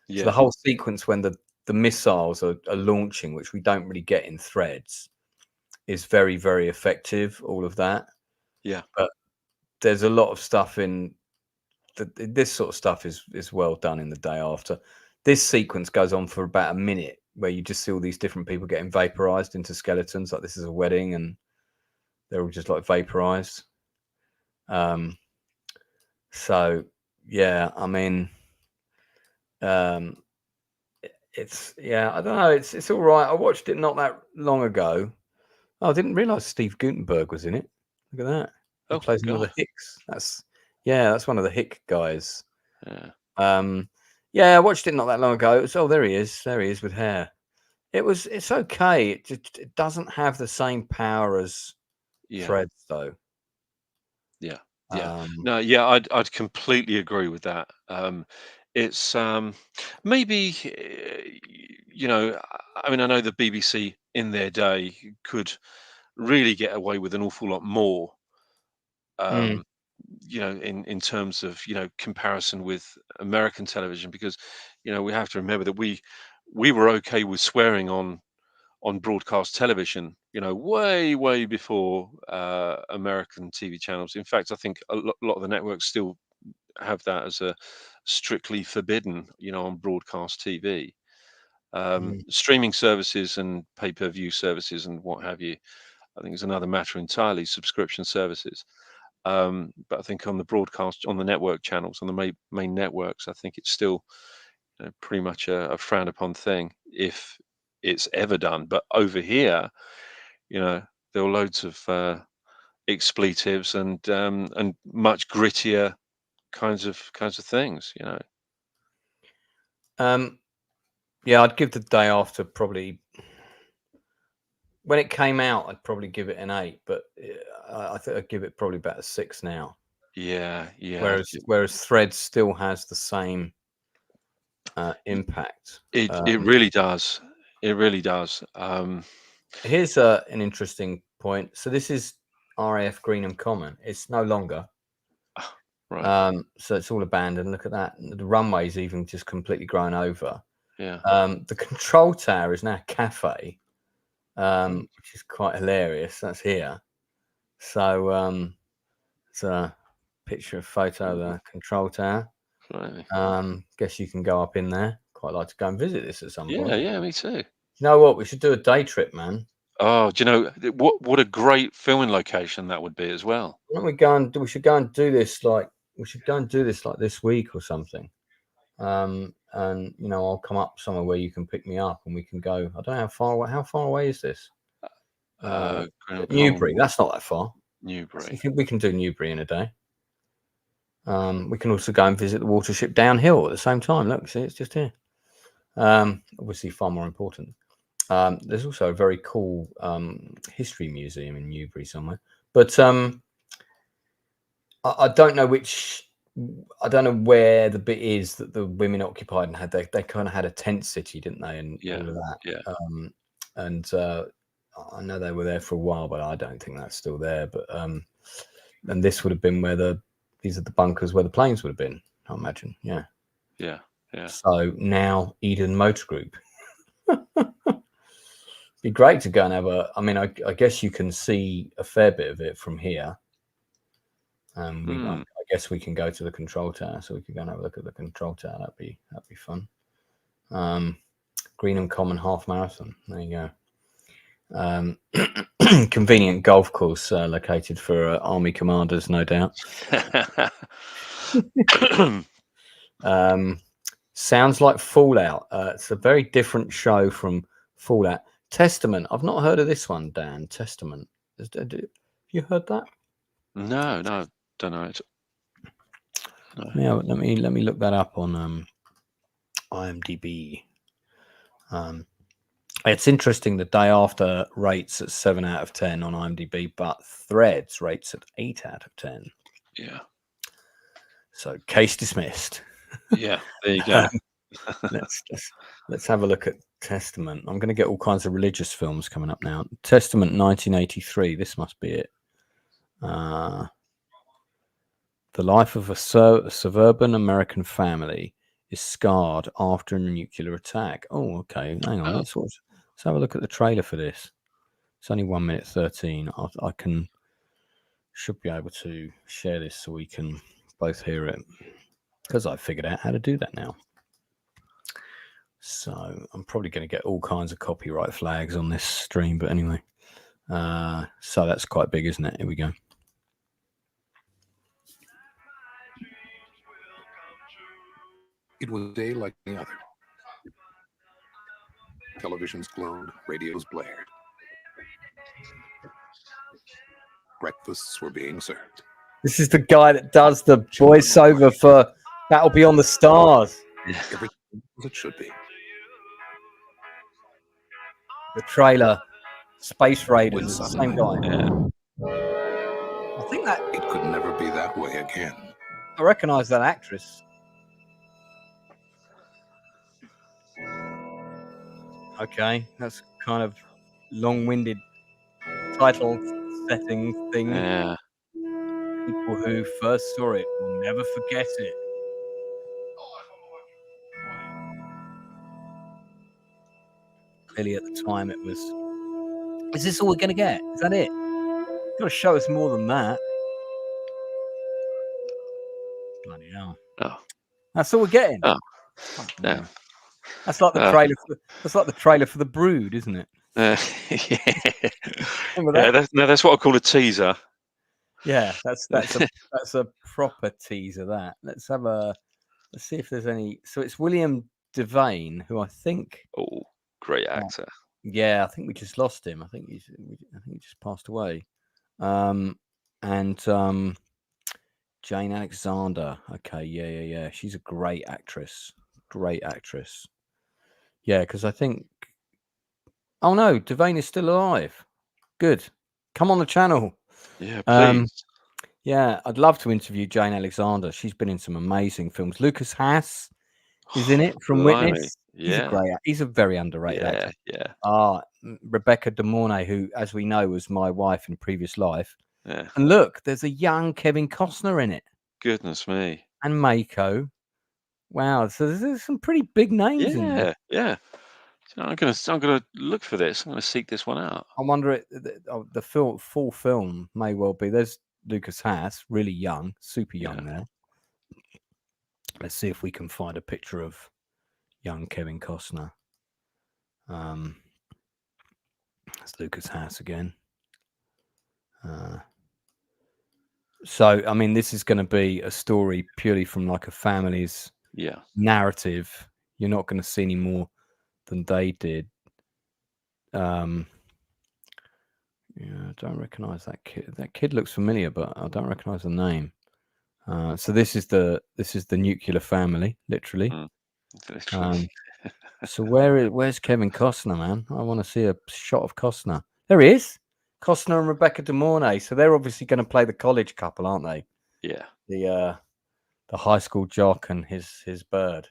So the whole sequence when the missiles are launching, which we don't really get in Threads, is very, very effective, all of that. But there's a lot of stuff in this sort of stuff is well done in the day after. This sequence goes on for about a minute, where you just see all these different people getting vaporized into skeletons, like this is a wedding, and they're all just like vaporized. So yeah, I mean, it's I don't know, it's all right. I watched it not that long ago. Oh, I didn't realize Steve Guttenberg was in it. Look at that. He plays one of the Hicks. That's one of the Hick guys. I watched it not that long ago. There he is with hair. It's okay. It doesn't have the same power as Threads, though. No, I'd completely agree with that. it's maybe I mean, I know the BBC in their day could really get away with an awful lot more. Mm. In terms of comparison with American television, because we have to remember that we were okay with swearing on broadcast television, way before American TV channels. In fact, I think a lot of the networks still have that as a strictly forbidden, on broadcast TV. Streaming services and pay-per-view services and what have you, I think is another matter entirely. Subscription services. But I think on the broadcast, on the network channels, on the main networks, I think it's still pretty much a frowned upon thing if it's ever done. But over here, there were loads of expletives and much grittier kinds of things. Yeah, I'd give The Day After probably. When it came out, I'd probably give it an 8, but I think I'd give it probably about a 6 now. Yeah. Whereas Threads still has the same impact. It really does. It really does. Here's an interesting point. So this is RAF Greenham Common. It's no longer. Right. So it's all abandoned. Look at that. The runway's even just completely grown over. Yeah. The control tower is now a cafe, which is quite hilarious. That's here. So it's a photo of the control tower. Right. Guess you can go up in there. Quite like to go and visit this at some point. Yeah, me too. You know what? We should do a day trip, man. Oh, do you know what a great filming location that would be as well? Why don't we should go and do this like this week or something. And I'll come up somewhere where you can pick me up and we can go. I don't know how far away is this? Newbury. That's not that far. Newbury. We can do Newbury in a day. We can also go and visit the watership downhill at the same time. Look, see, it's just here. Obviously far more important. There's also a very cool history museum in Newbury somewhere, but I don't know where the bit is that the women occupied and had. They kind of had a tent city, didn't they? And all of that. Yeah. I know they were there for a while, but I don't think that's still there. But and this would have been where these are the bunkers where the planes would have been, I imagine. Yeah. Yeah. So now Eden Motor Group. Be great to go and have I guess you can see a fair bit of it from here. I guess we can go to the control tower, so we can go and have a look at the control tower. That'd be fun. Greenham Common half marathon. There you go. Convenient golf course located for army commanders, no doubt. Sounds like Fallout. It's a very different show from Fallout. Testament. I've not heard of this one, Dan. Testament. Have you heard that? No, don't know it. No. Yeah, let me look that up on IMDb. It's interesting. The Day After rates at 7 out of 10 on IMDb, but Threads rates at 8 out of 10. Yeah. So case dismissed. Yeah, there you go. Let's have a look at Testament. I'm going to get all kinds of religious films coming up now. Testament 1983. This must be it. The life of a suburban American family is scarred after a nuclear attack. Oh, okay. Hang on. Let's have a look at the trailer for this. It's only 1 minute 13. I should be able to share this so we can both hear it, because I figured out how to do that now. So I'm probably going to get all kinds of copyright flags on this stream, but anyway. So that's quite big, isn't it? Here we go. It was a day like any other. Televisions glowed, radios blared. Breakfasts were being served. This is the guy that does the voiceover for Battle Beyond the Stars. Everything as it should be. The trailer, Space Raiders, the same guy. Yeah. I think that it could never be that way again. I recognise that actress. Okay, that's kind of long-winded title setting thing. Yeah. People who first saw it will never forget it. Clearly, at the time, it was. Is this all we're gonna get? Is that it? You've got to show us more than that. Bloody hell! Oh. That's all we're getting. Oh. Fuck Yeah. me. That's like the trailer. That's like the trailer for The Brood, isn't it? Yeah. Remember Yeah. that? That's what I call a teaser. Yeah, that's a proper teaser. That let's see if there's any. So it's William Devane, who I think. Oh, great actor. Yeah, I think we just lost him. I think he just passed away. And Jane Alexander. Okay, yeah. She's a great actress. Great actress. Yeah, because I think. Oh no, Devane is still alive. Good. Come on the channel. Yeah, please. Yeah, I'd love to interview Jane Alexander. She's been in some amazing films. Lucas Haas is in it from Blimey. Witness. Yeah. He's a very underrated actor. Yeah. Rebecca De Mornay, who, as we know, was my wife in previous life. Yeah. And look, there's a young Kevin Costner in it. Goodness me. And Mako. Wow, so there's some pretty big names in there. Yeah. I'm gonna look for this. I'm gonna seek this one out. I wonder the full film may well be. There's Lucas Haas, really young, super young there. Let's see if we can find a picture of young Kevin Costner. That's Lucas Haas again. So, I mean, this is going to be a story purely from like a family's narrative. You're not going to see any more than they did. Yeah, I don't recognize that kid. That kid looks familiar, but I don't recognize the name. So this is the nuclear family, literally. So where's Kevin Costner, man? I want to see a shot of Costner. There he is. Costner and Rebecca De Mornay. So they're obviously going to play the college couple, aren't they? Yeah. The high school jock and his bird.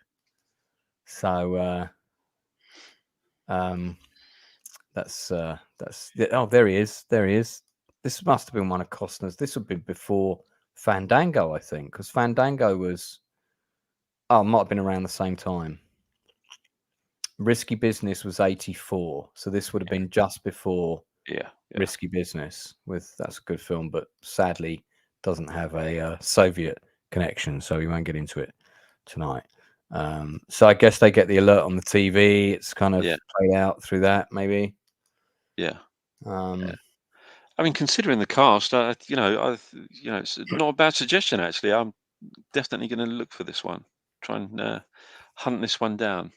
So that's oh, there he is. This must have been one of Costner's. This would be before Fandango, I think, because Fandango was might have been around the same time. Risky Business was 84, so this would have been just before Risky Business. That's a good film, but sadly doesn't have a Soviet connection, so we won't get into it tonight. So I guess they get the alert on the TV. It's kind of played out through that, maybe. Yeah. I mean, considering the cast, it's not a bad suggestion actually. I'm definitely going to look for this one. Try and hunt this one down.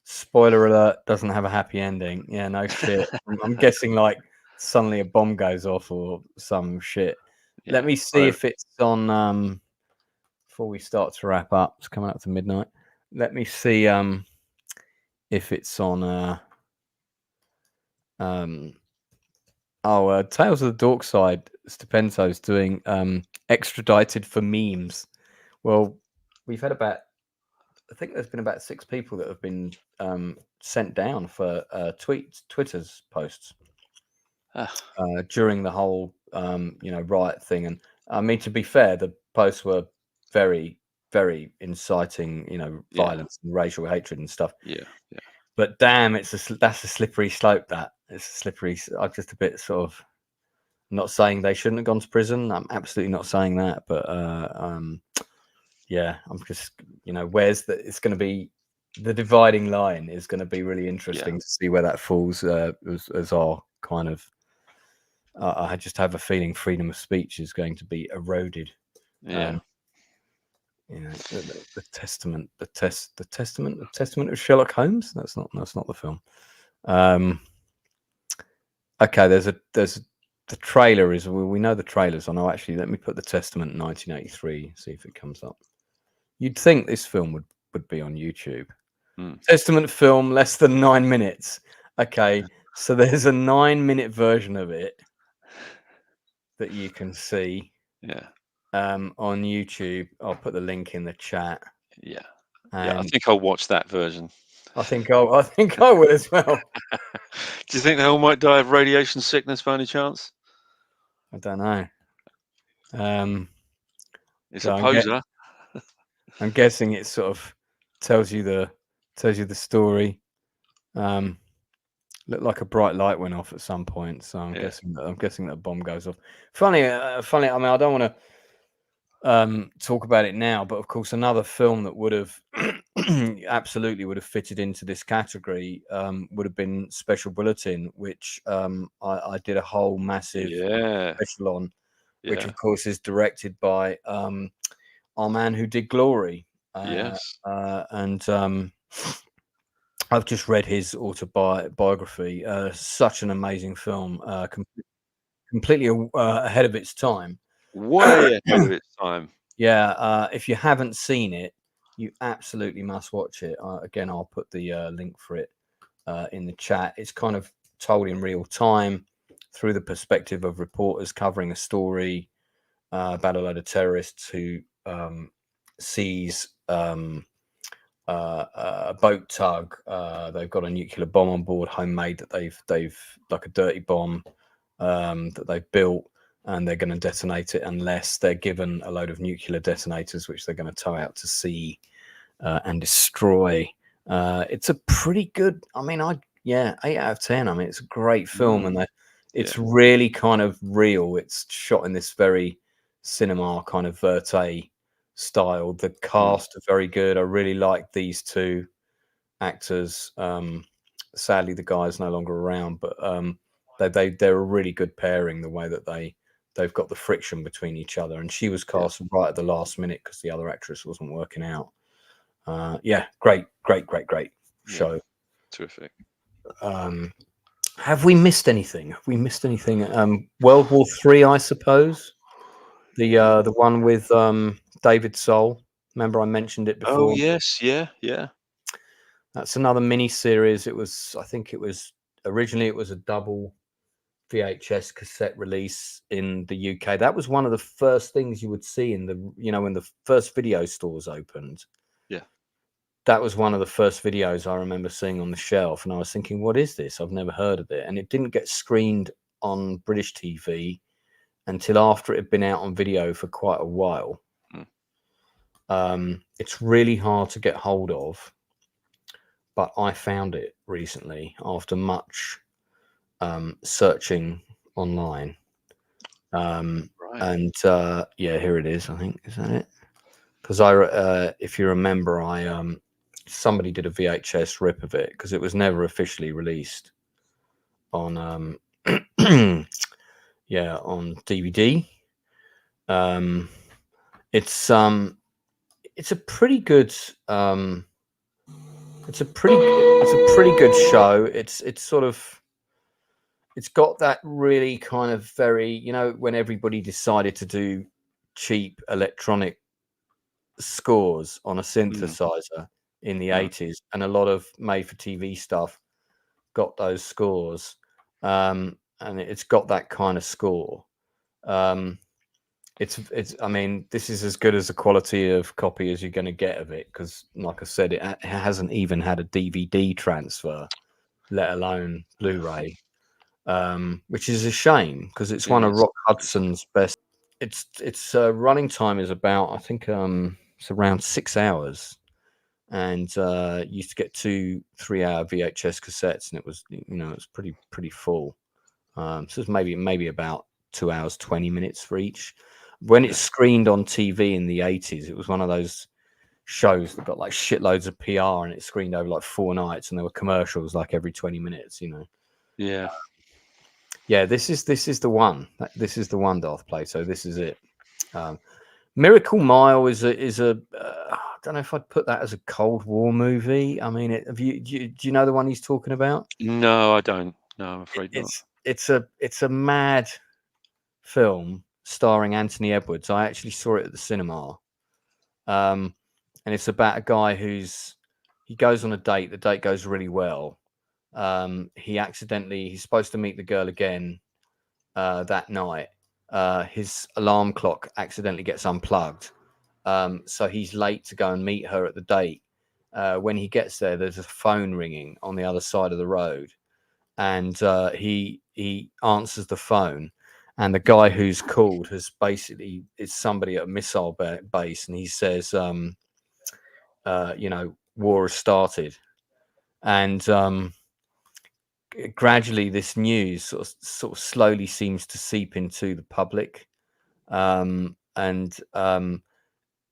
Spoiler alert, doesn't have a happy ending. Yeah, no shit. I'm guessing like suddenly a bomb goes off or some shit. Yeah. Let me see if it's on before we start to wrap up. It's coming up to midnight. Let me see if it's on Tales of the Dork Side. Stupento's doing extradited for memes. Well, we've had I think there's been about 6 people that have been sent down for Twitter's posts during the whole riot thing. And I mean, to be fair, the posts were very, very inciting, violence and racial hatred and stuff. Yeah. But damn, that's a slippery slope. It's a slippery. I'm just a bit sort of not saying they shouldn't have gone to prison. I'm absolutely not saying that. But yeah, I'm just it's going to be the dividing line is going to be really interesting to see where that falls as our kind of. I just have a feeling freedom of speech is going to be eroded. Yeah. The testament of Sherlock Holmes. That's not the film. Okay, there's the trailer is we know the trailers. I know actually. Let me put the Testament 1983. See if it comes up. You'd think this film would be on YouTube. Testament film, less than 9 minutes. Okay, so there's a 9-minute version of it that you can see. Yeah. On YouTube. I'll put the link in the chat. Yeah. I think I'll watch that version. I think I will as well. Do you think they all might die of radiation sickness by any chance? I don't know. It's So a poser. I'm guessing it sort of tells you the story. Looked like a bright light went off at some point, so I'm guessing that a bomb goes off. Funny. I mean, I don't want to talk about it now, but of course, another film that would have absolutely would have fitted into this category would have been Special Bulletin, which I did a whole massive special on, which of course is directed by our man who did Glory. Yes. And I've just read his autobiography. Such an amazing film, completely ahead of its time. Way ahead of its time. Yeah, if you haven't seen it, you absolutely must watch it. Again, I'll put the link for it in the chat. It's kind of told in real time through the perspective of reporters covering a story about a load of terrorists who seize a boat tug. They've got a nuclear bomb on board, homemade, that they've like a dirty bomb that they've built, and they're going to detonate it unless they're given a load of nuclear detonators, which they're going to tow out to sea and destroy. It's a pretty good. I mean, 8 out of 10. I mean, it's a great film, and it's really kind of real. It's shot in this very cinema kind of verite style. The cast are very good. I really like these two actors. Sadly, the guy's no longer around, but they're a really good pairing. The way that they've got the friction between each other, and she was cast right at the last minute because the other actress wasn't working out. Great show. Terrific. Have we missed anything? World War III, I suppose. The one with David Soul. Remember, I mentioned it before. Oh yes, yeah. That's another mini series. I think it was originally a double VHS cassette release in the UK. That was one of the first things you would see in when the first video stores opened. Yeah. That was one of the first videos I remember seeing on the shelf, and I was thinking, what is this? I've never heard of it. And it didn't get screened on British TV until after it had been out on video for quite a while. It's really hard to get hold of, but I found it recently after much searching online. And here it is. I think, is that it? Because if you remember, somebody did a VHS rip of it because it was never officially released on on DVD. It's a pretty good show. It's got that really kind of very, when everybody decided to do cheap electronic scores on a synthesizer in the 80s, and a lot of made for TV stuff got those scores, and it's got that kind of score. I mean, this is as good as the quality of copy as you're going to get of it, because like I said, it hasn't even had a DVD transfer, let alone Blu-ray, which is a shame because it's one of Rock Hudson's best. Its running time is about, I think, it's around 6 hours, and you used to get 2 3-hour VHS cassettes, and it was it's pretty full. So it's maybe about 2 hours 20 minutes for each. When it screened on TV in the 80s, it was one of those shows that got like shitloads of PR, and it screened over like 4 nights, and there were commercials like every 20 minutes. This is the one. This is the one, Darth Plato. This is it. Miracle Mile is a I don't know if I'd put that as a Cold War movie. I mean, do you know the one he's talking about? No, I don't. No, I'm afraid not. It's a mad film starring Anthony Edwards. I actually saw it at the cinema, and it's about a guy he goes on a date. The date goes really well. He's supposed to meet the girl again that night. His alarm clock accidentally gets unplugged, so he's late to go and meet her at the date, when he gets there, there's a phone ringing on the other side of the road, and he answers the phone, and the guy who's called is somebody at a missile base, and he says, war has started, and gradually this news sort of slowly seems to seep into the public, and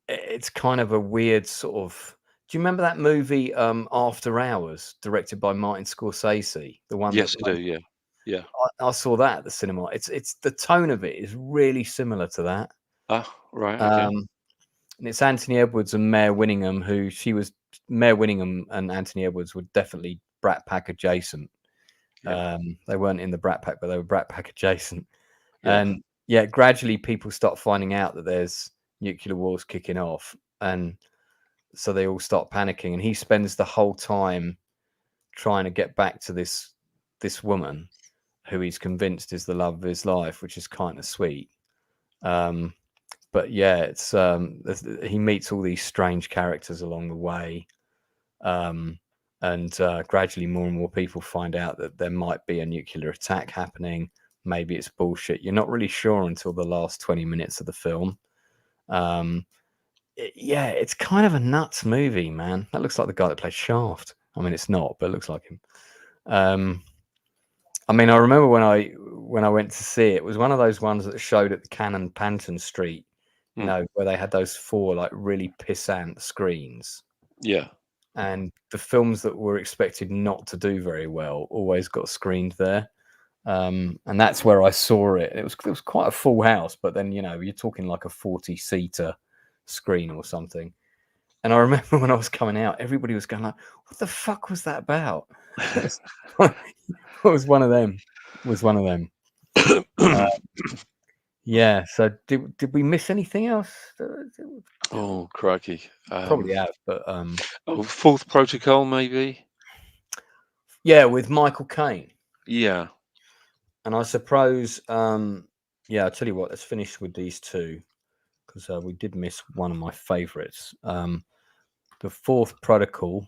it's kind of a weird sort of. Do you remember that movie After Hours, directed by Martin Scorsese? The one Yes, that I do. Yeah. I saw that at the cinema. It's the tone of it is really similar to that. Ah, right. Okay. And it's Anthony Edwards and Mare Winningham, Mare Winningham and Anthony Edwards were definitely Brat Pack adjacent. Yeah. They weren't in the Brat Pack, but they were Brat Pack adjacent. Yeah. And yeah, gradually people start finding out that there's nuclear wars kicking off, and so they all start panicking. And he spends the whole time trying to get back to this woman who he's convinced is the love of his life, which is kind of sweet. But yeah, it's he meets all these strange characters along the way, and gradually more and more people find out that there might be a nuclear attack happening. Maybe it's bullshit. You're not really sure until the last 20 minutes of the film. Yeah, it's kind of a nuts movie, man. That looks like the guy that played Shaft. I mean, it's not, but it looks like him. I mean, I remember when I went to see it, it was one of those ones that showed at the Cannon Panton Street, where they had those 4 like really pissant screens. Yeah. And the films that were expected not to do very well always got screened there. And that's where I saw it. It was quite a full house, but then you're talking like a 40-seater screen or something. And I remember when I was coming out, everybody was going like, "What the fuck was that about?" It was one of them. Yeah. So did we miss anything else? Oh, crikey. Probably have, but Fourth Protocol, maybe. Yeah, with Michael Caine. Yeah. And I suppose, yeah, I'll tell you what, let's finish with these 2, because we did miss one of my favorites. The Fourth Protocol,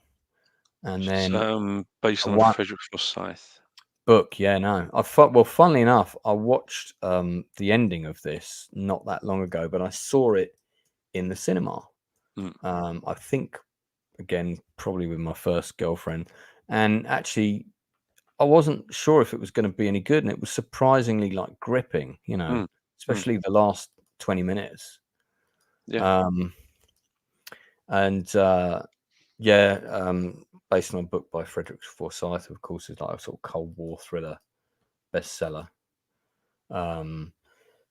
and then based on the Frederick Forsyth book. Yeah, no. Well, funnily enough, I watched the ending of this not that long ago, but I saw it in the cinema. I think, again, probably with my first girlfriend. And actually, I wasn't sure if it was going to be any good, and it was surprisingly like gripping, especially the last 20 minutes. Yeah. Based on a book by Frederick Forsyth, of course, is like a sort of Cold War thriller bestseller.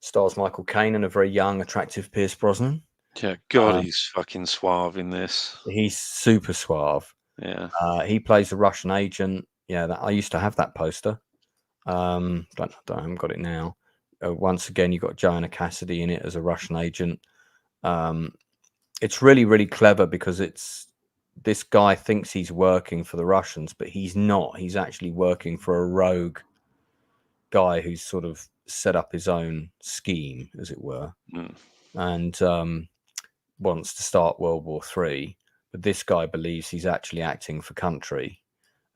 Stars Michael Caine and a very young, attractive Pierce Brosnan. Yeah, God, he's fucking suave in this. He's super suave. Yeah. He plays a Russian agent. Yeah, I used to have that poster. I haven't got it now. Once again, you got Joanna Cassidy in it as a Russian agent. It's really, really clever because this guy thinks he's working for the Russians, but he's not. He's actually working for a rogue guy who's sort of set up his own scheme, as it were, and wants to start World War III. But this guy believes he's actually acting for country.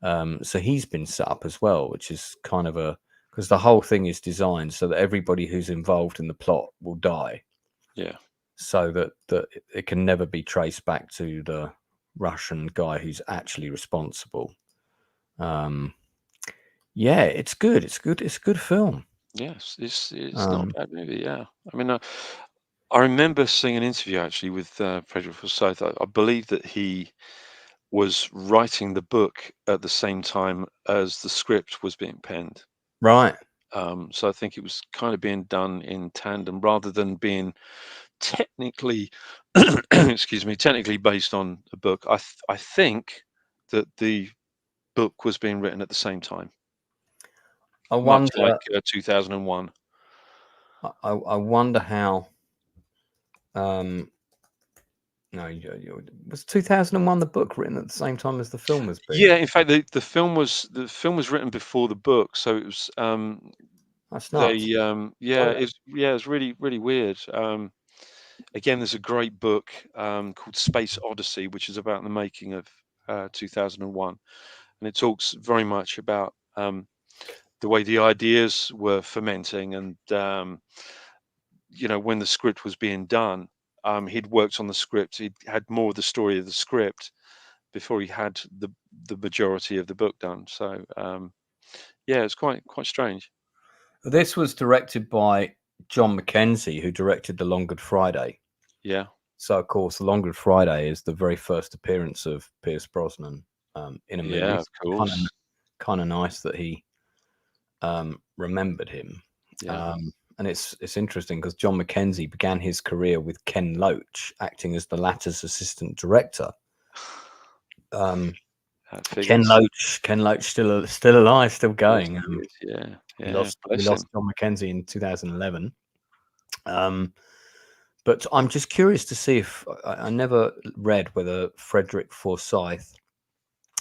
So he's been set up as well, which is kind of because the whole thing is designed so that everybody who's involved in the plot will die. Yeah. So that it can never be traced back to the Russian guy who's actually responsible. Yeah, it's good. It's good. It's a good film. Yes, it's not a bad movie. Yeah, I mean, I remember seeing an interview actually with Frederick Forsyth. I believe that he was writing the book at the same time as the script was being penned. Right. So I think it was kind of being done in tandem rather than being technically, technically based on a book. I think that the book was being written at the same time. I wonder, much like 2001. I wonder how. No, was 2001 the book written at the same time as the film was being? Yeah, in fact, the film was written before the book, so it was. That's nuts. It's really really weird. again, there's a great book called Space Odyssey, which is about the making of 2001, and it talks very much about the way the ideas were fermenting, and when the script was being done, he'd worked on the script. He'd had more of the story of the script before he had the majority of the book done. So yeah, it's quite strange. This was directed by John Mackenzie, who directed The Long Good Friday. Yeah. So, of course, The Long Good Friday is the very first appearance of Pierce Brosnan in a movie. Yeah, of course. Kind of nice that he remembered him. Yeah. And it's interesting because John Mackenzie began his career with Ken Loach, acting as the latter's assistant director. Ken Loach still alive, still going. Yeah. We lost John Mackenzie in 2011. But I'm just curious to see if I never read whether Frederick Forsyth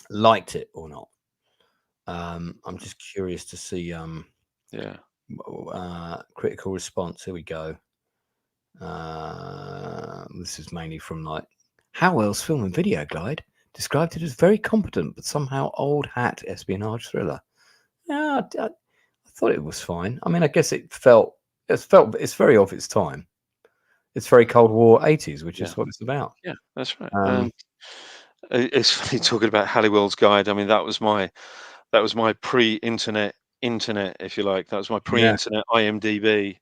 liked it or not. I'm just curious to see. Critical response. Here we go. This is mainly from Howell's Film and Video Guide described it as very competent but somehow old hat espionage thriller. Yeah, I thought it was fine. I mean, I guess it's very of its time. It's very Cold War 80s, which is what it's about. Yeah, that's right. It's funny talking about Halliwell's Guide. I mean, that was my pre-internet, if you like. That was my pre-internet IMDb.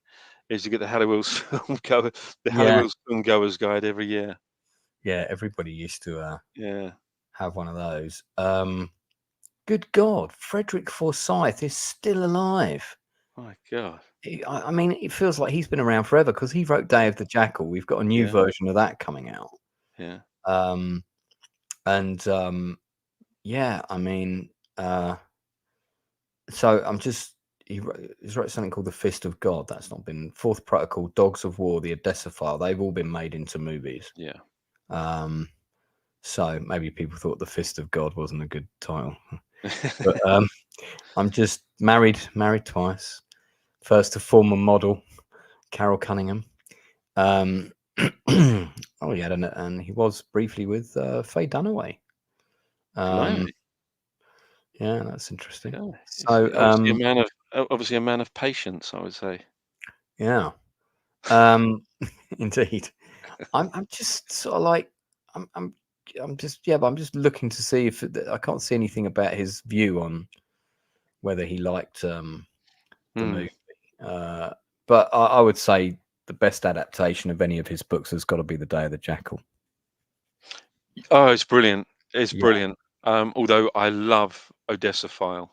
Is to get the Halliwell's film cover, Halliwell's Film Goers Guide every year. Yeah, everybody used to have one of those. Good God, Frederick Forsyth is still alive. My God. I mean, it feels like he's been around forever because he wrote Day of the Jackal. We've got a new version of that coming out. Yeah. I mean, so I'm just. He's wrote something called The Fist of God. That's not been. Fourth Protocol, Dogs of War, The Odessa File. They've all been made into movies. Yeah. So maybe people thought The Fist of God wasn't a good title. But I'm just married twice. First, a former model, Carol Cunningham. And he was briefly with Faye Dunaway. Yeah, that's interesting. Yeah. So, obviously a man of patience, I would say. Yeah, indeed. I'm just sort of like I'm just looking to see if I can't see anything about his view on whether he liked the movie. But I would say the best adaptation of any of his books has got to be The Day of the Jackal. Oh, it's brilliant. It's brilliant. Although I love Odessa File.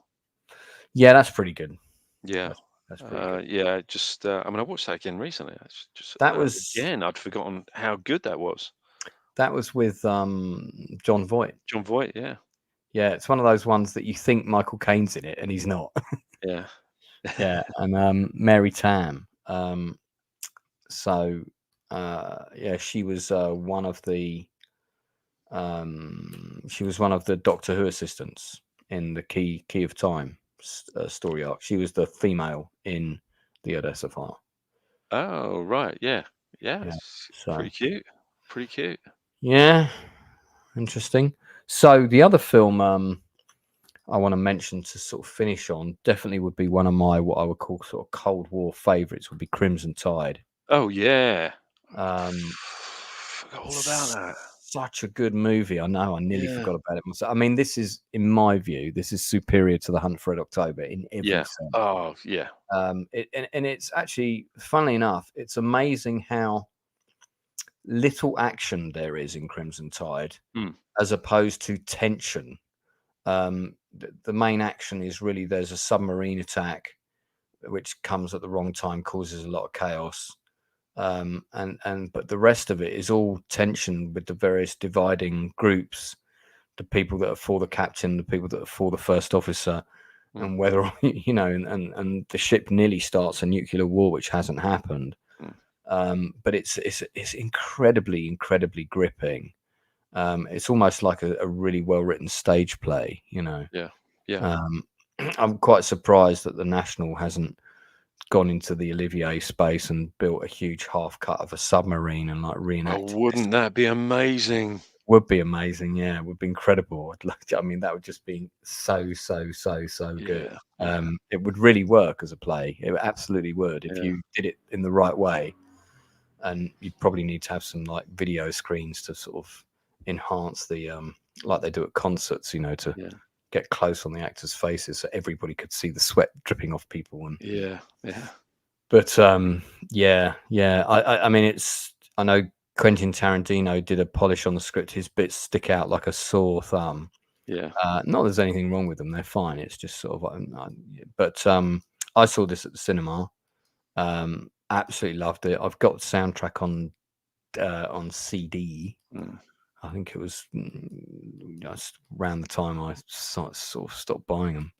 Yeah, that's pretty good. Yeah. That's pretty good. Yeah, just I mean, I watched that again recently. That was again. I'd forgotten how good that was. That was with John Voight. John Voight, yeah. Yeah, it's one of those ones that you think Michael Caine's in it and he's not. Yeah. Yeah, and Mary Tam. She was one of the Doctor Who assistants in the Key of Time story arc. She was the female in the Odessa File. Oh right, yeah. So pretty cute. Yeah, interesting. So the other film I want to mention to sort of finish on definitely would be one of my what I would call sort of Cold War favorites would be Crimson Tide. Oh yeah. Forgot all about that. Such a good movie. I know. I nearly forgot about it myself. I mean, this is, in my view, this is superior to The Hunt for Red October in every sense. Oh yeah. And it's actually, funnily enough, it's amazing how little action there is in Crimson Tide, as opposed to tension. The main action is really there's a submarine attack, which comes at the wrong time, causes a lot of chaos. But the rest of it is all tension with the various dividing groups, the people that are for the captain, the people that are for the first officer, and whether and the ship nearly starts a nuclear war, which hasn't happened. But it's incredibly gripping. It's almost like a really well written stage play, Yeah. I'm quite surprised that the National hasn't gone into the Olivier space and built a huge half cut of a submarine and like Oh, reenacted this. wouldn't that be amazing? Would be amazing, yeah. Would be incredible. I mean, that would just be so good. Yeah. It would really work as a play. It absolutely would if Yeah. you did it in the right way. And you'd probably need to have some like video screens to sort of enhance the like they do at concerts, you know, to Yeah. get close on the actors' faces so everybody could see the sweat dripping off people. And Yeah. but yeah. I mean, I know Quentin Tarantino did a polish on the script. His bits stick out like a sore thumb. Yeah. Not there's anything wrong with them. They're fine. It's just sort of. But I saw this at the cinema. Absolutely loved it. I've got the soundtrack on CD. I think it was just around the time I sort of stopped buying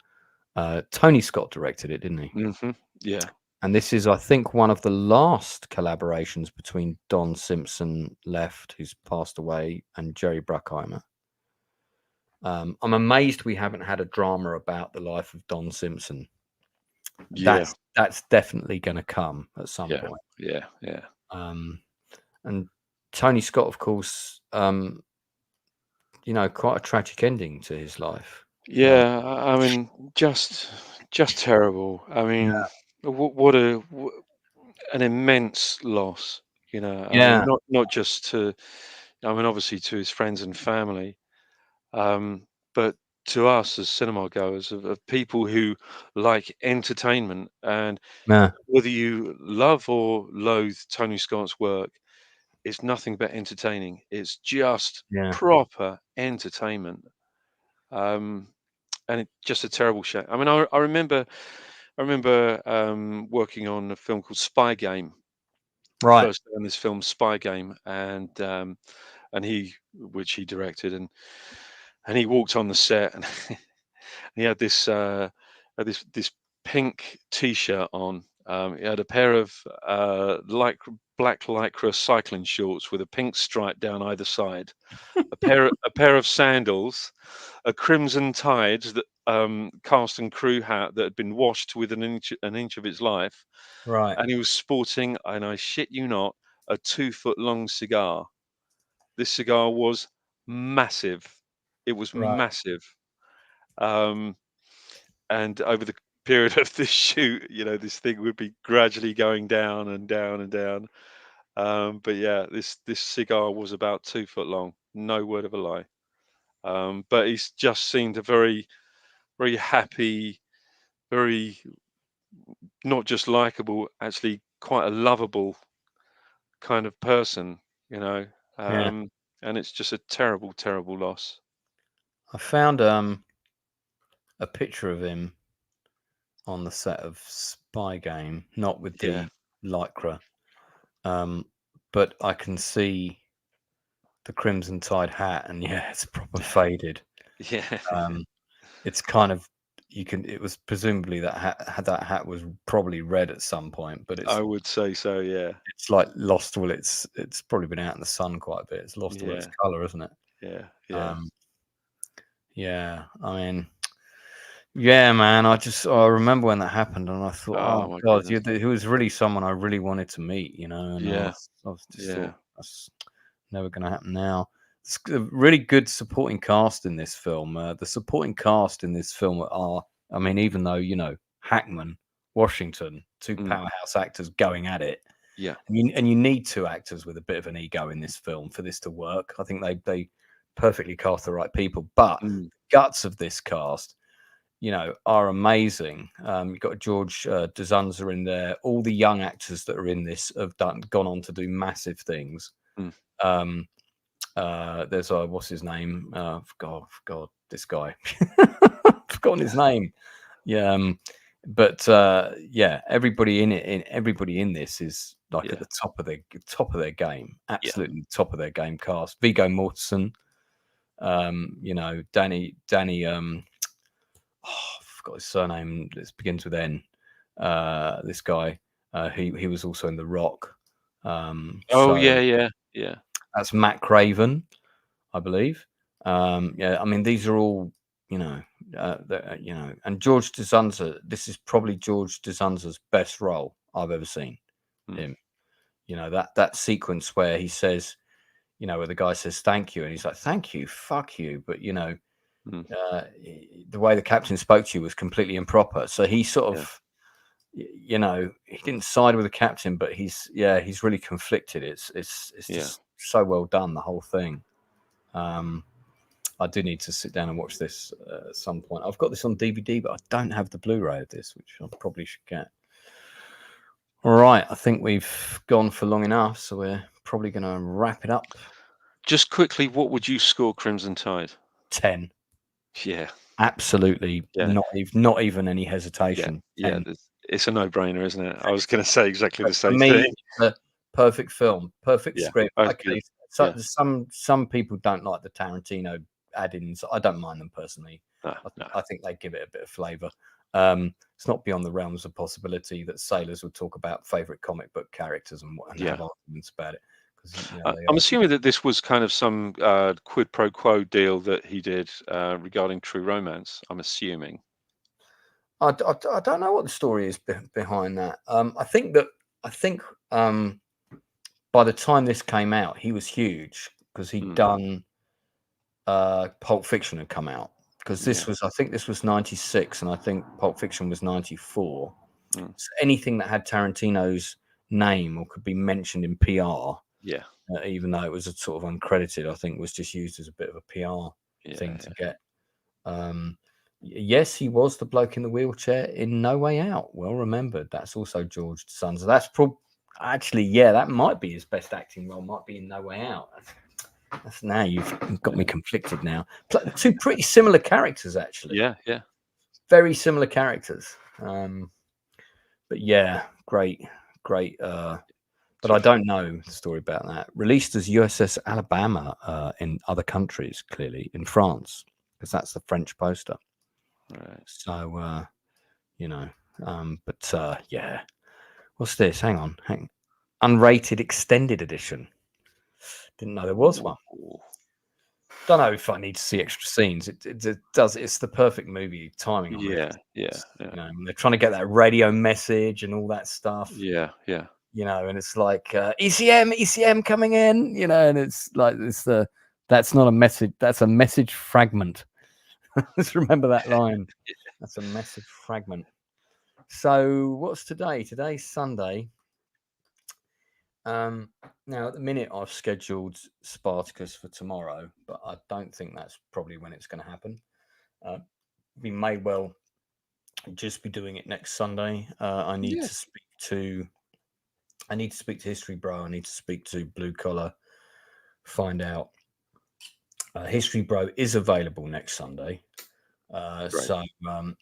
them. Tony Scott directed it, didn't he? Mm-hmm. Yeah. And this is, I think, one of the last collaborations between Don Simpson left, who's passed away, and Jerry Bruckheimer. I'm amazed we haven't had a drama about the life of Don Simpson. Yeah. That's definitely going to come at some point. Yeah. And Tony Scott, of course, you know, quite a tragic ending to his life. Yeah. I mean, just terrible. I mean, what an immense loss. You know, I mean, not just to, I mean, obviously to his friends and family, but to us as cinema goers, of people who like entertainment, and whether you love or loathe Tony Scott's work, it's nothing but entertaining. It's just proper entertainment. And it's just a terrible shame. I mean, I remember working on a film called Spy Game. Right. First on this film, Spy Game, and which he directed, and he walked on the set, and he had this pink T-shirt on. He had a pair of black lycra cycling shorts with a pink stripe down either side, a pair of sandals, a crimson tide that cast and crew hat that had been washed with an inch of its life. Right. And he was sporting, and I shit you not, a 2-foot long cigar. This cigar was massive. It was massive. And over the period of this shoot, you know, this thing would be gradually going down and down and down. But yeah, this cigar was about 2 foot long. No word of a lie. But he's just seemed a very, very happy, very not just likable, actually quite a lovable kind of person, you know. And it's just a terrible, terrible loss. I found a picture of him on the set of Spy Game, not with the lycra, but I can see the crimson tide hat, and it's proper faded. It's kind of, it was presumably that hat was probably red at some point, but I would say so. Yeah, it's like lost all it's probably been out in the sun quite a bit. It's lost all its color, isn't it? Yeah. I mean, man. I remember when that happened, and I thought, oh God, he was really someone I really wanted to meet, you know. And I was just thought, that's never going to happen now. It's a really good supporting cast in this film. The supporting cast in this film are, I mean, even though, you know, Hackman, Washington, two powerhouse actors going at it. Yeah. And you need two actors with a bit of an ego in this film for this to work. I think they perfectly cast the right people. But the guts of this cast, you know, are amazing. You've got George Dzunza in there. All the young actors that are in this have gone on to do massive things. There's what's his name? God, this guy. Forgotten his name. But everybody in this is like at the top of their game. Absolutely top of their game cast. Viggo Mortensen. You know, Danny. I forgot his surname. It begins with N. This guy. He was also in The Rock. Yeah. That's Matt Craven, I believe. I mean, these are all, you know, you know, and George D'Souza. This is probably George D'Souza's best role I've ever seen him. You know, that sequence where he says, you know, where the guy says thank you, and he's like, thank you, fuck you, but you know, the way the captain spoke to you was completely improper. So he sort of, you know, he didn't side with the captain, but he's really conflicted. It's just so well done, the whole thing. I do need to sit down and watch this at some point. I've got this on DVD, but I don't have the Blu-ray of this, which I probably should get. All right, I think we've gone for long enough, so we're probably going to wrap it up. Just quickly, what would you score Crimson Tide? 10. Yeah. Absolutely. Yeah. Not even any hesitation. Yeah, it's a no-brainer, isn't it? I was going to say exactly the same For me, thing. it's a perfect film, perfect script. Okay, so some people don't like the Tarantino add-ins. I don't mind them personally. I think they give it a bit of flavour. It's not beyond the realms of possibility that sailors would talk about favourite comic book characters and have arguments about it. You know, I'm assuming that this was kind of some quid pro quo deal that he did regarding True Romance. I'm assuming. I don't know what the story is behind that. I think by the time this came out, he was huge because he'd done Pulp Fiction had come out. Because I think this was 96, and I think Pulp Fiction was 94. So anything that had Tarantino's name or could be mentioned in PR, even though it was a sort of uncredited, I think was just used as a bit of a PR thing to get. Yes, he was the bloke in the wheelchair in No Way Out. Well remembered. That's also George D'Souza. That's actually, that might be his best acting role. Might be in No Way Out. That's now you've got me conflicted now. Two pretty similar characters, actually. Yeah. Very similar characters. But yeah, great. But I don't know the story about that. Released as USS Alabama in other countries, clearly in France, because that's the French poster. Right. So, you know, what's this? Hang on. Unrated extended edition. Didn't know there was one. Don't know if I need to see extra scenes. It does. It's the perfect movie timing. Yeah. You know, they're trying to get that radio message and all that stuff. Yeah. You know, and it's like ECM coming in. You know, and it's like that's not a message. That's a message fragment. Let's remember that line. That's a message fragment. So what's today? Today's Sunday. Now at the minute I've scheduled Spartacus for tomorrow, but I don't think that's probably when it's going to happen. We may well just be doing it next Sunday. I need to speak to History Bro. I need to speak to Blue Collar, find out. History Bro is available next Sunday. So I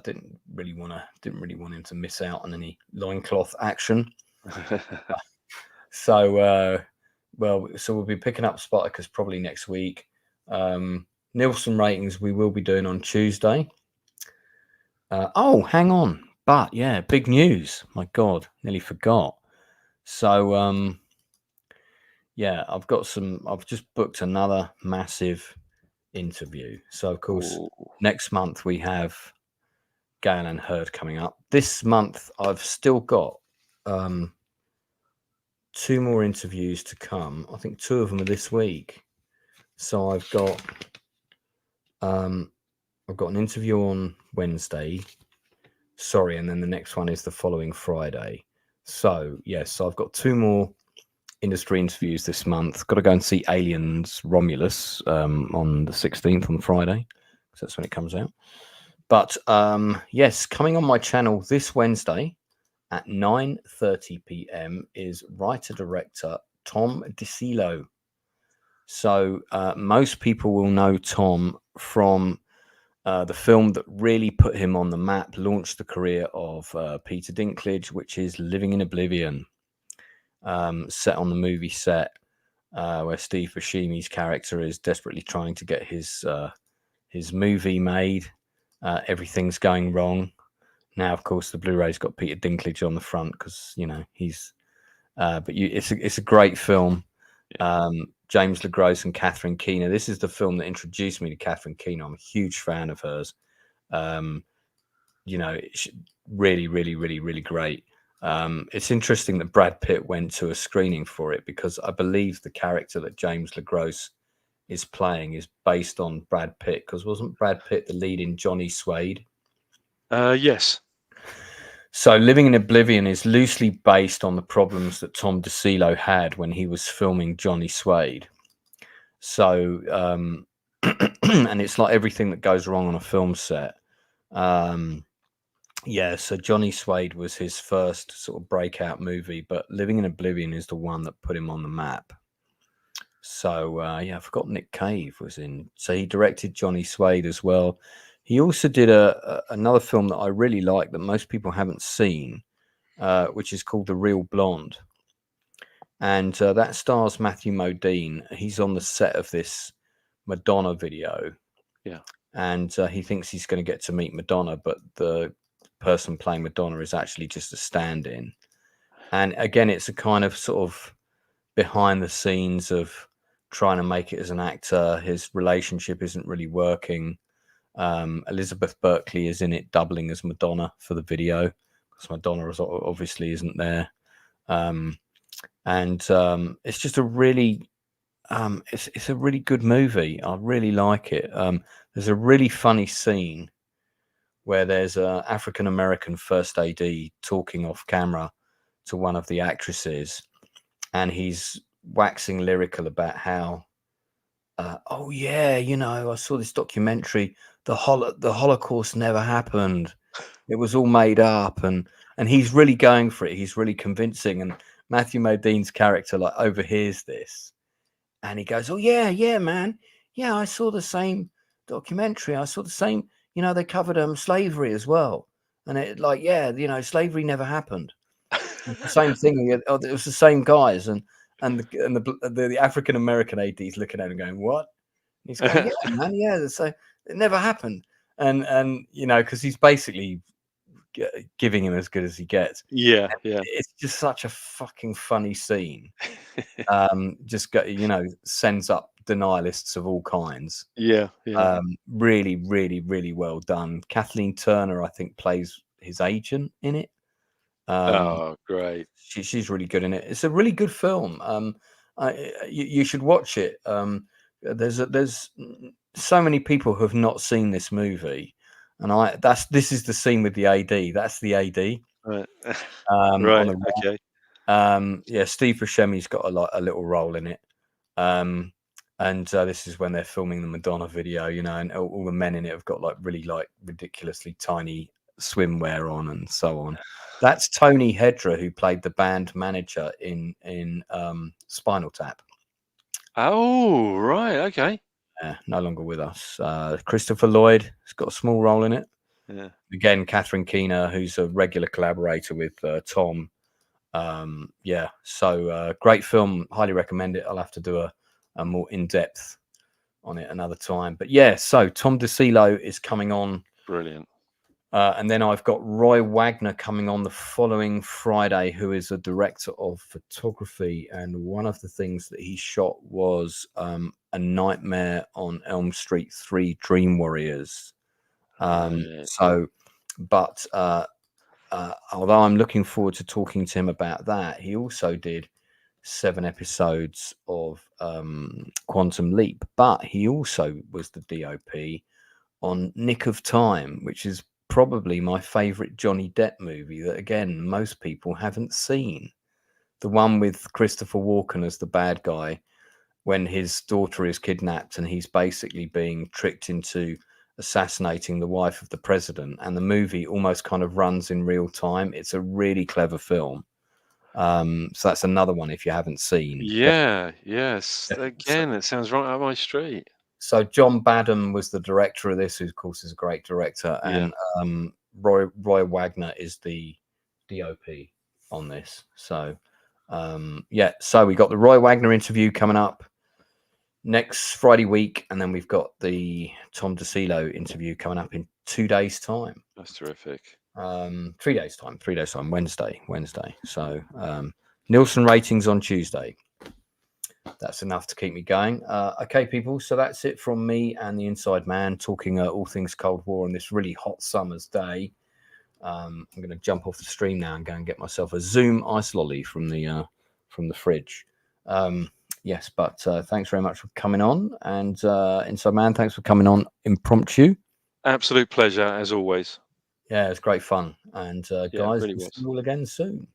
didn't really want him to miss out on any loincloth action. So we'll be picking up Spartacus probably next week. Nielsen ratings we will be doing on Tuesday. Hang on. But yeah, big news. My God, nearly forgot. So I've just booked another massive interview. So of course next month we have Gale and Hurd coming up. This month I've still got 2 more interviews to come. I think 2 of them are this week. So I've got an interview on Wednesday. Sorry, and then the next one is the following Friday. So yes, I've got 2 more industry interviews this month. Got to go and see Aliens Romulus on the 16th on Friday, because that's when it comes out. But yes, coming on my channel this Wednesday at 9:30 p.m. is writer-director Tom DiCillo. So most people will know Tom from the film that really put him on the map, launched the career of Peter Dinklage, which is Living in Oblivion, set on the movie set where Steve Buscemi's character is desperately trying to get his movie made. Everything's going wrong. Now, of course, the Blu-ray's got Peter Dinklage on the front because, you know, he's... it's a great film. James LeGros and Catherine Keener. This is the film that introduced me to Catherine Keener. I'm a huge fan of hers. You know, really, really, really, really great. It's interesting that Brad Pitt went to a screening for it, because I believe the character that James LeGros is playing is based on Brad Pitt, because wasn't Brad Pitt the lead in Johnny Suede? Yes. So Living in Oblivion is loosely based on the problems that Tom DeCillo had when he was filming Johnny Suede. So, and it's like everything that goes wrong on a film set. Yeah, so Johnny Suede was his first sort of breakout movie, but Living in Oblivion is the one that put him on the map. So, yeah, I forgot Nick Cave was in. So he directed Johnny Suede as well. He also did another film that I really like that most people haven't seen, which is called The Real Blonde. And that stars Matthew Modine. He's on the set of this Madonna video. Yeah. And he thinks he's going to get to meet Madonna, but the person playing Madonna is actually just a stand-in. And again, it's a kind of sort of behind the scenes of trying to make it as an actor. His relationship isn't really working. Elizabeth Berkley is in it doubling as Madonna for the video, because Madonna obviously isn't there. And it's just a really it's a really good movie. I really like it. There's a really funny scene where there's a African American first AD talking off camera to one of the actresses, and he's waxing lyrical about how oh yeah, you know, I saw this documentary, the Holocaust never happened, it was all made up, and he's really going for it, he's really convincing, and Matthew Modine's character like overhears this, and he goes, oh yeah man, yeah, I saw the same documentary, I saw the same, you know, they covered slavery as well, and it like, yeah, you know, slavery never happened. It's the same thing. It was the same guys, and the African American AD's looking at him going, what? And he's going, yeah man, yeah, so it never happened, and you know, because he's basically giving him as good as he gets. Yeah. It's just such a fucking funny scene. Just you know, sends up denialists of all kinds. Yeah. Really, really, really well done. Kathleen Turner, I think, plays his agent in it. Oh, great. She's really good in it. It's a really good film. You should watch it. There's so many people who have not seen this movie, and this is the scene with the AD. That's the AD. Right. Right. Okay. Yeah, Steve Buscemi's got a little role in it. And this is when they're filming the Madonna video, you know, and all the men in it have got like really like ridiculously tiny swimwear on and so on. That's Tony Hedra, who played the band manager in Spinal Tap. Oh, right. Okay. No longer with us. Christopher Lloyd has got a small role in it. Yeah. Again, Catherine Keener, who's a regular collaborator with Tom. Yeah, so great film. Highly recommend it. I'll have to do a more in-depth on it another time. But yeah, so Tom DeCillo is coming on. Brilliant. And then I've got Roy Wagner coming on the following Friday, who is a director of photography. And one of the things that he shot was A Nightmare on Elm Street 3 Dream Warriors. So, but although I'm looking forward to talking to him about that, he also did 7 episodes of Quantum Leap, but he also was the DOP on Nick of Time, which is probably my favorite Johnny Depp movie that, again, most people haven't seen. The one with Christopher Walken as the bad guy when his daughter is kidnapped and he's basically being tricked into assassinating the wife of the president, and the movie almost kind of runs in real time. It's a really clever film. So that's another one if you haven't seen. Yeah. Yes. Again, it sounds right up my street. So John Badham was the director of this, who of course is a great director, and Roy Wagner is the DOP on this. So yeah, so we got the Roy Wagner interview coming up next Friday week, and then we've got the Tom DeCillo interview coming up in 2 days' time. That's terrific. 3 days' time. Wednesday. So Nielsen ratings on Tuesday. that's enough to keep me going. Okay, people, so that's it from me and the Inside Man, talking all things Cold War on this really hot summer's day. I'm going to jump off the stream now and go and get myself a Zoom ice lolly from the fridge. Yes, but thanks very much for coming on, and Inside Man, thanks for coming on impromptu. Absolute pleasure, as always. Yeah, it's great fun, and Yeah, guys, really we'll was. see you all again soon.